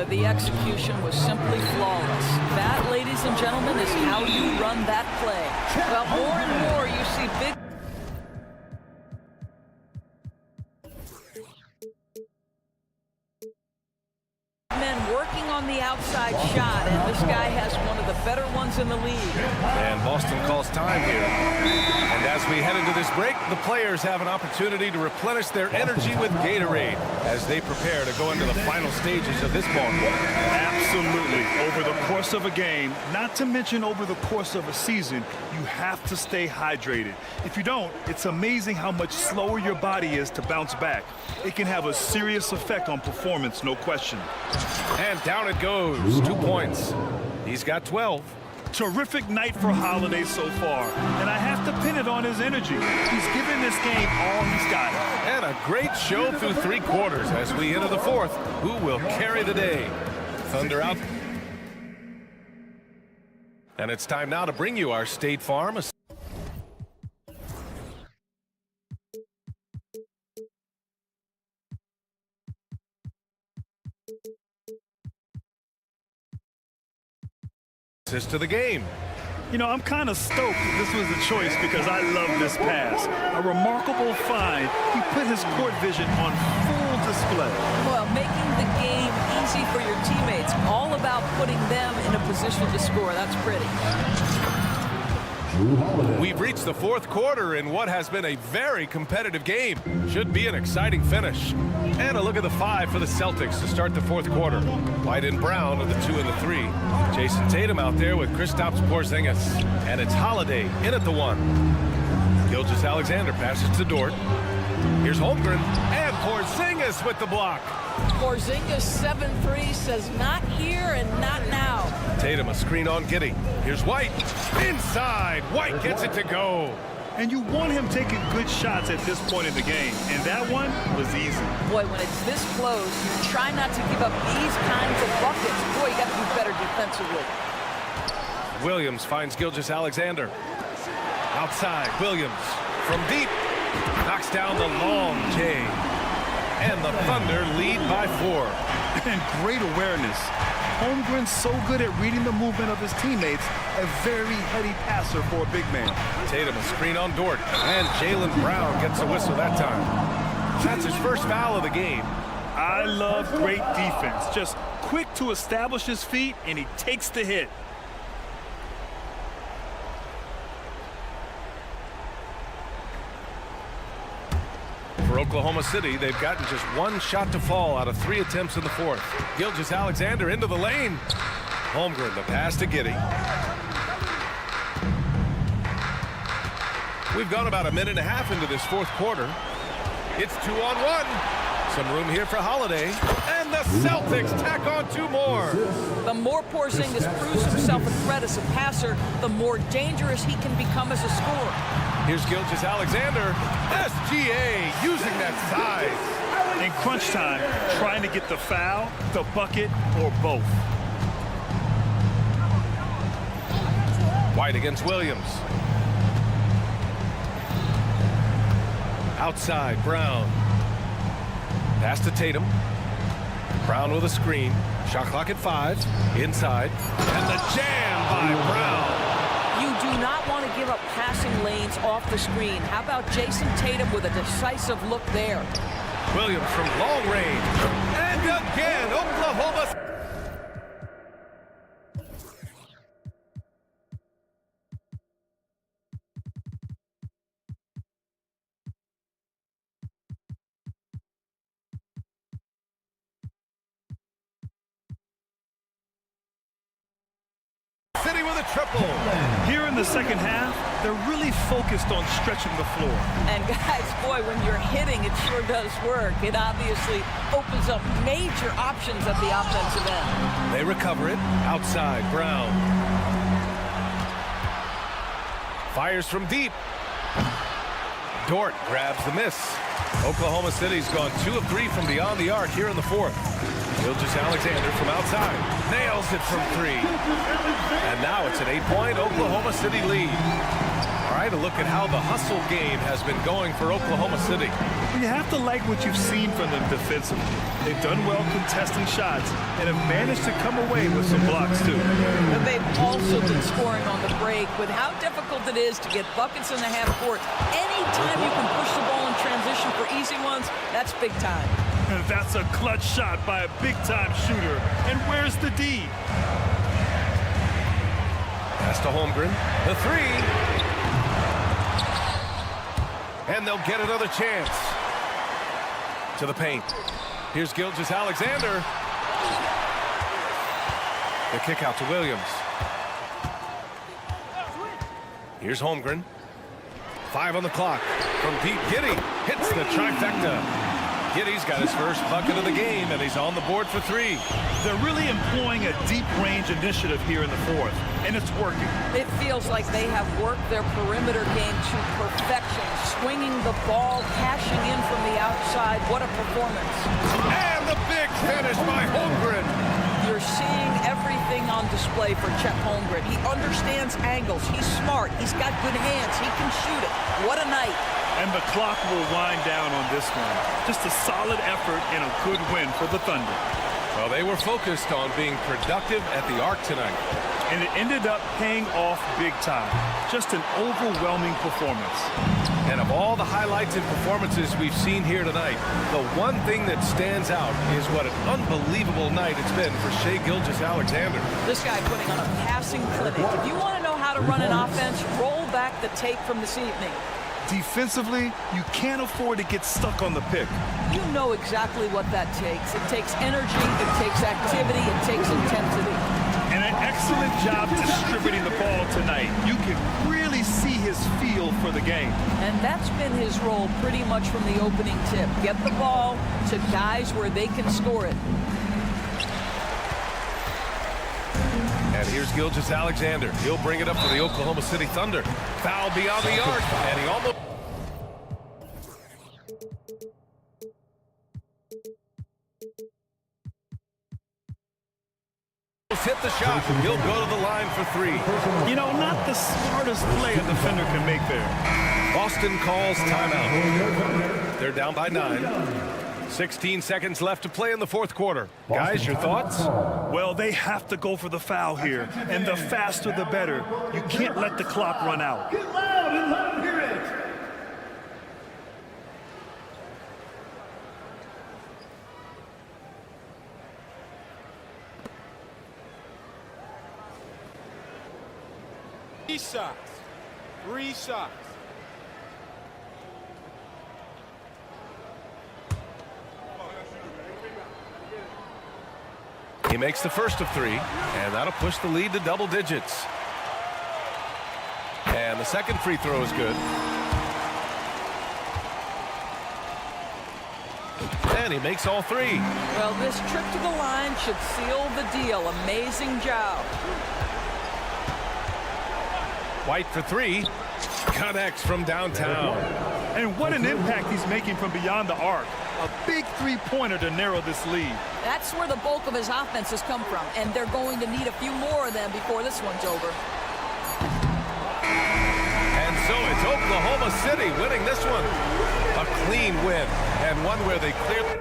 [SPEAKER 3] The execution was simply flawless. That, ladies and gentlemen, is how you run that play. Well, more and more you see big men working on the outside shot, and this guy has one of the better ones in the league.
[SPEAKER 8] And Boston calls time here. And as we head into this break, the players have an opportunity to replenish their energy with Gatorade as they prepare to go into the final stages of this ball game.
[SPEAKER 9] Absolutely. Over the course of a game, not to mention over the course of a season, you have to stay hydrated. If you don't, it's amazing how much slower your body is to bounce back. It can have a serious effect on performance, no question.
[SPEAKER 8] And down it goes. 2 points. He's got 12.
[SPEAKER 9] Terrific night for Holiday so far, and I have to pin it on his energy. He's given this game all he's got.
[SPEAKER 8] And a great show through 3 quarters as we enter the 4th. Who will carry the day? Thunder out. And it's time now to bring you our State Farm. To the game.
[SPEAKER 9] You know, I'm kind of stoked this was a choice because I love this pass. A remarkable find. He put his court vision on full display.
[SPEAKER 3] Well, making the game easy for your teammates. All about putting them in a position to score. That's pretty.
[SPEAKER 8] We've reached the 4th quarter in what has been a very competitive game. Should be an exciting finish. And a look at the 5 for the Celtics to start the 4th quarter. White and Brown are the 2 and the 3. Jason Tatum out there with Kristaps Porzingis. And it's Holiday in at the 1. Gilgeous-Alexander passes to Dort. Here's Holmgren and Porzingis with the block.
[SPEAKER 3] Porzingis 7-3 says not here and not now.
[SPEAKER 8] Tatum a screen on Giddey. Here's White. Inside. White gets it to go.
[SPEAKER 9] And you want him taking good shots at this point in the game. And that one was easy.
[SPEAKER 3] Boy, when it's this close, you try not to give up these kinds of buckets. Boy, you got to do better defensively.
[SPEAKER 8] Williams finds Gilgeous-Alexander. Outside, Williams from deep. Knocks down the long J. And the Thunder lead by 4.
[SPEAKER 9] And great awareness. Holmgren's so good at reading the movement of his teammates. A very heady passer for a big man.
[SPEAKER 8] Tatum a screen on Dort. And Jaylen Brown gets a whistle that time. That's his first foul of the game.
[SPEAKER 9] I love great defense. Just quick to establish his feet, and he takes the hit.
[SPEAKER 8] For Oklahoma City, they've gotten just 1 shot to fall out of 3 attempts in the 4th. Gilgeous-Alexander into the lane. Holmgren, the pass to Giddey. We've gone about a minute and a half into this 4th quarter. It's 2-on-1. Some room here for Holiday. And the Celtics tack on 2 more.
[SPEAKER 3] The more Porzingis proves himself a threat as a passer, the more dangerous he can become as a scorer.
[SPEAKER 8] Here's Gilgeous-Alexander. SGA using that size.
[SPEAKER 9] In crunch time, trying to get the foul, the bucket, or both.
[SPEAKER 8] White against Williams. Outside, Brown. Pass to Tatum. Brown with a screen. Shot clock at 5. Inside. And the jam by Brown.
[SPEAKER 3] You do not want to give up passing lanes off the screen. How about Jason Tatum with a decisive look there?
[SPEAKER 8] Williams from long range. And again, Oklahoma. Giddy with a triple.
[SPEAKER 9] Here in the second half, they're really focused on stretching the floor.
[SPEAKER 3] And guys, boy, when you're hitting, it sure does work. It obviously opens up major options at the offensive end.
[SPEAKER 8] They recover it. Outside, Brown. Fires from deep. Dort grabs the miss. Oklahoma City's gone 2 of 3 from beyond the arc here in the fourth. Gilgeous-Alexander from outside. Nails it from 3. And now it's an 8-point Oklahoma City lead. All right, a look at how the hustle game has been going for Oklahoma City.
[SPEAKER 9] You have to like what you've seen from them defensively. They've done well contesting shots and have managed to come away with some blocks, too.
[SPEAKER 3] But they've also been scoring on the break. With how difficult it is to get buckets in the half court, anytime you can push the ball in transition for easy ones, that's big time.
[SPEAKER 9] And that's a clutch shot by a big-time shooter. And where's the D?
[SPEAKER 8] Pass to Holmgren. The 3. And they'll get another chance. To the paint. Here's Gilgeous-Alexander. The kick out to Williams. Here's Holmgren. 5 on the clock. From deep, Giddy hits the trifecta. Giddy's got his first bucket of the game, and he's on the board for 3.
[SPEAKER 9] They're really employing a deep-range initiative here in the fourth, and it's working.
[SPEAKER 3] It feels like they have worked their perimeter game to perfection, swinging the ball, cashing in from the outside. What a performance.
[SPEAKER 8] And the big finish by Holmgren.
[SPEAKER 3] You're seeing everything on display for Chet Holmgren. He understands angles. He's smart. He's got good hands. He can shoot it. What a night.
[SPEAKER 9] And the clock will wind down on this one. Just a solid effort and a good win for the Thunder.
[SPEAKER 8] Well, they were focused on being productive at the arc tonight.
[SPEAKER 9] And it ended up paying off big time. Just an overwhelming performance.
[SPEAKER 8] And of all the highlights and performances we've seen here tonight, the one thing that stands out is what an unbelievable night it's been for Shai Gilgeous-Alexander.
[SPEAKER 3] This guy putting on a passing clinic. If you want to know how to run an offense, roll back the tape from this evening.
[SPEAKER 9] Defensively, you can't afford to get stuck on the pick.
[SPEAKER 3] You know exactly what that takes. It takes energy, it takes activity, it takes intensity.
[SPEAKER 9] And an excellent job distributing the ball tonight. You can really see his feel for the game.
[SPEAKER 3] And that's been his role pretty much from the opening tip. Get the ball to guys where they can score it.
[SPEAKER 8] And here's Gilgeous-Alexander. He'll bring it up for the Oklahoma City Thunder. Foul beyond the arc, and he almost... hit the shot. He'll go to the line for 3.
[SPEAKER 9] You know, not the smartest play a defender can make there.
[SPEAKER 8] Boston calls timeout. They're down by 9. 16 seconds left to play in the fourth quarter. Guys, your thoughts?
[SPEAKER 9] Well, they have to go for the foul here, and the faster the better. You can't let the clock run out.
[SPEAKER 6] Get loud and let them hear it.
[SPEAKER 13] Three shots.
[SPEAKER 8] He makes the first of 3, and that'll push the lead to double digits. And the second free throw is good. And he makes all 3.
[SPEAKER 3] Well, this trip to the line should seal the deal. Amazing job.
[SPEAKER 8] White for 3. Connects from downtown.
[SPEAKER 9] And what an impact he's making from beyond the arc. A big three-pointer to narrow this lead.
[SPEAKER 3] That's where the bulk of his offense has come from, and they're going to need a few more of them before this one's over.
[SPEAKER 8] And so it's Oklahoma City winning this one. A clean win, and one where they clearly...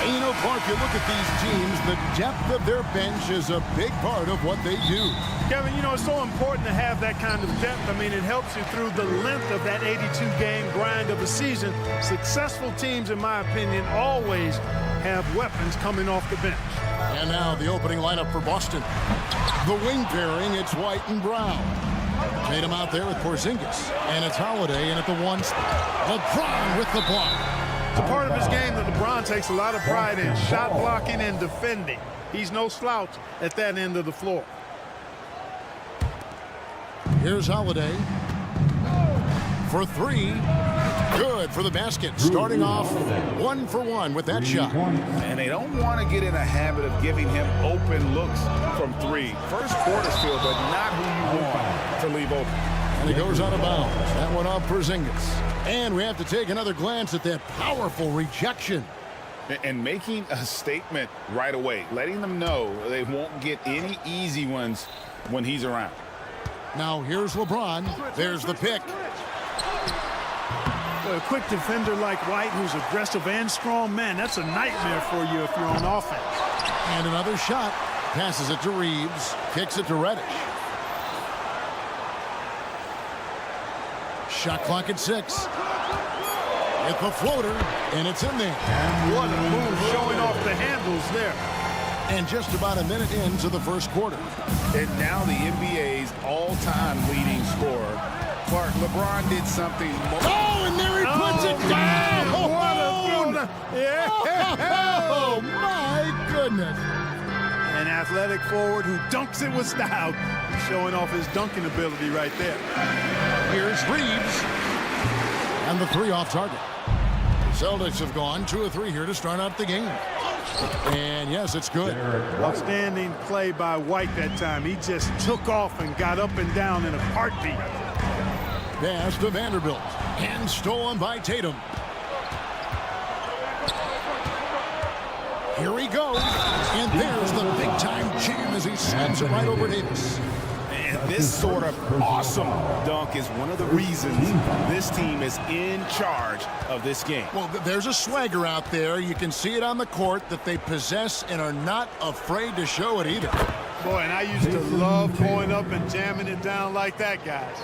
[SPEAKER 1] And you know, Clark, you look at these teams, the depth of their bench is a big part of what they do.
[SPEAKER 9] Kevin, you know, it's so important to have that kind of depth. I mean, it helps you through the length of that 82-game grind of a season. Successful teams, in my opinion, always have weapons coming off the bench.
[SPEAKER 1] And now the opening lineup for Boston. The wing pairing, it's White and Brown. Tatum out there with Porzingis. And it's Holiday in at the one spot. LeBron with the block.
[SPEAKER 9] It's a part of his game that LeBron takes a lot of pride in, shot blocking and defending. He's no slouch at that end of the floor.
[SPEAKER 1] Here's Holiday for three. Good for the basket. Starting off 1 for 1 with that shot.
[SPEAKER 2] And they don't want to get in a habit of giving him open looks from three. First quarter still, but not who you want to leave open.
[SPEAKER 1] And he goes out of bounds. That one off Porzingis. And we have to take another glance at that powerful rejection.
[SPEAKER 2] And making a statement right away, letting them know they won't get any easy ones when he's around.
[SPEAKER 1] Now here's LeBron. There's the pick.
[SPEAKER 9] A quick defender like White, who's aggressive and strong, man, that's a nightmare for you if you're on offense.
[SPEAKER 1] And another shot. Passes it to Reeves. Kicks it to Reddish. Shot clock at 6. Hit the floater, and it's in there.
[SPEAKER 9] And what a move, showing off the handles there.
[SPEAKER 1] And just about a minute into the first quarter.
[SPEAKER 2] And now the NBA's all-time leading scorer. Clark, LeBron did something.
[SPEAKER 1] Oh, and there he puts it down! Oh, my goodness.
[SPEAKER 9] An athletic forward who dunks it with style. He's showing off his dunking ability right there.
[SPEAKER 1] Here's Reeves. And the three off target. Celtics have gone 2 of 3 here to start out the game. And yes, it's good.
[SPEAKER 9] Outstanding play by White that time. He just took off and got up and down in a heartbeat.
[SPEAKER 1] Pass to Vanderbilt. And stolen by Tatum. Here he goes. And there's the big-time jam as he slams it right over Davis.
[SPEAKER 4] And this sort of awesome dunk is one of the reasons this team is in charge of this game.
[SPEAKER 1] Well, there's a swagger out there. You can see it on the court that they possess and are not afraid to show it either.
[SPEAKER 9] Boy, and I used to love going up and jamming it down like that, guys.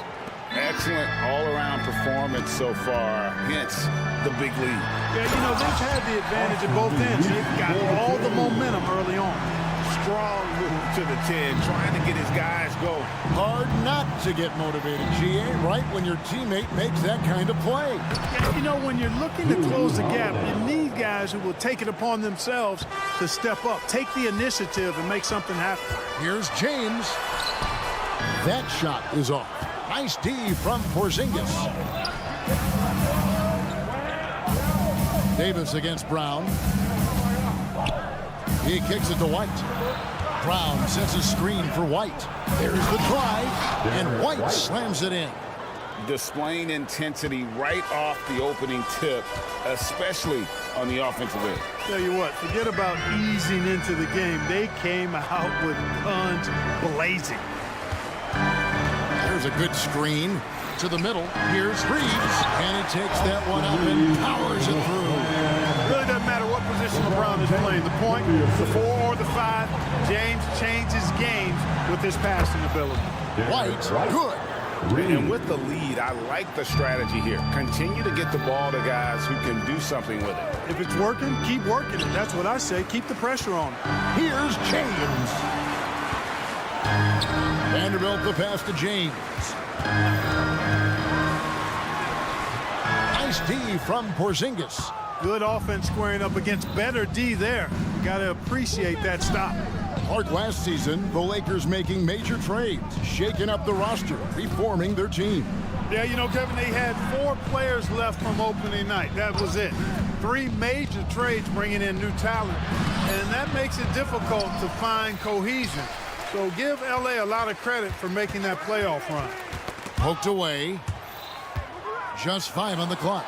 [SPEAKER 2] Excellent all-around performance so far, hence the big lead.
[SPEAKER 9] Yeah, you know, they've had the advantage at both ends. They've got all the momentum early on.
[SPEAKER 2] Strong move to the 10, trying to get his guys going.
[SPEAKER 1] Hard not to get motivated, GA, right when your teammate makes that kind of play.
[SPEAKER 9] Yeah, you know, when you're looking to close the gap, you need guys who will take it upon themselves to step up, take the initiative, and make something happen.
[SPEAKER 1] Here's James. That shot is off. Nice D from Porzingis. Davis against Brown. He kicks it to White. Brown sets a screen for White. There's the drive, and White slams it in.
[SPEAKER 2] Displaying intensity right off the opening tip, especially on the offensive end.
[SPEAKER 9] Tell you what, forget about easing into the game. They came out with guns blazing.
[SPEAKER 1] There's a good screen to the middle. Here's Reeves, and he takes that one up and powers it through.
[SPEAKER 9] Really doesn't matter what position LeBron is playing, the point, the 4 or the 5, James changes games with his passing ability.
[SPEAKER 1] White, good.
[SPEAKER 2] And with the lead, I like the strategy here. Continue to get the ball to guys who can do something with it.
[SPEAKER 9] If it's working, keep working it. That's what I say. Keep the pressure on.
[SPEAKER 1] Here's James. Vanderbilt the pass to James. Nice D from Porzingis.
[SPEAKER 9] Good offense squaring up against better D there. You got to appreciate that stop.
[SPEAKER 1] Clark, last season, the Lakers making major trades, shaking up the roster, reforming their team.
[SPEAKER 9] Yeah, you know, Kevin, they had 4 players left from opening night. That was it.
[SPEAKER 14] 3 major trades bringing in new talent, and that makes it difficult to find cohesion. So give LA a lot of credit for making that playoff run.
[SPEAKER 1] Poked away. Just 5 on the clock.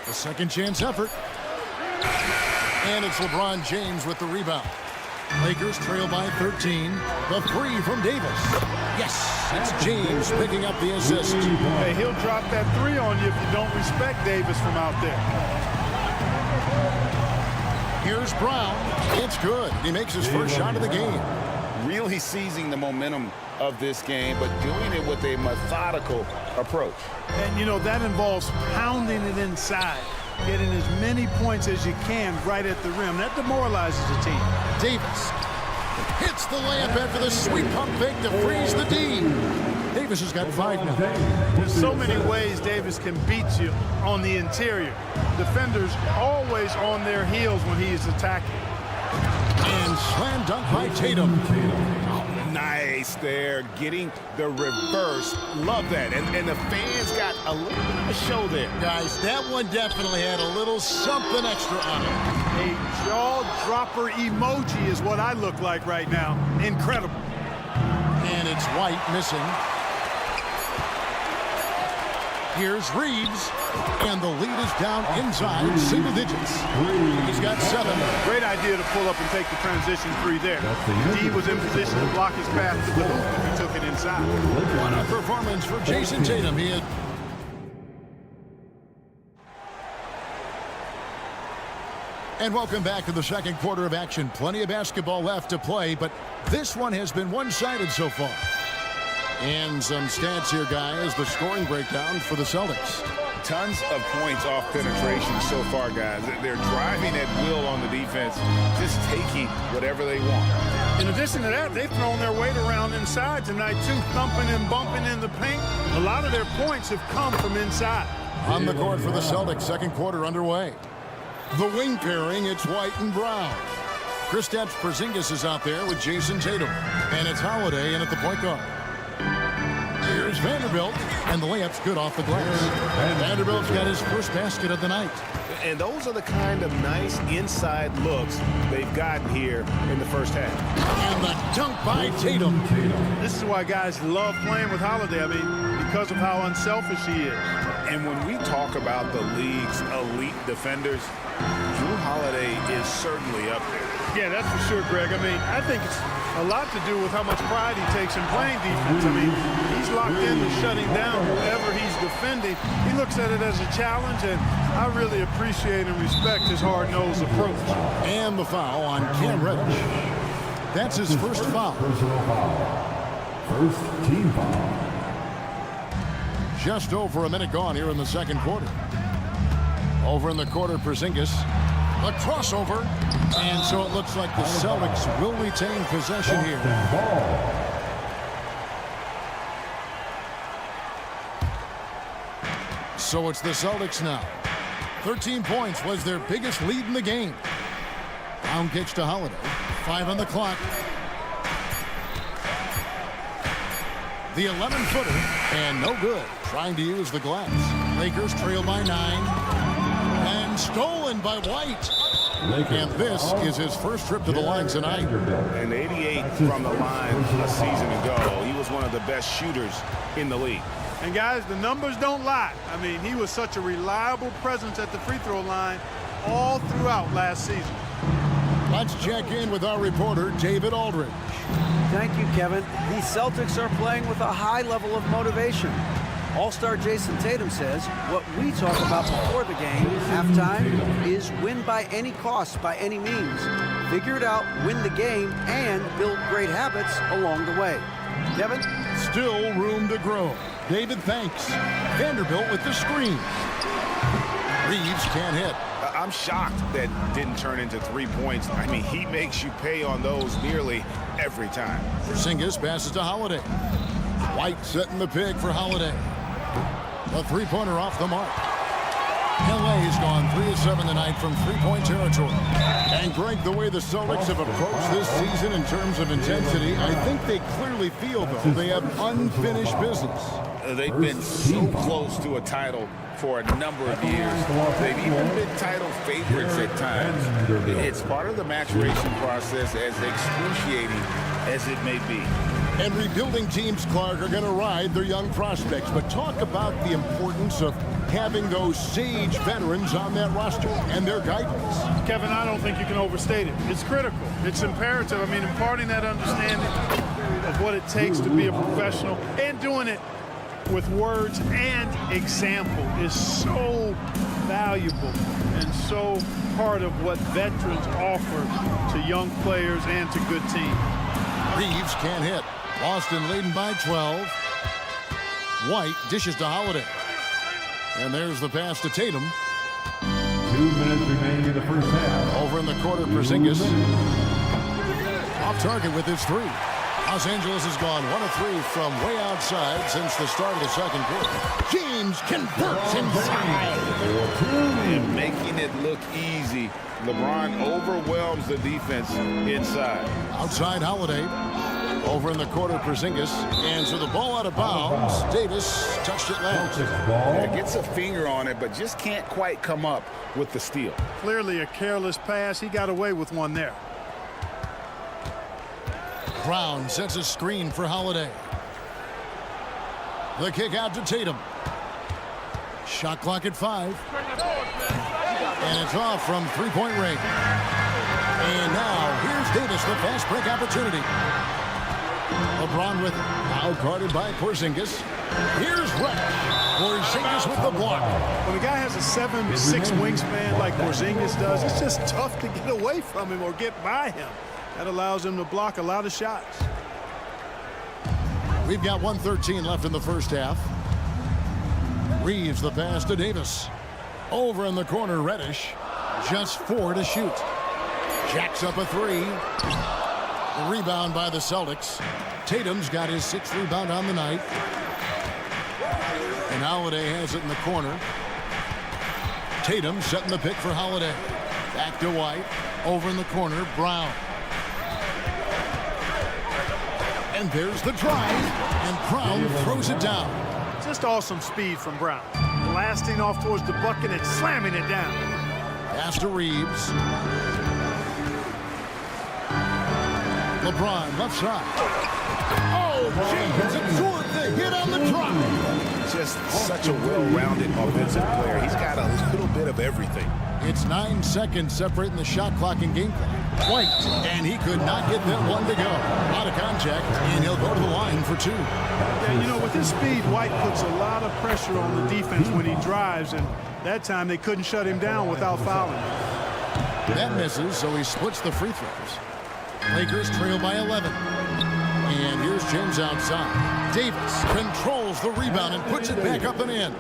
[SPEAKER 1] The second chance effort. And it's LeBron James with the rebound. Lakers trail by 13. The 3 from Davis. Yes, it's James picking up the assist.
[SPEAKER 14] Hey, he'll drop that 3 on you if you don't respect Davis from out there.
[SPEAKER 1] Here's Brown. It's good. He makes his first shot of the game.
[SPEAKER 2] Really seizing the momentum of this game, but doing it with a methodical approach.
[SPEAKER 14] And, you know, that involves pounding it inside, getting as many points as you can right at the rim. That demoralizes the team.
[SPEAKER 1] Davis hits the layup after the sweet pump fake to freeze the D. Davis has got 5 now.
[SPEAKER 14] There's so many ways Davis can beat you on the interior. Defenders always on their heels when he is attacking.
[SPEAKER 1] And slam dunk by Tatum.
[SPEAKER 2] Nice there, getting the reverse. Love that. And the fans got a little bit of a show there.
[SPEAKER 1] Guys, that one definitely had a little something extra on it.
[SPEAKER 14] A jaw-dropper emoji is what I look like right now. Incredible.
[SPEAKER 1] And it's White missing. Here's Reeves, and the lead is down inside single digits. He's got 7.
[SPEAKER 14] Great idea to pull up and take the transition 3 there. D was in position to block his path to the hoop if he took it inside.
[SPEAKER 1] What a performance for Jason Tatum. He had... And welcome back to the second quarter of action. Plenty of basketball left to play, but this one has been one-sided so far. And some stats here, guys. The scoring breakdown for the Celtics.
[SPEAKER 2] Tons of points off penetration so far, guys. They're driving at will on the defense, just taking whatever they want.
[SPEAKER 14] In addition to that, they've thrown their weight around inside tonight, too, thumping and bumping in the paint. A lot of their points have come from inside.
[SPEAKER 1] On the court for the Celtics, second quarter underway. The wing pairing, it's White and Brown. Kristaps Porzingis is out there with Jason Tatum. And it's Holiday in at the point guard. Here's Vanderbilt, and the layup's good off the glass. Vanderbilt's got his first basket of the night.
[SPEAKER 4] And those are the kind of nice inside looks they've gotten here in the first half.
[SPEAKER 1] And the dunk by Tatum.
[SPEAKER 14] This is why guys love playing with Holiday. I mean, because of how unselfish he is.
[SPEAKER 2] And when we talk about the league's elite defenders, Jrue Holiday is certainly up there.
[SPEAKER 14] Yeah, that's for sure, Greg. I mean, I think it's a lot to do with how much pride he takes in playing defense. I mean, he's locked into shutting down whoever he's defending. He looks at it as a challenge, and I really appreciate and respect his hard-nosed approach.
[SPEAKER 1] And the foul on Cam Reddish. That's his first foul.
[SPEAKER 6] Personal foul. First team foul.
[SPEAKER 1] Just over a minute gone here in the second quarter. Over in the quarter, Porzingis. A crossover. And so it looks like the Celtics will retain possession here. So it's the Celtics now. 13 points was their biggest lead in the game. Brown kicks to Holiday. 5 on the clock. The 11-footer, and no good. Trying to use the glass. Lakers trail by 9. And stolen by White. And this is his first trip to the line tonight.
[SPEAKER 4] And 88 from the line a season ago. He was one of the best shooters in the league.
[SPEAKER 14] And guys, the numbers don't lie. I mean, he was such a reliable presence at the free throw line all throughout last season.
[SPEAKER 1] Let's check in with our reporter, David Aldridge.
[SPEAKER 5] Thank you, Kevin. The Celtics are playing with a high level of motivation. All-star Jason Tatum says what we talk about before the game, halftime, is win by any cost, by any means. Figure it out, win the game, and build great habits along the way. Kevin?
[SPEAKER 1] Still room to grow. David thanks. Vanderbilt with the screen. Reeves can't hit.
[SPEAKER 4] I'm shocked that didn't turn into 3 points. I mean, he makes you pay on those nearly every time.
[SPEAKER 1] Porzingis passes to Holiday. White setting the pig for Holiday. A three-pointer off the mark. LA's gone 3 of 7 tonight from three-point territory. And Greg, the way the Celtics have approached this season in terms of intensity, I think they clearly feel, though, they have unfinished business.
[SPEAKER 2] They've been so close to a title for a number of years. They've even been title favorites at times. It's part of the maturation process, as excruciating as it may be.
[SPEAKER 1] And rebuilding teams, Clark, are going to ride their young prospects. But talk about the importance of having those sage veterans on that roster and their guidance.
[SPEAKER 14] Kevin, I don't think you can overstate it. It's critical. It's imperative. I mean, imparting that understanding of what it takes to be a professional and doing it with words and example is so valuable and so part of what veterans offer to young players and to good teams.
[SPEAKER 1] Reeves can't hit. Boston leading by 12. White dishes to Holiday. And there's the pass to Tatum.
[SPEAKER 6] 2 minutes remaining in the first half.
[SPEAKER 1] Over in the corner, Porzingis. Off target with his three. Los Angeles has gone 1 of 3 from way outside since the start of the second quarter. James converts inside.
[SPEAKER 2] And making it look easy. LeBron overwhelms the defense inside.
[SPEAKER 1] Outside Holiday. Over in the corner, Porzingis. And so the ball out of bounds. Davis touched it last.
[SPEAKER 2] Yeah, gets a finger on it, but just can't quite come up with the steal.
[SPEAKER 14] Clearly a careless pass. He got away with one there.
[SPEAKER 1] Brown sets a screen for Holiday. The kick out to Tatum. Shot clock at 5. And it's off from three-point range. And now here's Davis, the fast break opportunity. LeBron with it. Now guarded by Porzingis. Here's Rex. Porzingis with the block.
[SPEAKER 14] When a guy has a 7'6" wingspan like Porzingis does, it's just tough to get away from him or get by him. That allows him to block a lot of shots.
[SPEAKER 1] We've got 1:13 left in the first half. Reeves the pass to Davis. Over in the corner, Reddish. Just 4 to shoot. Jacks up a 3. The rebound by the Celtics. Tatum's got his 6th rebound on the night. And Holiday has it in the corner. Tatum setting the pick for Holiday. Back to White. Over in the corner, Brown. And there's the drive. And Brown throws it down.
[SPEAKER 14] Just awesome speed from Brown. Blasting off towards the bucket and slamming it down.
[SPEAKER 1] Pass to Reeves. LeBron left side. Oh, James absorbed the hit on the drop.
[SPEAKER 4] Just such a well-rounded offensive player. He's got a little bit of everything.
[SPEAKER 1] It's 9 seconds separating the shot clock and game clock. White, and he could not get that one to go. Out of contact, and he'll go to the line for 2.
[SPEAKER 14] Yeah, you know, with his speed, White puts a lot of pressure on the defense when he drives, and that time they couldn't shut him down without fouling him.
[SPEAKER 1] That misses, so he splits the free throws. Lakers trail by 11. And here's James outside. Davis controls the rebound and puts it back up and in.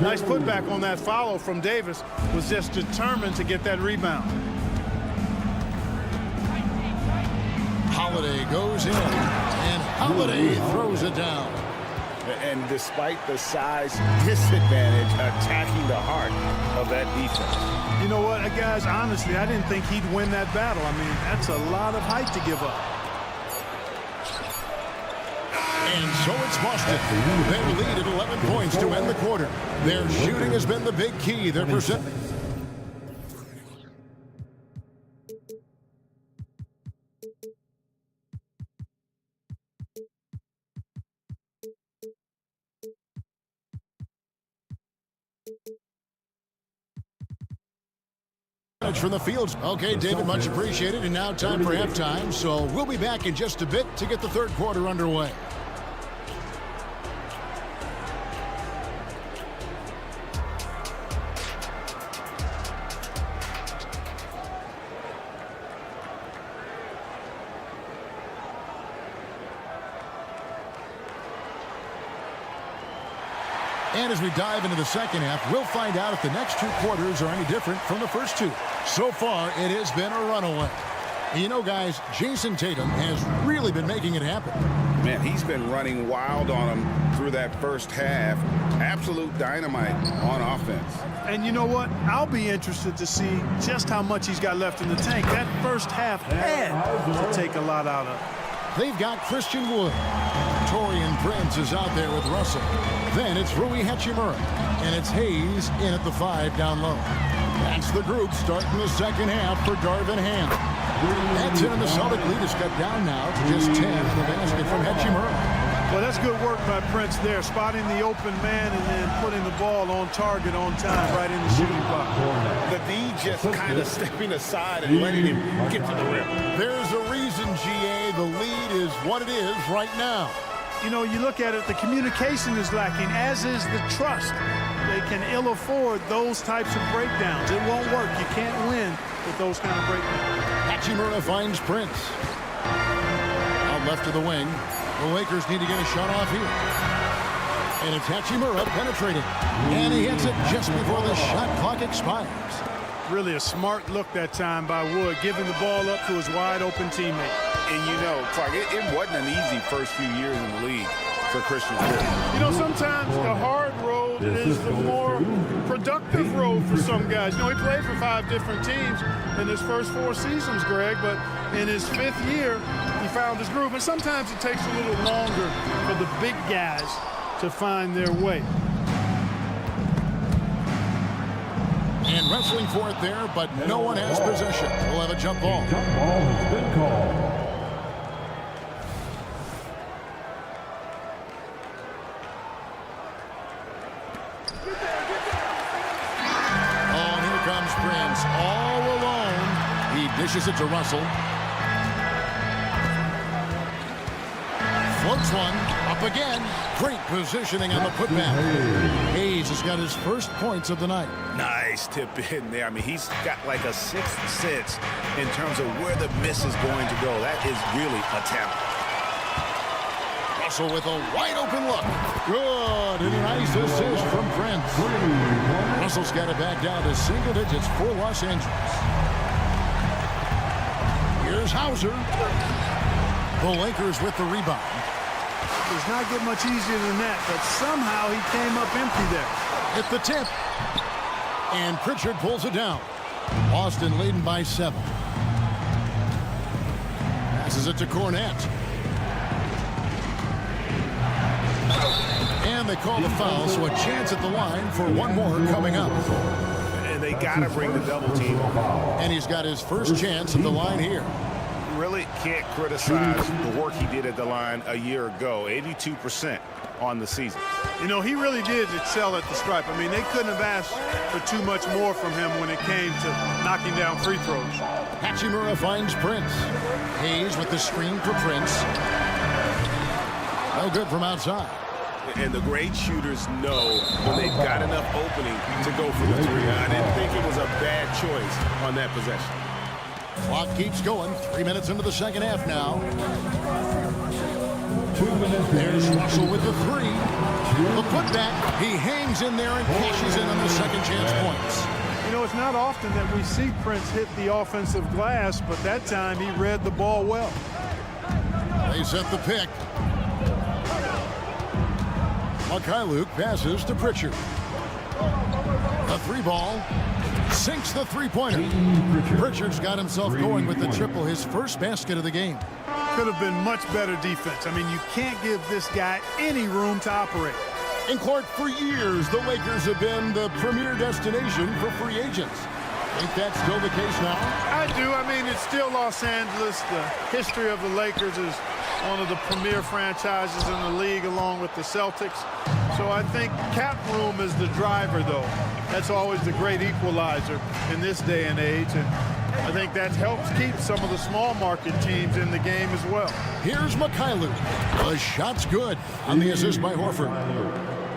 [SPEAKER 14] Nice putback on that follow from Davis. Was just determined to get that rebound.
[SPEAKER 1] Holiday goes in, and Holiday throws it down.
[SPEAKER 2] And despite the size disadvantage, attacking the heart of that defense.
[SPEAKER 14] You know what, guys, honestly, I didn't think he'd win that battle. I mean, that's a lot of height to give up.
[SPEAKER 1] And so it's Boston. They lead at 11 points to end the quarter. Their shooting has been the big key. Their percent. From the fields. Okay, David, much appreciated. And now time for halftime. So we'll be back in just a bit to get the third quarter underway. And as we dive into the second half, we'll find out if the next 2 quarters are any different from the first 2. So far, it has been a runaway. And you know, guys, Jason Tatum has really been making it happen.
[SPEAKER 2] Man, he's been running wild on him through that first half. Absolute dynamite on offense.
[SPEAKER 14] And you know what? I'll be interested to see just how much he's got left in the tank. That first half had to take a lot out of it.
[SPEAKER 1] They've got Christian Wood. Taurean Prince is out there with Russell. Then it's Rui Hachimura. And it's Hayes in at the 5 down low. That's the group starting the second half for Darvin Ham. That's it, and the Celtic lead is cut down now to just 10 in the basket from Hachimura.
[SPEAKER 14] Well, that's good work by Prince there, spotting the open man and then putting the ball on target on time right in the shooting block.
[SPEAKER 2] The D just kind of stepping aside and letting him get to the rim.
[SPEAKER 1] There's a reason, GA, the lead is what it is right now.
[SPEAKER 14] You know, you look at it, the communication is lacking, as is the trust. They can ill afford those types of breakdowns. It won't work. You can't win with those kind of breakdowns.
[SPEAKER 1] Hachimura finds Prince. Out left to the wing. The Lakers need to get a shot off here. And it's Hachimura penetrating. And he hits it just before the shot clock expires.
[SPEAKER 14] Really a smart look that time by Wood, giving the ball up to his wide-open teammate.
[SPEAKER 2] And you know, Clark, it wasn't an easy first few years in the league for Christian Wood.
[SPEAKER 14] You know, sometimes the hard road is the more productive road for some guys. You know, he played for 5 different teams in his first 4 seasons, Greg, but in his 5th year, he found his groove. And sometimes it takes a little longer for the big guys to find their way.
[SPEAKER 1] And wrestling for it there, but no one has possession. We'll have a jump ball.
[SPEAKER 6] Jump ball has been called.
[SPEAKER 1] Oh, and here comes Prince all alone. He dishes it to Russell. Floats one, up again. Great positioning on the putback. Hayes has got his first points of the night.
[SPEAKER 4] Nice tip in there. I mean, he's got like a 6th sense in terms of where the miss is going to go. That is really a talent.
[SPEAKER 1] Russell with a wide open look. Good, and a nice assist from Prince. Russell's got it back down to single digits for Los Angeles. Here's Hauser. The Lakers with the rebound.
[SPEAKER 14] Does not get much easier than that, but somehow he came up empty there.
[SPEAKER 1] Hit the tip. And Pritchard pulls it down. Boston leading by 7. Passes it to Cornette. And they call the foul, so a chance at the line for one more coming up.
[SPEAKER 4] And they got to bring the double team.
[SPEAKER 1] And he's got his first chance at the line here.
[SPEAKER 4] Really can't criticize the work he did at the line a year ago. 82% on the season.
[SPEAKER 14] You know, he really did excel at the stripe. I mean, they couldn't have asked for too much more from him when it came to knocking down free throws.
[SPEAKER 1] Hachimura finds Prince. Hayes with the screen for Prince. No good from outside.
[SPEAKER 4] And the great shooters know when they've got enough opening to go for the 3. I didn't think it was a bad choice on that possession.
[SPEAKER 1] Clock keeps going. 3 minutes into the second half now.
[SPEAKER 6] 2 minutes.
[SPEAKER 1] There's Russell with the 3. The putback. He hangs in there and cashes in on the second chance points.
[SPEAKER 14] You know, it's not often that we see Prince hit the offensive glass, but that time he read the ball well.
[SPEAKER 1] They set the pick. Luke passes to Pritchard. The 3 ball. Sinks the 3-pointer. Pritchard's got himself going with the triple, his first basket of the game.
[SPEAKER 14] Could have been much better defense. I mean, you can't give this guy any room to operate.
[SPEAKER 1] And Clark, for years, the Lakers have been the premier destination for free agents. Think that's still the case now?
[SPEAKER 14] I do. I mean, it's still Los Angeles. The history of the Lakers is one of the premier franchises in the league along with the Celtics. So I think cap room is the driver, though. That's always the great equalizer in this day and age. And I think that helps keep some of the small market teams in the game as well.
[SPEAKER 1] Here's Mikhailuk. The shot's good on the assist by Horford.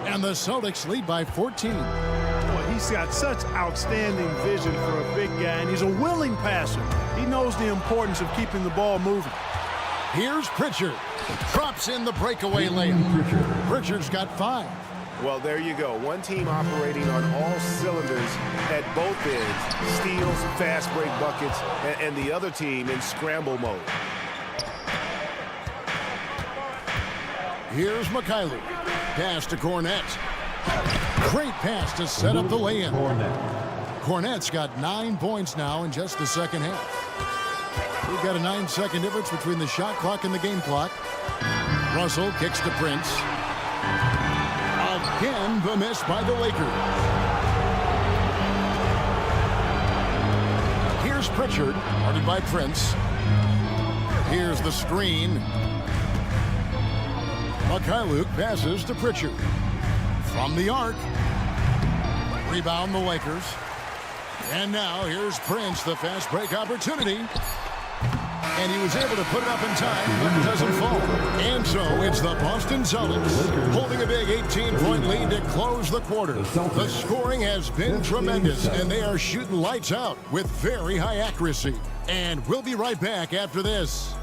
[SPEAKER 1] And the Celtics lead by 14.
[SPEAKER 14] Well, he's got such outstanding vision for a big guy, and he's a willing passer. He knows the importance of keeping the ball moving.
[SPEAKER 1] Here's Pritchard. Drops in the breakaway layup. Pritchard's got 5.
[SPEAKER 4] Well, there you go. One team operating on all cylinders at both ends. Steals, fast break buckets, and the other team in scramble mode.
[SPEAKER 1] Here's Mikhailuk. Pass to Cornette. Great pass to set up the lay-in. Cornette's got 9 points now in just the second half. We've got a 9-second difference between the shot clock and the game clock. Russell kicks to Prince. Again, the miss by the Lakers. Here's Pritchard, guarded by Prince. Here's the screen. Mikhailuk passes to Pritchard. From the arc. Rebound the Lakers. And now here's Prince, the fast break opportunity. And he was able to put it up in time, but it doesn't fall. And so it's the Boston Celtics holding a big 18-point lead to close the quarter. The scoring has been tremendous, and they are shooting lights out with very high accuracy. And we'll be right back after this.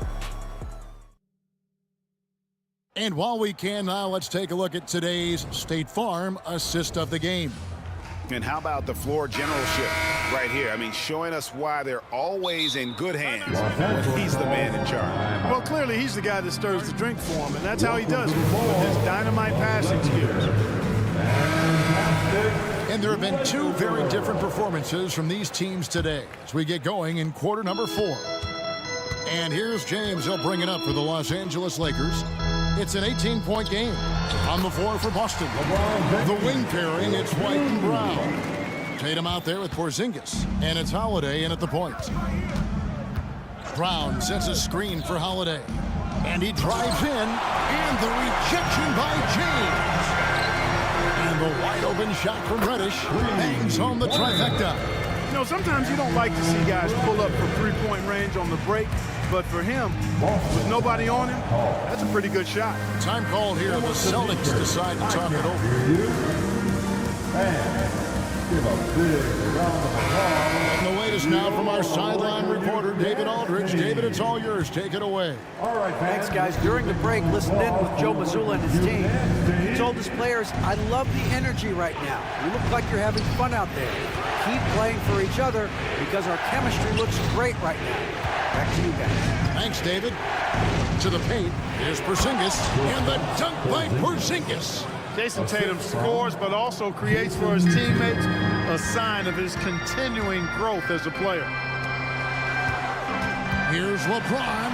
[SPEAKER 1] And while we can now, let's take a look at today's State Farm assist of the game.
[SPEAKER 4] And how about the floor generalship right here? I mean, showing us why they're always in good hands when he's the man in charge.
[SPEAKER 14] Well, clearly he's the guy that stirs the drink for him, and that's how he does it with his dynamite passing skills.
[SPEAKER 1] And there have been two very different performances from these teams today as we get going in quarter number 4. And here's James. He'll bring it up for the Los Angeles Lakers. It's an 18-point game. On the floor for Boston. The wing pairing, it's White and Brown. Tatum out there with Porzingis. And it's Holiday in at the point. Brown sets a screen for Holiday. And he drives in. And the rejection by James. And the wide open shot from Reddish bangs home the trifecta.
[SPEAKER 14] You know, sometimes you don't like to see guys pull up from three-point range on the break, but for him, with nobody on him, that's a pretty good shot.
[SPEAKER 1] Time called here. The Celtics decide to talk it over.
[SPEAKER 6] Give a big round of applause.
[SPEAKER 1] And the latest now from our sideline reporter, David Aldridge. David, it's all yours. Take it away.
[SPEAKER 5] All right, thanks, guys. During the break, listened in with Joe Mazzulla and his team. He told his players, I love the energy right now. You look like you're having fun out there. Keep playing for each other because our chemistry looks great right now. Back to you guys.
[SPEAKER 1] Thanks, David. To the paint, here's Porzingis, and the dunk by Porzingis.
[SPEAKER 14] Jason Tatum scores, but also creates for his teammates a sign of his continuing growth as a player.
[SPEAKER 1] Here's LeBron.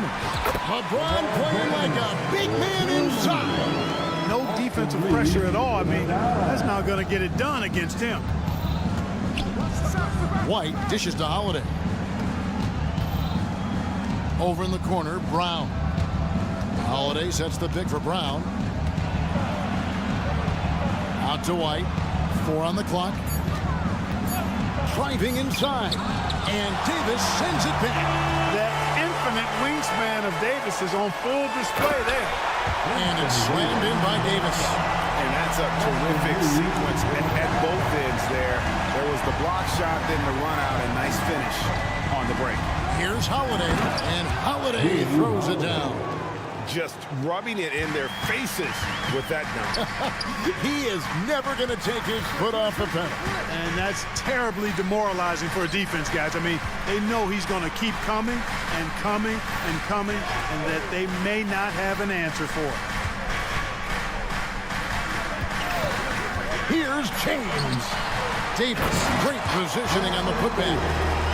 [SPEAKER 1] LeBron playing like a big man inside.
[SPEAKER 14] No defensive pressure at all. I mean, that's not going to get it done against him.
[SPEAKER 1] White dishes to Holiday. Over in the corner, Brown. Holiday sets the pick for Brown. Out to White. 4 on the clock. Driving inside. And Davis sends it back.
[SPEAKER 14] That infinite wingspan of Davis is on full display there.
[SPEAKER 1] And it's slammed in by Davis.
[SPEAKER 4] And that's a terrific sequence at both ends there. There was the block shot, then the run out, and nice finish on the break.
[SPEAKER 1] Here's Holiday, and Holiday throws it down.
[SPEAKER 4] Just rubbing it in their faces with that dunk.
[SPEAKER 1] He is never going to take his foot off the pedal.
[SPEAKER 14] And that's terribly demoralizing for a defense, guys. I mean, they know he's going to keep coming and coming and coming, and that they may not have an answer for it.
[SPEAKER 1] Here's James. Davis, great positioning on the putback.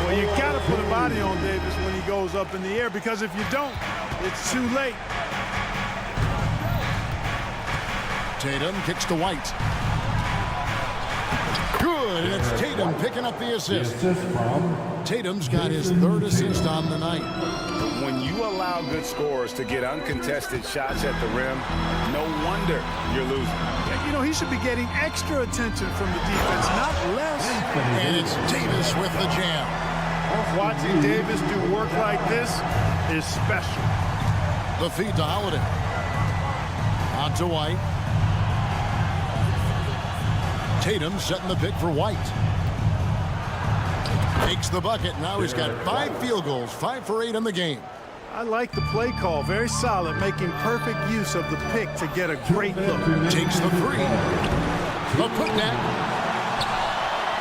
[SPEAKER 14] Well, you got to put a body on Davis when he goes up in the air, because if you don't, it's too late.
[SPEAKER 1] Tatum kicks to White. Good, and it's Tatum picking up the assist. Tatum's got his 3rd assist on the night.
[SPEAKER 2] When you allow good scorers to get uncontested shots at the rim, no wonder you're losing.
[SPEAKER 14] You know, he should be getting extra attention from the defense, not less.
[SPEAKER 1] And it's Davis with the jam.
[SPEAKER 14] Watching Davis do work like this is special.
[SPEAKER 1] The feed to Holiday. On to White. Tatum setting the pick for White. Makes the bucket. Now he's got 5 field goals, 5 for 8 in the game.
[SPEAKER 14] I like the play call. Very solid, making perfect use of the pick to get a great look.
[SPEAKER 1] Takes the 3. The putback.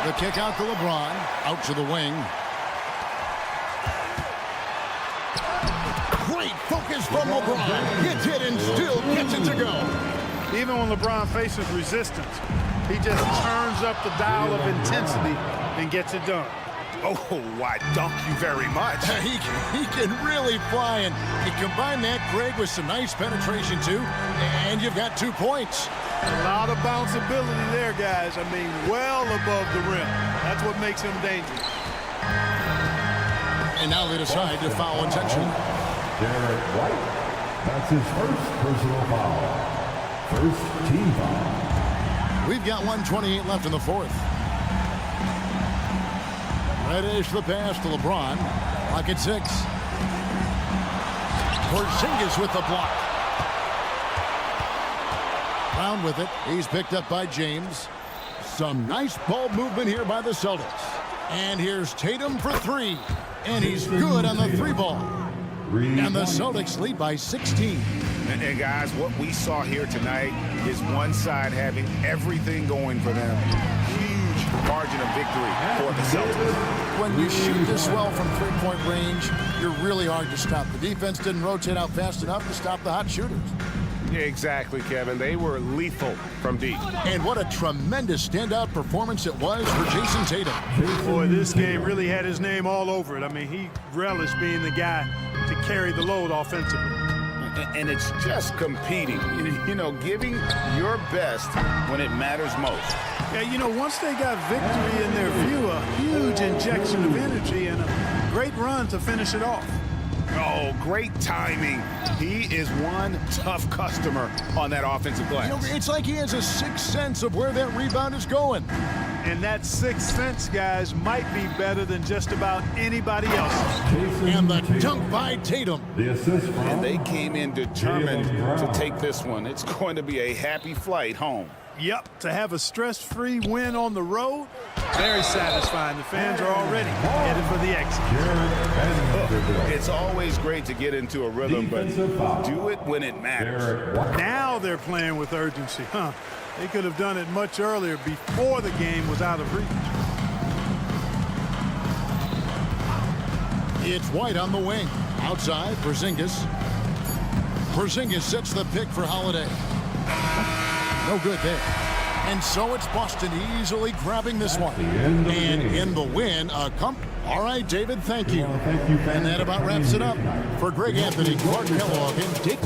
[SPEAKER 1] The kick out to LeBron. Out to the wing. Great focus from LeBron. Gets it and still gets it to go.
[SPEAKER 14] Even when LeBron faces resistance, he just turns up the dial of intensity and gets it done.
[SPEAKER 4] Oh, why, dunk you very much.
[SPEAKER 1] He can really fly, and you combine that, Greg, with some nice penetration, too, and you've got 2 points.
[SPEAKER 14] A lot of bounceability there, guys. I mean, well above the rim. That's what makes him dangerous.
[SPEAKER 1] And now they decide to foul intentionally.
[SPEAKER 6] Derek White. That's his first personal foul. First team foul.
[SPEAKER 1] We've got 1:28 left in the fourth. Reddish the pass to LeBron. Clock at 6. Porzingis with the block. Brown with it. He's picked up by James. Some nice ball movement here by the Celtics. And here's Tatum for 3. And he's good on the 3-ball. And the Celtics lead by 16.
[SPEAKER 4] And guys, what we saw here tonight is one side having everything going for them. Huge margin of victory for the Celtics.
[SPEAKER 1] When you shoot this well from 3-point range, you're really hard to stop. The defense didn't rotate out fast enough to stop the hot shooters.
[SPEAKER 8] Yeah, exactly, Kevin. They were lethal from deep.
[SPEAKER 1] And what a tremendous standout performance it was for Jason Tatum.
[SPEAKER 14] Boy, this game really had his name all over it. I mean, he relished being the guy to carry the load offensively.
[SPEAKER 2] And it's just competing, you know, giving your best when it matters most.
[SPEAKER 14] Yeah, you know, once they got victory in their view, a huge injection of energy and a great run to finish it off.
[SPEAKER 4] Oh, great timing. He is one tough customer on that offensive glass.
[SPEAKER 1] You know, it's like he has a sixth sense of where that rebound is going.
[SPEAKER 14] And that sixth sense, guys, might be better than just about anybody else's.
[SPEAKER 1] And the dunk by Tatum.
[SPEAKER 6] The assist from
[SPEAKER 2] And they came in determined to take this one. It's going to be a happy flight home.
[SPEAKER 14] Yep, to have a stress-free win on the road, very satisfying. The fans are already headed for the exit.
[SPEAKER 2] It's always great to get into a rhythm, but do it when it matters.
[SPEAKER 14] Now they're playing with urgency, huh? They could have done it much earlier before the game was out of reach.
[SPEAKER 1] It's White on the wing. Outside, Porzingis. Porzingis sets the pick for Holiday. No good there. And so it's Boston easily grabbing this one. And in the win, all right, David, thank you. And that about wraps it up. For Greg Anthony, Clark Kellogg, and Dick.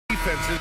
[SPEAKER 8] Defenses.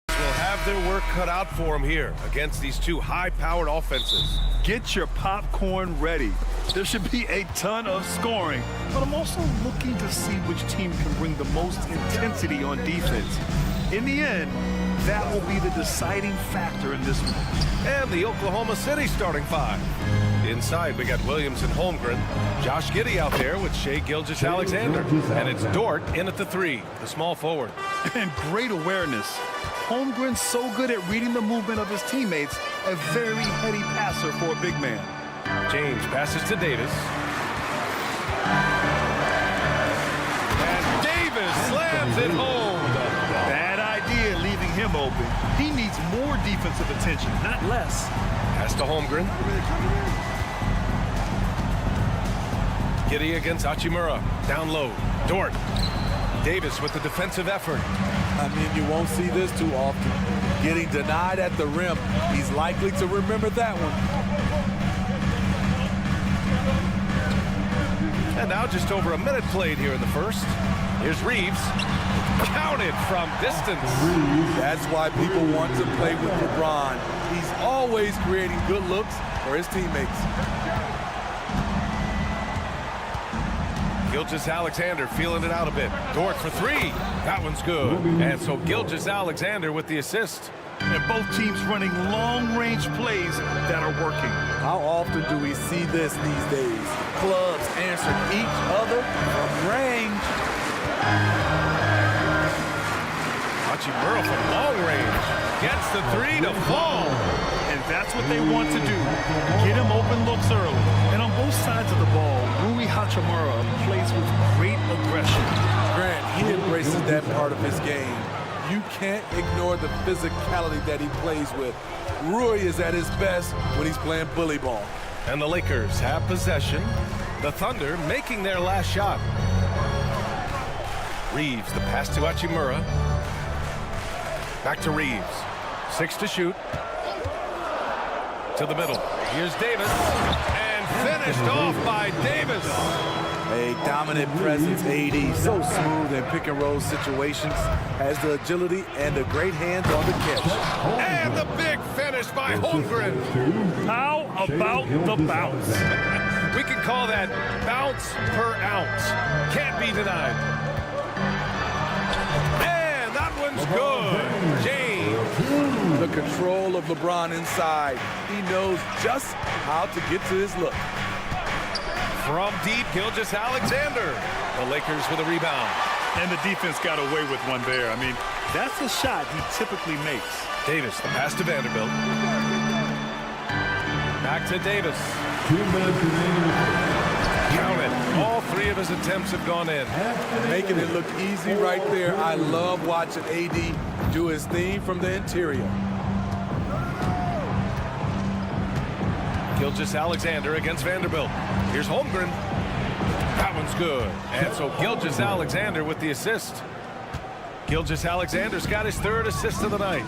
[SPEAKER 8] Will have their work cut out for them here against these two high-powered offenses.
[SPEAKER 9] Get your popcorn ready. There should be a ton of scoring, but I'm also looking to see which team can bring the most intensity on defense. In the end, that will be the deciding factor in this one.
[SPEAKER 8] And the Oklahoma City starting five. Inside, we got Williams and Holmgren. Josh Giddey out there with Shai Gilgeous-Alexander. And it's Dort in at the three, the small forward.
[SPEAKER 9] And great awareness. Holmgren's so good at reading the movement of his teammates, a very heady passer for a big man.
[SPEAKER 8] James passes to Davis. And Davis slams it home.
[SPEAKER 9] Bad idea leaving him open. He needs more defensive attention, not less.
[SPEAKER 8] Pass to Holmgren. Giddey against Hachimura. Down low. Dort. Davis with the defensive effort.
[SPEAKER 15] I mean, you won't see this too often. Getting denied at the rim. He's likely to remember that one.
[SPEAKER 8] And now just over a minute played here in the first. Here's Reeves. Counted from distance.
[SPEAKER 15] That's why people want to play with LeBron. He's always creating good looks for his teammates.
[SPEAKER 8] Gilgeous-Alexander feeling it out a bit. Dort for three. That one's good. And so Gilgeous-Alexander with the assist.
[SPEAKER 9] And both teams running long-range plays that are working.
[SPEAKER 15] How often do we see this these days? Clubs answering each other from range.
[SPEAKER 8] Hachimura from long range gets the three to fall.
[SPEAKER 9] And that's what they want to do. Get him open looks early. And on both sides of the ball, Rui Hachimura plays with great aggression.
[SPEAKER 15] Grant, he embraces that part of his game. You can't ignore the physicality that he plays with. Rui is at his best when he's playing bully ball.
[SPEAKER 8] And the Lakers have possession. The Thunder making their last shot. Reeves, the pass to Hachimura. Back to Reeves. 6 to shoot. To the middle. Here's Davis. And finished off by Davis.
[SPEAKER 15] A dominant presence, AD, so smooth in pick and roll situations, has the agility and the great hands on the catch.
[SPEAKER 8] And the big finish by Holmgren.
[SPEAKER 9] How about the bounce?
[SPEAKER 8] We can call that bounce per ounce. Can't be denied. And that one's good. James.
[SPEAKER 15] The control of LeBron inside. He knows just how to get to his look.
[SPEAKER 8] From deep, Gilgeous-Alexander. The Lakers with a rebound.
[SPEAKER 9] And the defense got away with one there. I mean, that's a shot he typically makes.
[SPEAKER 8] Davis, the pass to Vanderbilt. Back to Davis.
[SPEAKER 6] 2 minutes remaining.
[SPEAKER 8] Count it. All three of his attempts have gone in.
[SPEAKER 15] Making it look easy right there. I love watching AD do his thing from the interior.
[SPEAKER 8] Gilgeous-Alexander against Vanderbilt. Here's Holmgren. That one's good. And so Gilgeous-Alexander with the assist. Gilgeous-Alexander's got his 3rd assist of the night.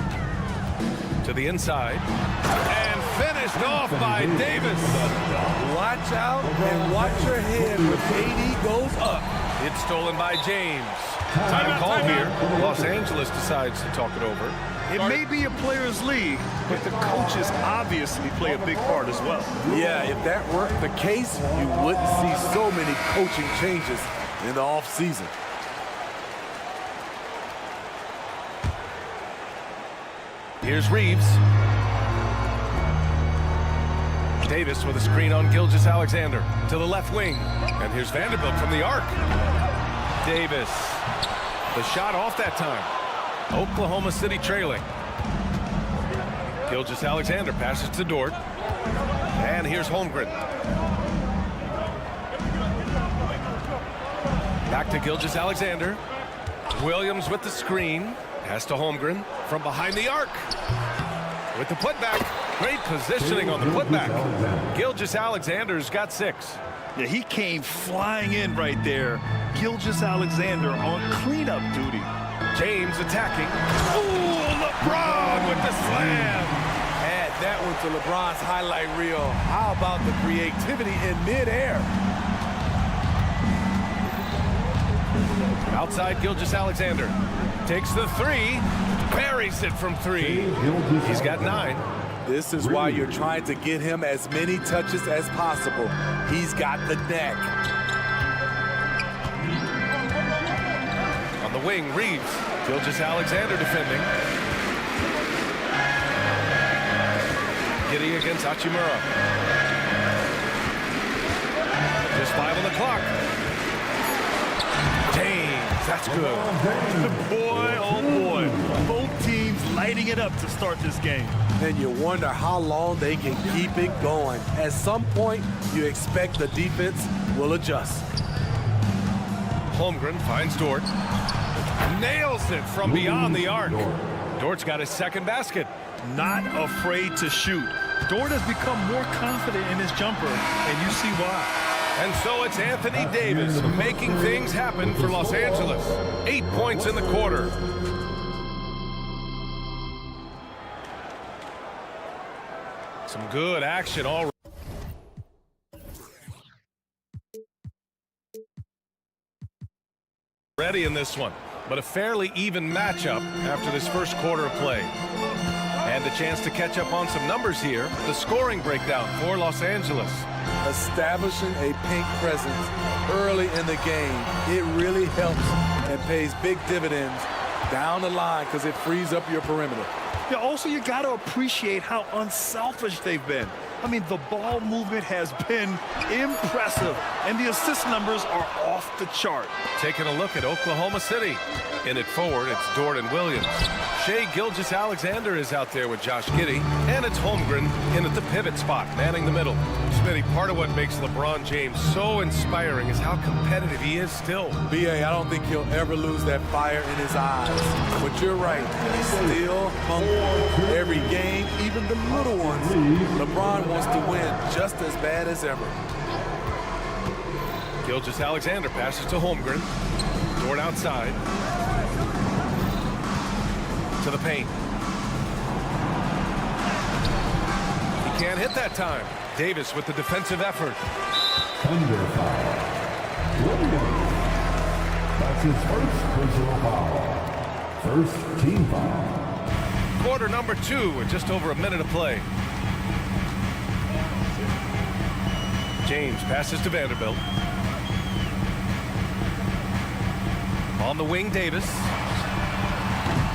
[SPEAKER 8] To the inside. And finished off by Davis.
[SPEAKER 15] Watch out and watch your head when AD goes up.
[SPEAKER 8] It's stolen by James. Time called here. Los Angeles decides to talk it over.
[SPEAKER 9] It may be a players' league, but the coaches obviously play a big part as well.
[SPEAKER 15] Yeah, if that weren't the case, you wouldn't see so many coaching changes in the offseason.
[SPEAKER 8] Here's Reeves. Davis with a screen on Gilgeous-Alexander to the left wing. And here's Vanderbilt from the arc. Davis. The shot off that time. Oklahoma City trailing. Gilgeous-Alexander passes to Dort. And here's Holmgren. Back to Gilgeous-Alexander. Williams with the screen. Pass to Holmgren from behind the arc. With the putback. Great positioning on the putback. Gilgeous-Alexander's got 6.
[SPEAKER 9] Yeah, he came flying in right there. Gilgeous-Alexander on cleanup duty.
[SPEAKER 8] James attacking. Ooh, LeBron with the slam.
[SPEAKER 15] Add that one to LeBron's highlight reel. How about the creativity in midair?
[SPEAKER 8] Outside Gilgeous-Alexander. Takes the 3. Buries it from 3. He's got 9.
[SPEAKER 15] This is why you're trying to get him as many touches as possible. He's got the neck.
[SPEAKER 8] On the wing, Reeves. Gilgeous-Alexander defending. Giddey against Hachimura. Just 5 on the clock. James, that's good.
[SPEAKER 9] Boy, oh boy. Both teams lighting it up to start this game.
[SPEAKER 15] And you wonder how long they can keep it going. At some point, you expect the defense will adjust.
[SPEAKER 8] Holmgren finds Dort. Nails it from beyond the arc. Dort's got his 2nd basket.
[SPEAKER 9] Not afraid to shoot. Dort has become more confident in his jumper, and you see why.
[SPEAKER 8] And so it's Anthony Davis making things happen for Los Angeles. 8 points in the quarter. Some good action already. In this one, but a fairly even matchup after this first quarter of play. And a chance to catch up on some numbers here. The scoring breakdown for Los Angeles.
[SPEAKER 15] Establishing a pink presence early in the game, it really helps and pays big dividends down the line because it frees up your perimeter.
[SPEAKER 9] Yeah, also, you got to appreciate how unselfish they've been. I mean, the ball movement has been impressive, and the assist numbers are off the chart.
[SPEAKER 8] Taking a look at Oklahoma City. In it forward, it's Dort and Williams. Shai Gilgeous-Alexander is out there with Josh Giddey, and it's Holmgren in at the pivot spot, manning the middle. Smitty, part of what makes LeBron James so inspiring is how competitive he is still.
[SPEAKER 15] B.A., I don't think he'll ever lose that fire in his eyes. But you're right, he's still hungry. Every game, even the little ones, LeBron wants to win just as bad as ever.
[SPEAKER 8] Gilgeous-Alexander passes to Holmgren. Dort outside. To the paint. He can't hit that time. Davis with the defensive effort.
[SPEAKER 6] Under foul. Williams. That's his first personal foul. First team foul.
[SPEAKER 8] Quarter number 2 with just over a minute of play. James passes to Vanderbilt. On the wing, Davis.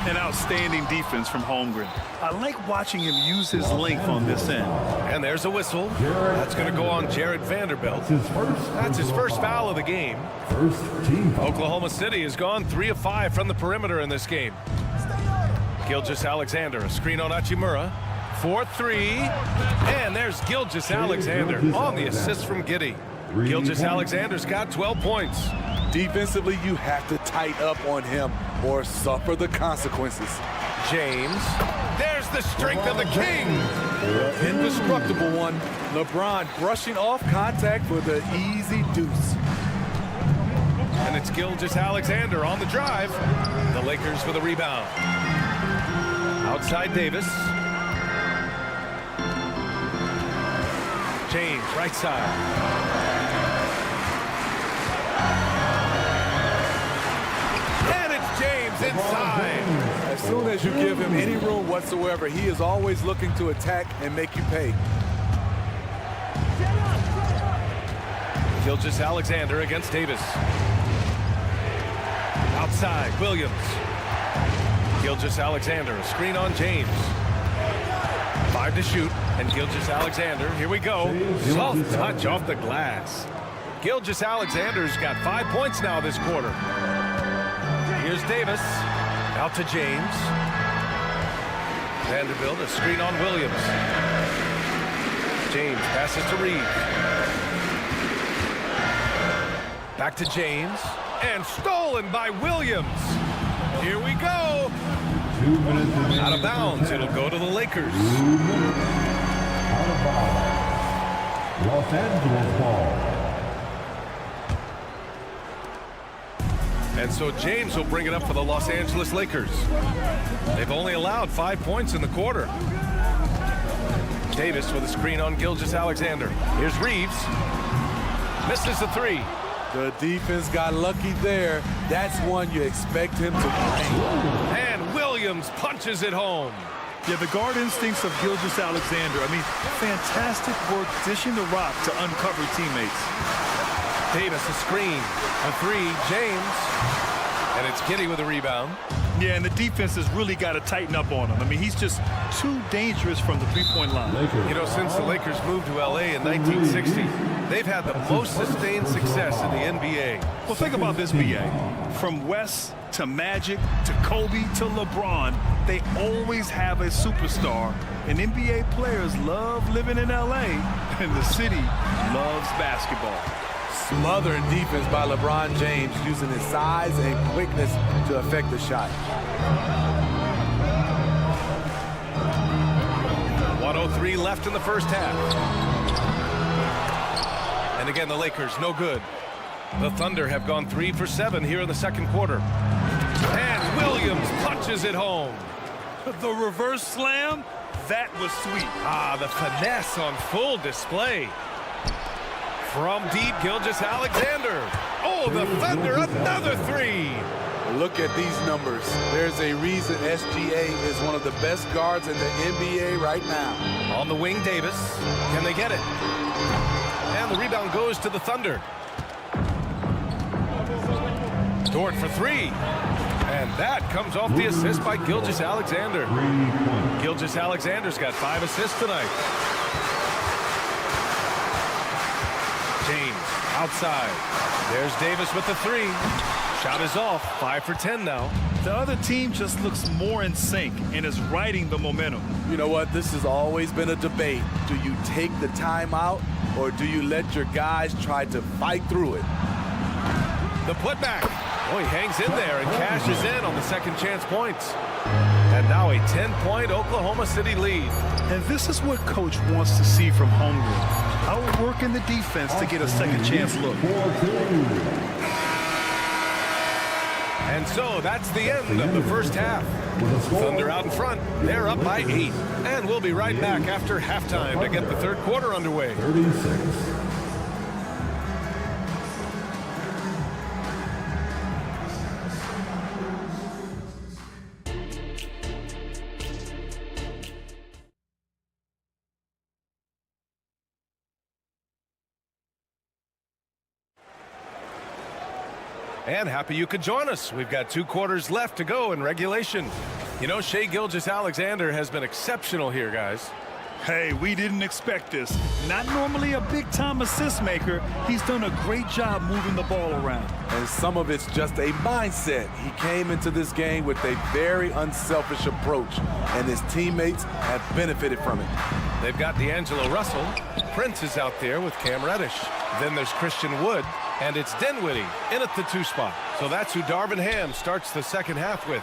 [SPEAKER 9] An outstanding defense from Holmgren. I like watching him use his length on this end.
[SPEAKER 8] And there's a whistle. That's going to go on Jared Vanderbilt. That's his first foul of the game.
[SPEAKER 6] First team foul.
[SPEAKER 8] Oklahoma City has gone 3 of 5 from the perimeter in this game. Gilgeous-Alexander, a screen on Hachimura. 4-3. And there's Gilgeous-Alexander on the assist from Giddey. Gilgeous-Alexander's got 12 points.
[SPEAKER 15] Defensively, you have to tighten up on him or suffer the consequences.
[SPEAKER 8] James. There's the strength of the king.
[SPEAKER 15] The indestructible one. LeBron brushing off contact for the easy deuce.
[SPEAKER 8] And it's Gilgeous-Alexander on the drive. The Lakers for the rebound. Outside Davis. James, right side. And it's James inside.
[SPEAKER 15] As soon as you give him any room whatsoever, he is always looking to attack and make you pay.
[SPEAKER 8] Gilgeous-Alexander against Davis. Outside, Williams. Gilgeous-Alexander, a screen on James. 5 to shoot, and Gilgeous-Alexander, here we go. Soft touch off the glass. Gilgeous-Alexander's got 5 points now this quarter. Here's Davis, out to James. Vanderbilt, a screen on Williams. James passes to Reeves. Back to James, and stolen by Williams. Here we go.
[SPEAKER 6] 2 minutes.
[SPEAKER 8] Out of bounds, it'll go to the Lakers.
[SPEAKER 6] Out of bounds. Los Angeles ball.
[SPEAKER 8] And so James will bring it up for the Los Angeles Lakers. They've only allowed 5 points in the quarter. Davis with a screen on Gilgeous-Alexander. Here's Reeves. Misses the 3.
[SPEAKER 15] The defense got lucky there. That's one you expect him to bang.
[SPEAKER 8] And Williams punches it home.
[SPEAKER 9] Yeah, the guard instincts of Gilgeous-Alexander. I mean, fantastic work dishing the rock to uncover teammates.
[SPEAKER 8] Davis a screen. A 3, James. And it's Giddey with a rebound.
[SPEAKER 9] Yeah, and the defense has really got to tighten up on him. I mean, he's just too dangerous from the three-point line.
[SPEAKER 8] You know, since the Lakers moved to L.A. in 1960, they've had the most sustained success in the NBA.
[SPEAKER 9] Well, think about this, B.A. From West to Magic to Kobe to LeBron, they always have a superstar. And NBA players love living in L.A., and the city loves basketball.
[SPEAKER 15] Smothering defense by LeBron James, using his size and quickness to affect the shot.
[SPEAKER 8] 1:03 left in the first half. And again, the Lakers, no good. The Thunder have gone 3 for 7 here in the second quarter. And Williams punches it home.
[SPEAKER 9] The reverse slam, that was sweet.
[SPEAKER 8] Ah, the finesse on full display. From deep, Gilgeous-Alexander. Oh, the Thunder, another 3.
[SPEAKER 15] Look at these numbers. There's a reason SGA is one of the best guards in the NBA right now.
[SPEAKER 8] On the wing, Davis. Can they get it? And the rebound goes to the Thunder. Dort for 3. And that comes off the assist by Gilgeous-Alexander. Gilgeous-Alexander's got 5 assists tonight. James outside. There's Davis with the 3. Shot is off. 5 for 10 now.
[SPEAKER 9] The other team just looks more in sync and is riding the momentum.
[SPEAKER 15] You know what? This has always been a debate. Do you take the timeout or do you let your guys try to fight through it?
[SPEAKER 8] The putback. Oh, he hangs in there and cashes in on the second chance points. And now a 10-point Oklahoma City lead.
[SPEAKER 9] And this is what Coach wants to see from homegrown. Outworking the defense to get a second chance look.
[SPEAKER 8] And so that's the end of the first half. Thunder out in front. They're up by 8. And we'll be right back after halftime to get the third quarter underway.
[SPEAKER 6] 36.
[SPEAKER 8] And happy you could join us. We've got 2 quarters left to go in regulation. You know, Shai Gilgeous-Alexander has been exceptional here, guys.
[SPEAKER 9] Hey, we didn't expect this. Not normally a big-time assist maker. He's done a great job moving the ball around.
[SPEAKER 15] And some of it's just a mindset. He came into this game with a very unselfish approach, and his teammates have benefited from it.
[SPEAKER 8] They've got D'Angelo Russell. Prince is out there with Cam Reddish. Then there's Christian Wood, and it's Dinwiddie in at the 2 spot. So that's who Darvin Ham starts the second half with.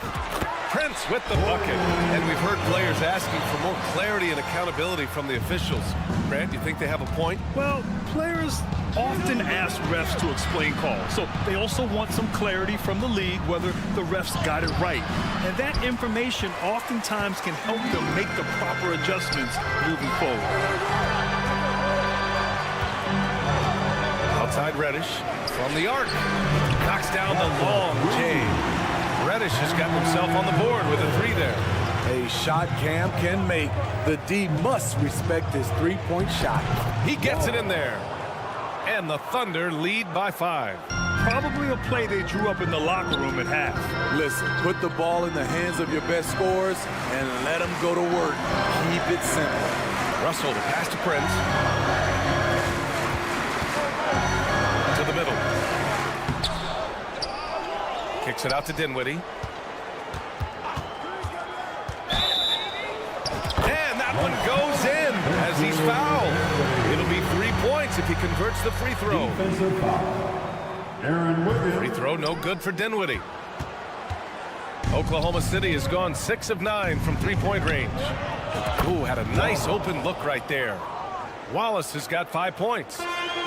[SPEAKER 8] Prince with the bucket. And we've heard players asking for more clarity and accountability from the officials. Grant, you think they have a point?
[SPEAKER 9] Well, players often ask refs to explain calls, so they also want some clarity from the league whether the refs got it right. And that information oftentimes can help them make the proper adjustments moving forward.
[SPEAKER 8] Outside Reddish from the arc. Knocks down the long J. Reddish has got himself on the board with a 3 there.
[SPEAKER 15] A shot Cam can make. The D must respect his three-point shot.
[SPEAKER 8] He gets it in there. And the Thunder lead by 5.
[SPEAKER 9] Probably a play they drew up in the locker room at half.
[SPEAKER 15] Listen, put the ball in the hands of your best scorers and let them go to work. Keep it simple.
[SPEAKER 8] Russell, the pass to Prince. To the middle. Kicks it out to Dinwiddie. And that one goes in as he's fouled. It'll be 3 points if he converts the free throw. Free throw no good for Dinwiddie. Oklahoma City has gone 6 of 9 from three-point range. Ooh, had a nice open look right there. Wallace has got 5 points.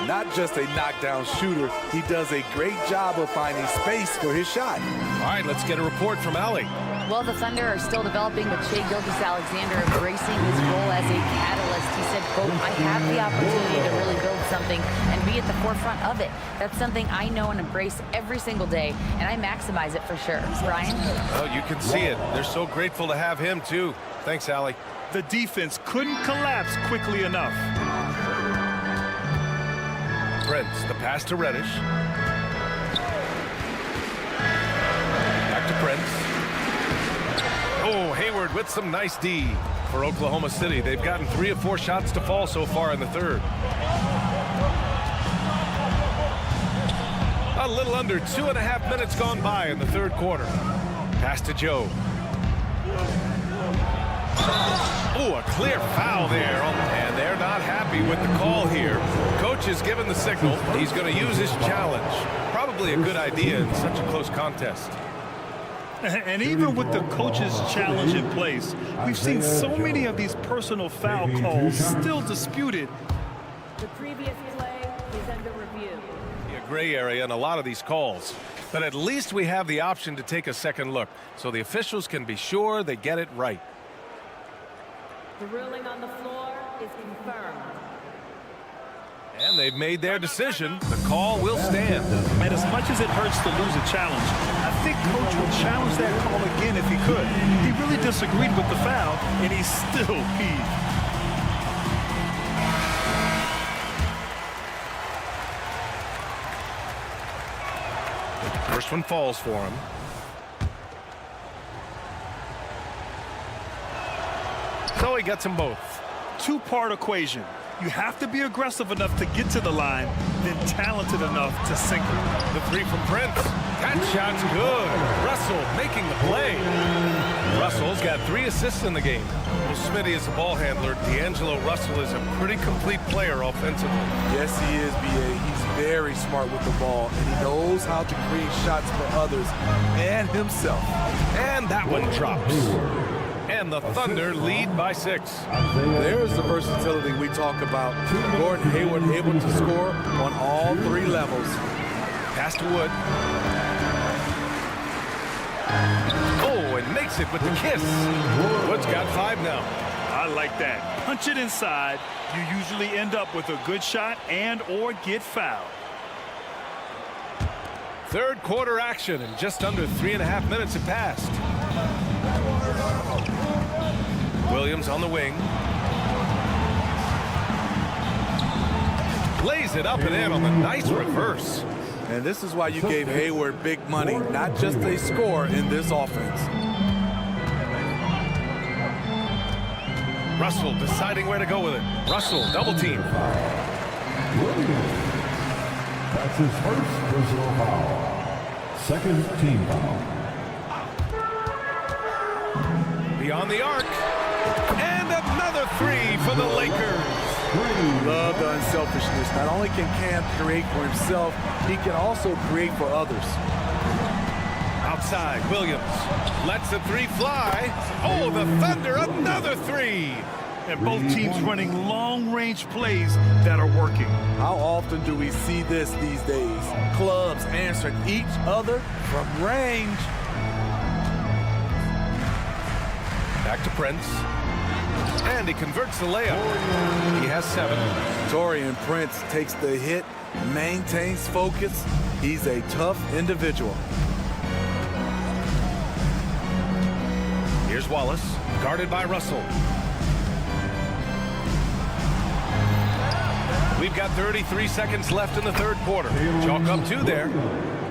[SPEAKER 15] Not just a knockdown shooter, he does a great job of finding space for his shot.
[SPEAKER 8] All right, let's get a report from Allie.
[SPEAKER 11] Well, the Thunder are still developing, but Shai Gilgeous-Alexander embracing his role as a catalyst. He said, quote, I have the opportunity to really build something and be at the forefront of it. That's something I know and embrace every single day, and I maximize it for sure. Brian?
[SPEAKER 8] Well, you can see it. They're so grateful to have him, too. Thanks, Allie.
[SPEAKER 9] The defense couldn't collapse quickly enough.
[SPEAKER 8] Prince, the pass to Reddish. Back to Prince. Oh, Hayward with some nice D for Oklahoma City. They've gotten 3 of 4 shots to fall so far in the third. A little under 2.5 minutes gone by in the third quarter. Pass to Joe. Oh, a clear foul there. And they're not happy with the call here. Coach has given the signal. He's going to use his challenge. Probably a good idea in such a close contest.
[SPEAKER 9] And even with the coach's challenge in place, we've seen so many of these personal foul calls still disputed.
[SPEAKER 11] The previous play is under review.
[SPEAKER 8] A gray area in a lot of these calls. But at least we have the option to take a second look, so the officials can be sure they get it right.
[SPEAKER 11] The ruling on the floor is confirmed.
[SPEAKER 8] And they've made their decision. The call will stand.
[SPEAKER 9] And as much as it hurts to lose a challenge, I think Coach would challenge that call again if he could. He really disagreed with the foul, and he's still peeved.
[SPEAKER 8] First one falls for him. So he gets them both.
[SPEAKER 9] Two-part equation. You have to be aggressive enough to get to the line, then talented enough to sink it.
[SPEAKER 8] The 3 from Prince. That shot's good. Russell making the play. Russell's got 3 assists in the game. Well, Smitty is the ball handler. D'Angelo Russell is a pretty complete player offensively.
[SPEAKER 15] Yes, he is, B.A. He's very smart with the ball, and he knows how to create shots for others and himself.
[SPEAKER 8] And that one drops. And the Thunder lead by 6.
[SPEAKER 15] There's the versatility we talk about. Gordon Hayward able to score on all 3 levels.
[SPEAKER 8] Pass to Wood. Oh, and makes it with the kiss. Wood's got 5 now.
[SPEAKER 9] I like that. Punch it inside. You usually end up with a good shot and or get fouled.
[SPEAKER 8] Third quarter action, and just under 3.5 minutes have passed. Williams on the wing. Lays it up and in on the nice reverse.
[SPEAKER 15] And this is why you gave Hayward big money, not just a score in this offense.
[SPEAKER 8] Russell deciding where to go with it. Russell, double team.
[SPEAKER 6] That's his first personal foul. Second team foul.
[SPEAKER 8] Beyond the arc. And another 3 for the Lakers.
[SPEAKER 15] Love the unselfishness. Not only can Cam create for himself, he can also create for others.
[SPEAKER 8] Outside, Williams lets the three fly. Oh, the Thunder, another three.
[SPEAKER 9] And both teams running long-range plays that are working.
[SPEAKER 15] How often do we see this these days? Clubs answering each other from range.
[SPEAKER 8] Back to Prince. And he converts the layup. He has 7.
[SPEAKER 15] Taurean Prince takes the hit, maintains focus. He's a tough individual.
[SPEAKER 8] Here's Wallace, guarded by Russell. We've got 33 seconds left in the third quarter. Chalk up 2 there.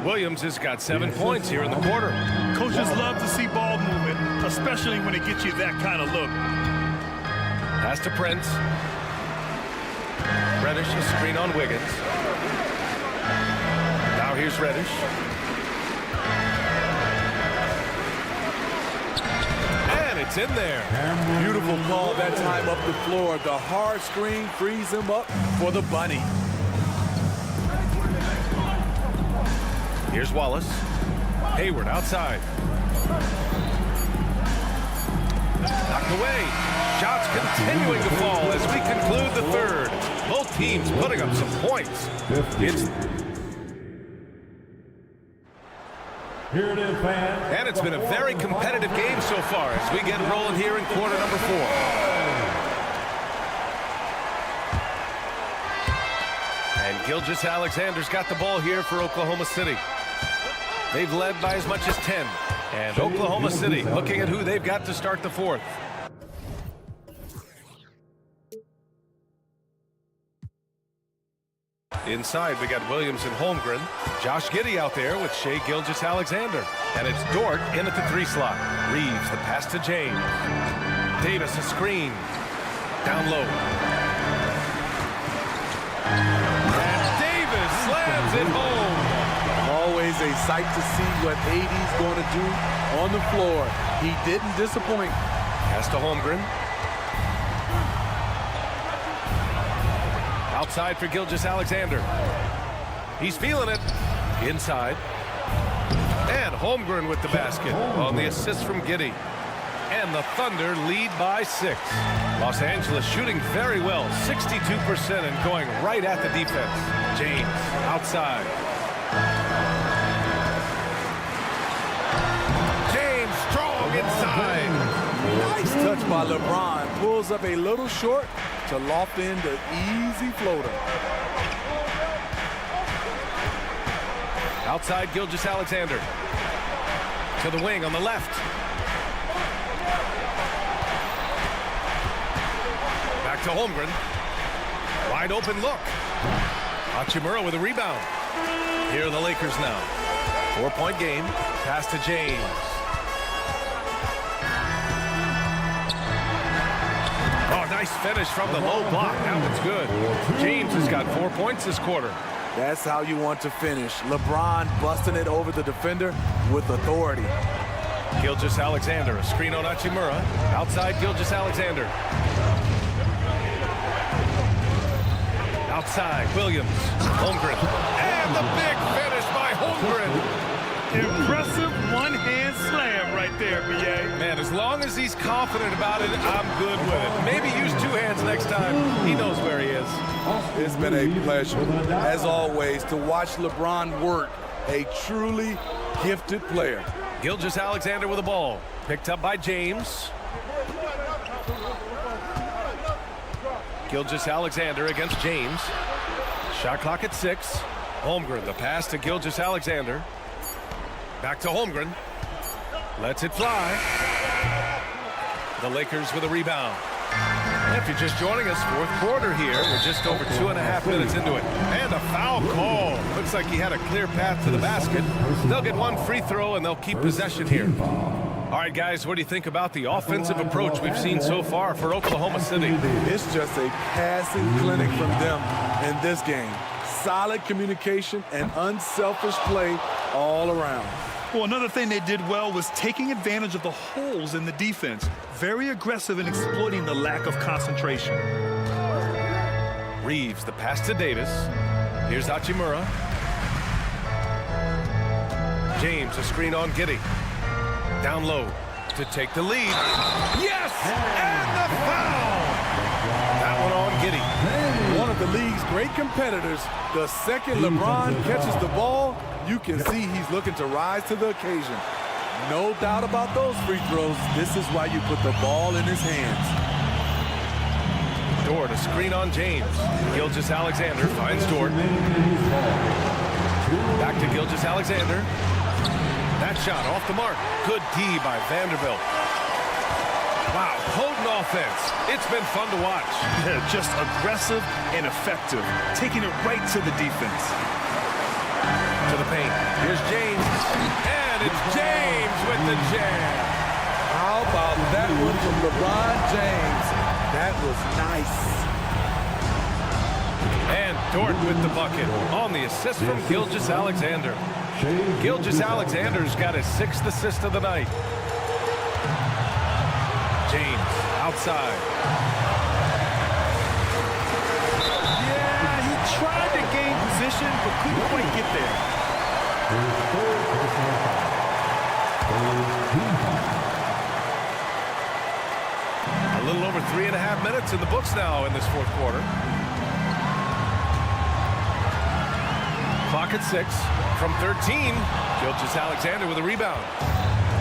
[SPEAKER 8] Williams has got 7 points here in the quarter.
[SPEAKER 9] Coaches love to see ball movement, especially when it gets you that kind of look.
[SPEAKER 8] Pass to Prince. Reddish, a screen on Wiggins. Now here's Reddish. And it's in there.
[SPEAKER 15] Beautiful call that time up the floor. The hard screen frees him up for the bunny.
[SPEAKER 8] Here's Wallace. Hayward outside. Knocked away. Shots continuing to fall as we conclude the third. Both teams putting up some points. And it's been a very competitive game so far as we get rolling here in quarter number 4. And Gilgeous-Alexander's got the ball here for Oklahoma City. They've led by as much as 10. And Oklahoma City looking at who they've got to start the fourth. Inside, we got Williams and Holmgren. Josh Giddey out there with Shai Gilgeous-Alexander. And it's Dort in at the 3 slot. Reeves, the pass to James. Davis, a screen. Down low. And Davis slams it home.
[SPEAKER 15] Always a sight to see what AD's going to do on the floor. He didn't disappoint.
[SPEAKER 8] Pass to Holmgren. Outside for Gilgeous-Alexander. He's feeling it. Inside. And Holmgren with the basket on the assist from Giddey. And the Thunder lead by 6. Los Angeles shooting very well, 62% and going right at the defense. James outside. James strong inside.
[SPEAKER 15] Nice touch by LeBron. Pulls up a little short to loft in the easy floater.
[SPEAKER 8] Outside Gilgeous-Alexander. To the wing on the left. Back to Holmgren. Wide open look. Hachimura with a rebound. Here are the Lakers now. 4-point game. Pass to James. Oh, nice finish from the low block. That one's good. James has got 4 points this quarter.
[SPEAKER 15] That's how you want to finish. LeBron busting it over the defender with authority.
[SPEAKER 8] Gilgeous-Alexander, a screen on Hachimura. Outside Gilgeous-Alexander. Outside, Williams. Holmgren. And the big finish by Holmgren.
[SPEAKER 9] Impressive one-hand slam right there, B.A.
[SPEAKER 8] Man, as long as he's confident about it, I'm good with it. Maybe use 2 hands next time. He knows where he is.
[SPEAKER 15] It's been a pleasure, as always, to watch LeBron work. A truly gifted player.
[SPEAKER 8] Gilgeous-Alexander with the ball. Picked up by James. Gilgeous-Alexander against James. Shot clock at 6. Holmgren, the pass to Gilgeous-Alexander. Back to Holmgren. Lets it fly. The Lakers with a rebound. If you're just joining us, fourth quarter here. We're just over 2.5 minutes into it. And a foul call. Looks like he had a clear path to the basket. They'll get 1 free throw, and they'll keep possession here. All right, guys, what do you think about the offensive approach we've seen so far for Oklahoma City?
[SPEAKER 15] It's just a passing clinic from them in this game. Solid communication and unselfish play all around.
[SPEAKER 9] Well, another thing they did well was taking advantage of the holes in the defense. Very aggressive in exploiting the lack of concentration.
[SPEAKER 8] Reeves, the pass to Davis. Here's Hachimura. James, a screen on Giddey. Down low to take the lead. Yes! And the foul! That one on Giddey.
[SPEAKER 15] One of the league's great competitors. The second LeBron catches the ball, you can see he's looking to rise to the occasion. No doubt about those free throws. This is why you put the ball in his hands.
[SPEAKER 8] Dort, a screen on James. Gilgeous-Alexander finds Dort. Back to Gilgeous-Alexander. That shot off the mark. Good D by Vanderbilt. Wow, potent offense. It's been fun to watch.
[SPEAKER 9] Yeah, just aggressive and effective, taking it right to the defense.
[SPEAKER 8] To the paint. Here's James. And it's James with the jam.
[SPEAKER 15] How about that one from LeBron James? That was nice.
[SPEAKER 8] And Dort with the bucket on the assist from Gilgeous-Alexander. Gilgeous-Alexander's got his 6th assist of the night. James outside.
[SPEAKER 9] Yeah, he tried to gain position, but couldn't quite get there.
[SPEAKER 8] A little over 3.5 minutes in the books now in this 4th quarter. Clock at 6 from 13. Gilgeous-Alexander with a rebound.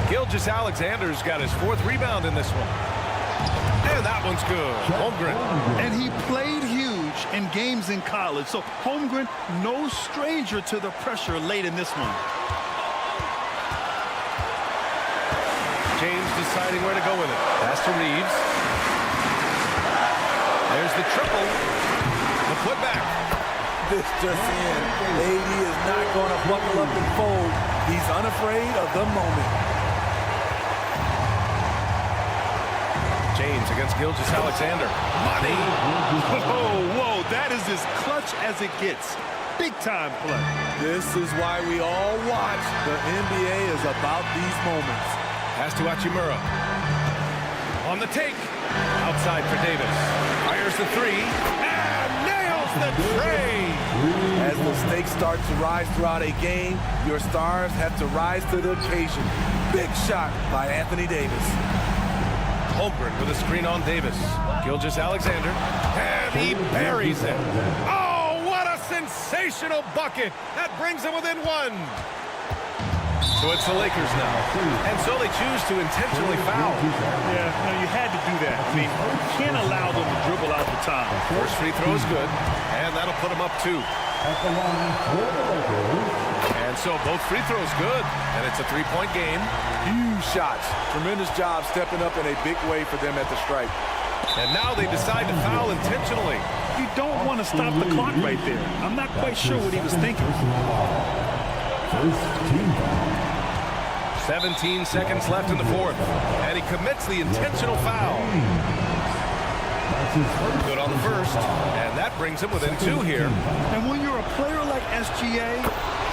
[SPEAKER 8] Gilgeous-Alexander's got his 4th rebound in this one. And that one's good. Holmgren.
[SPEAKER 9] And he played huge in games in college, so Holmgren, no stranger to the pressure late in this one.
[SPEAKER 8] James deciding where to go with it. Pass to Reeves. There's the triple. The putback.
[SPEAKER 15] This just in. AD is not going to buckle up and fold. He's unafraid of the moment.
[SPEAKER 8] James against Gilgeous-Alexander. Money.
[SPEAKER 9] Whoa, that is as clutch as it gets. Big time play.
[SPEAKER 15] This is why we all watch. The NBA is about these moments.
[SPEAKER 8] Pass to Hachimura. On the take. Outside for Davis. Fires the 3. And nails the tray.
[SPEAKER 15] As the stakes start to rise throughout a game, your stars have to rise to the occasion. Big shot by Anthony Davis.
[SPEAKER 8] Holmgren with a screen on Davis. Gilgeous-Alexander. And he buries it. Oh, what a sensational bucket. That brings him within 1. So it's the Lakers now. And so they choose to intentionally foul.
[SPEAKER 9] Yeah, no, you had to do that. I mean, you can't allow them to dribble out the time.
[SPEAKER 8] First free throw is good. And that'll put them up 2. And so both free throws good. And it's a 3-point game.
[SPEAKER 15] Huge shots. Tremendous job stepping up in a big way for them at the stripe.
[SPEAKER 8] And now they decide to foul intentionally.
[SPEAKER 9] You don't want to stop the clock right there. I'm not quite sure what he was thinking.
[SPEAKER 8] 17 seconds left in the 4th. And he commits the intentional foul. Good on the first. And that brings him within 2 here.
[SPEAKER 9] And when you're a player like SGA,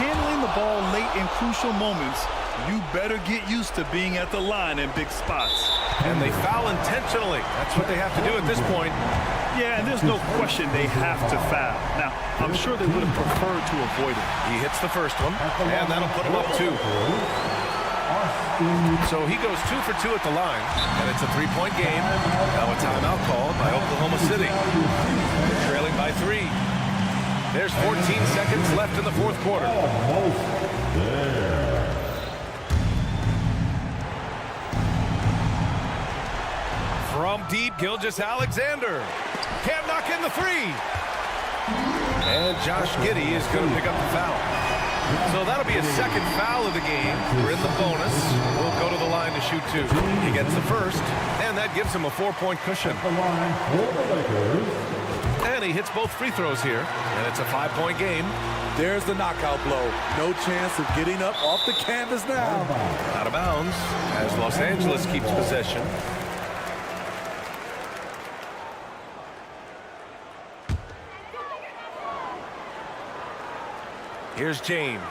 [SPEAKER 9] handling the ball late in crucial moments, you better get used to being at the line in big spots.
[SPEAKER 8] And they foul intentionally. That's what they have to do at this point.
[SPEAKER 9] Yeah, and there's no question they have to foul. Now, I'm sure they would have preferred to avoid it.
[SPEAKER 8] He hits the first one, and that'll put him up 2. So he goes 2 for 2 at the line, and it's a 3-point game. Now a timeout called by Oklahoma City. Trailing by 3. There's 14 seconds left in the 4th quarter. From deep, Gilgeous-Alexander. Can't knock in the 3. And Josh Giddey is going to pick up the foul. So that'll be a 2nd foul of the game. We're in the bonus. We'll go to the line to shoot 2. He gets the first, and that gives him a 4-point cushion. And he hits both free throws here, and it's a 5-point game.
[SPEAKER 15] There's the knockout blow. No chance of getting up off the canvas now.
[SPEAKER 8] Out of bounds as Los Angeles keeps possession. Here's James.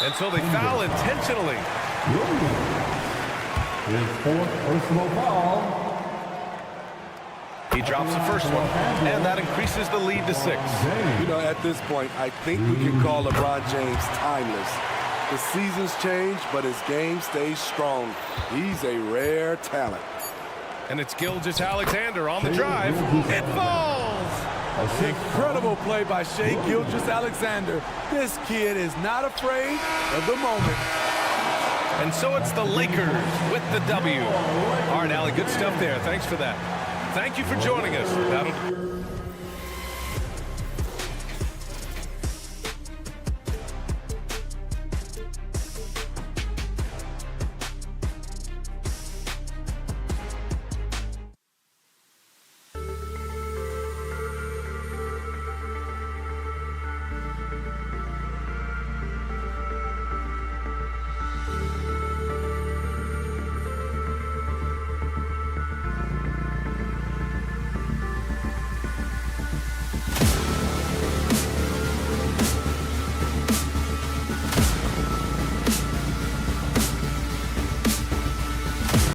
[SPEAKER 8] And so they foul intentionally.
[SPEAKER 6] His 4th personal foul.
[SPEAKER 8] He drops the first one, and that increases the lead to 6.
[SPEAKER 15] You know, at this point, I think we can call LeBron James timeless. The seasons change, but his game stays strong. He's a rare talent.
[SPEAKER 8] And it's Gilgeous-Alexander on the drive. It falls!
[SPEAKER 15] Incredible play by Shai Gilgeous-Alexander. This kid is not afraid of the moment.
[SPEAKER 8] And so it's the Lakers with the W. All right, Allie, good stuff there. Thanks for that. Thank you for joining us.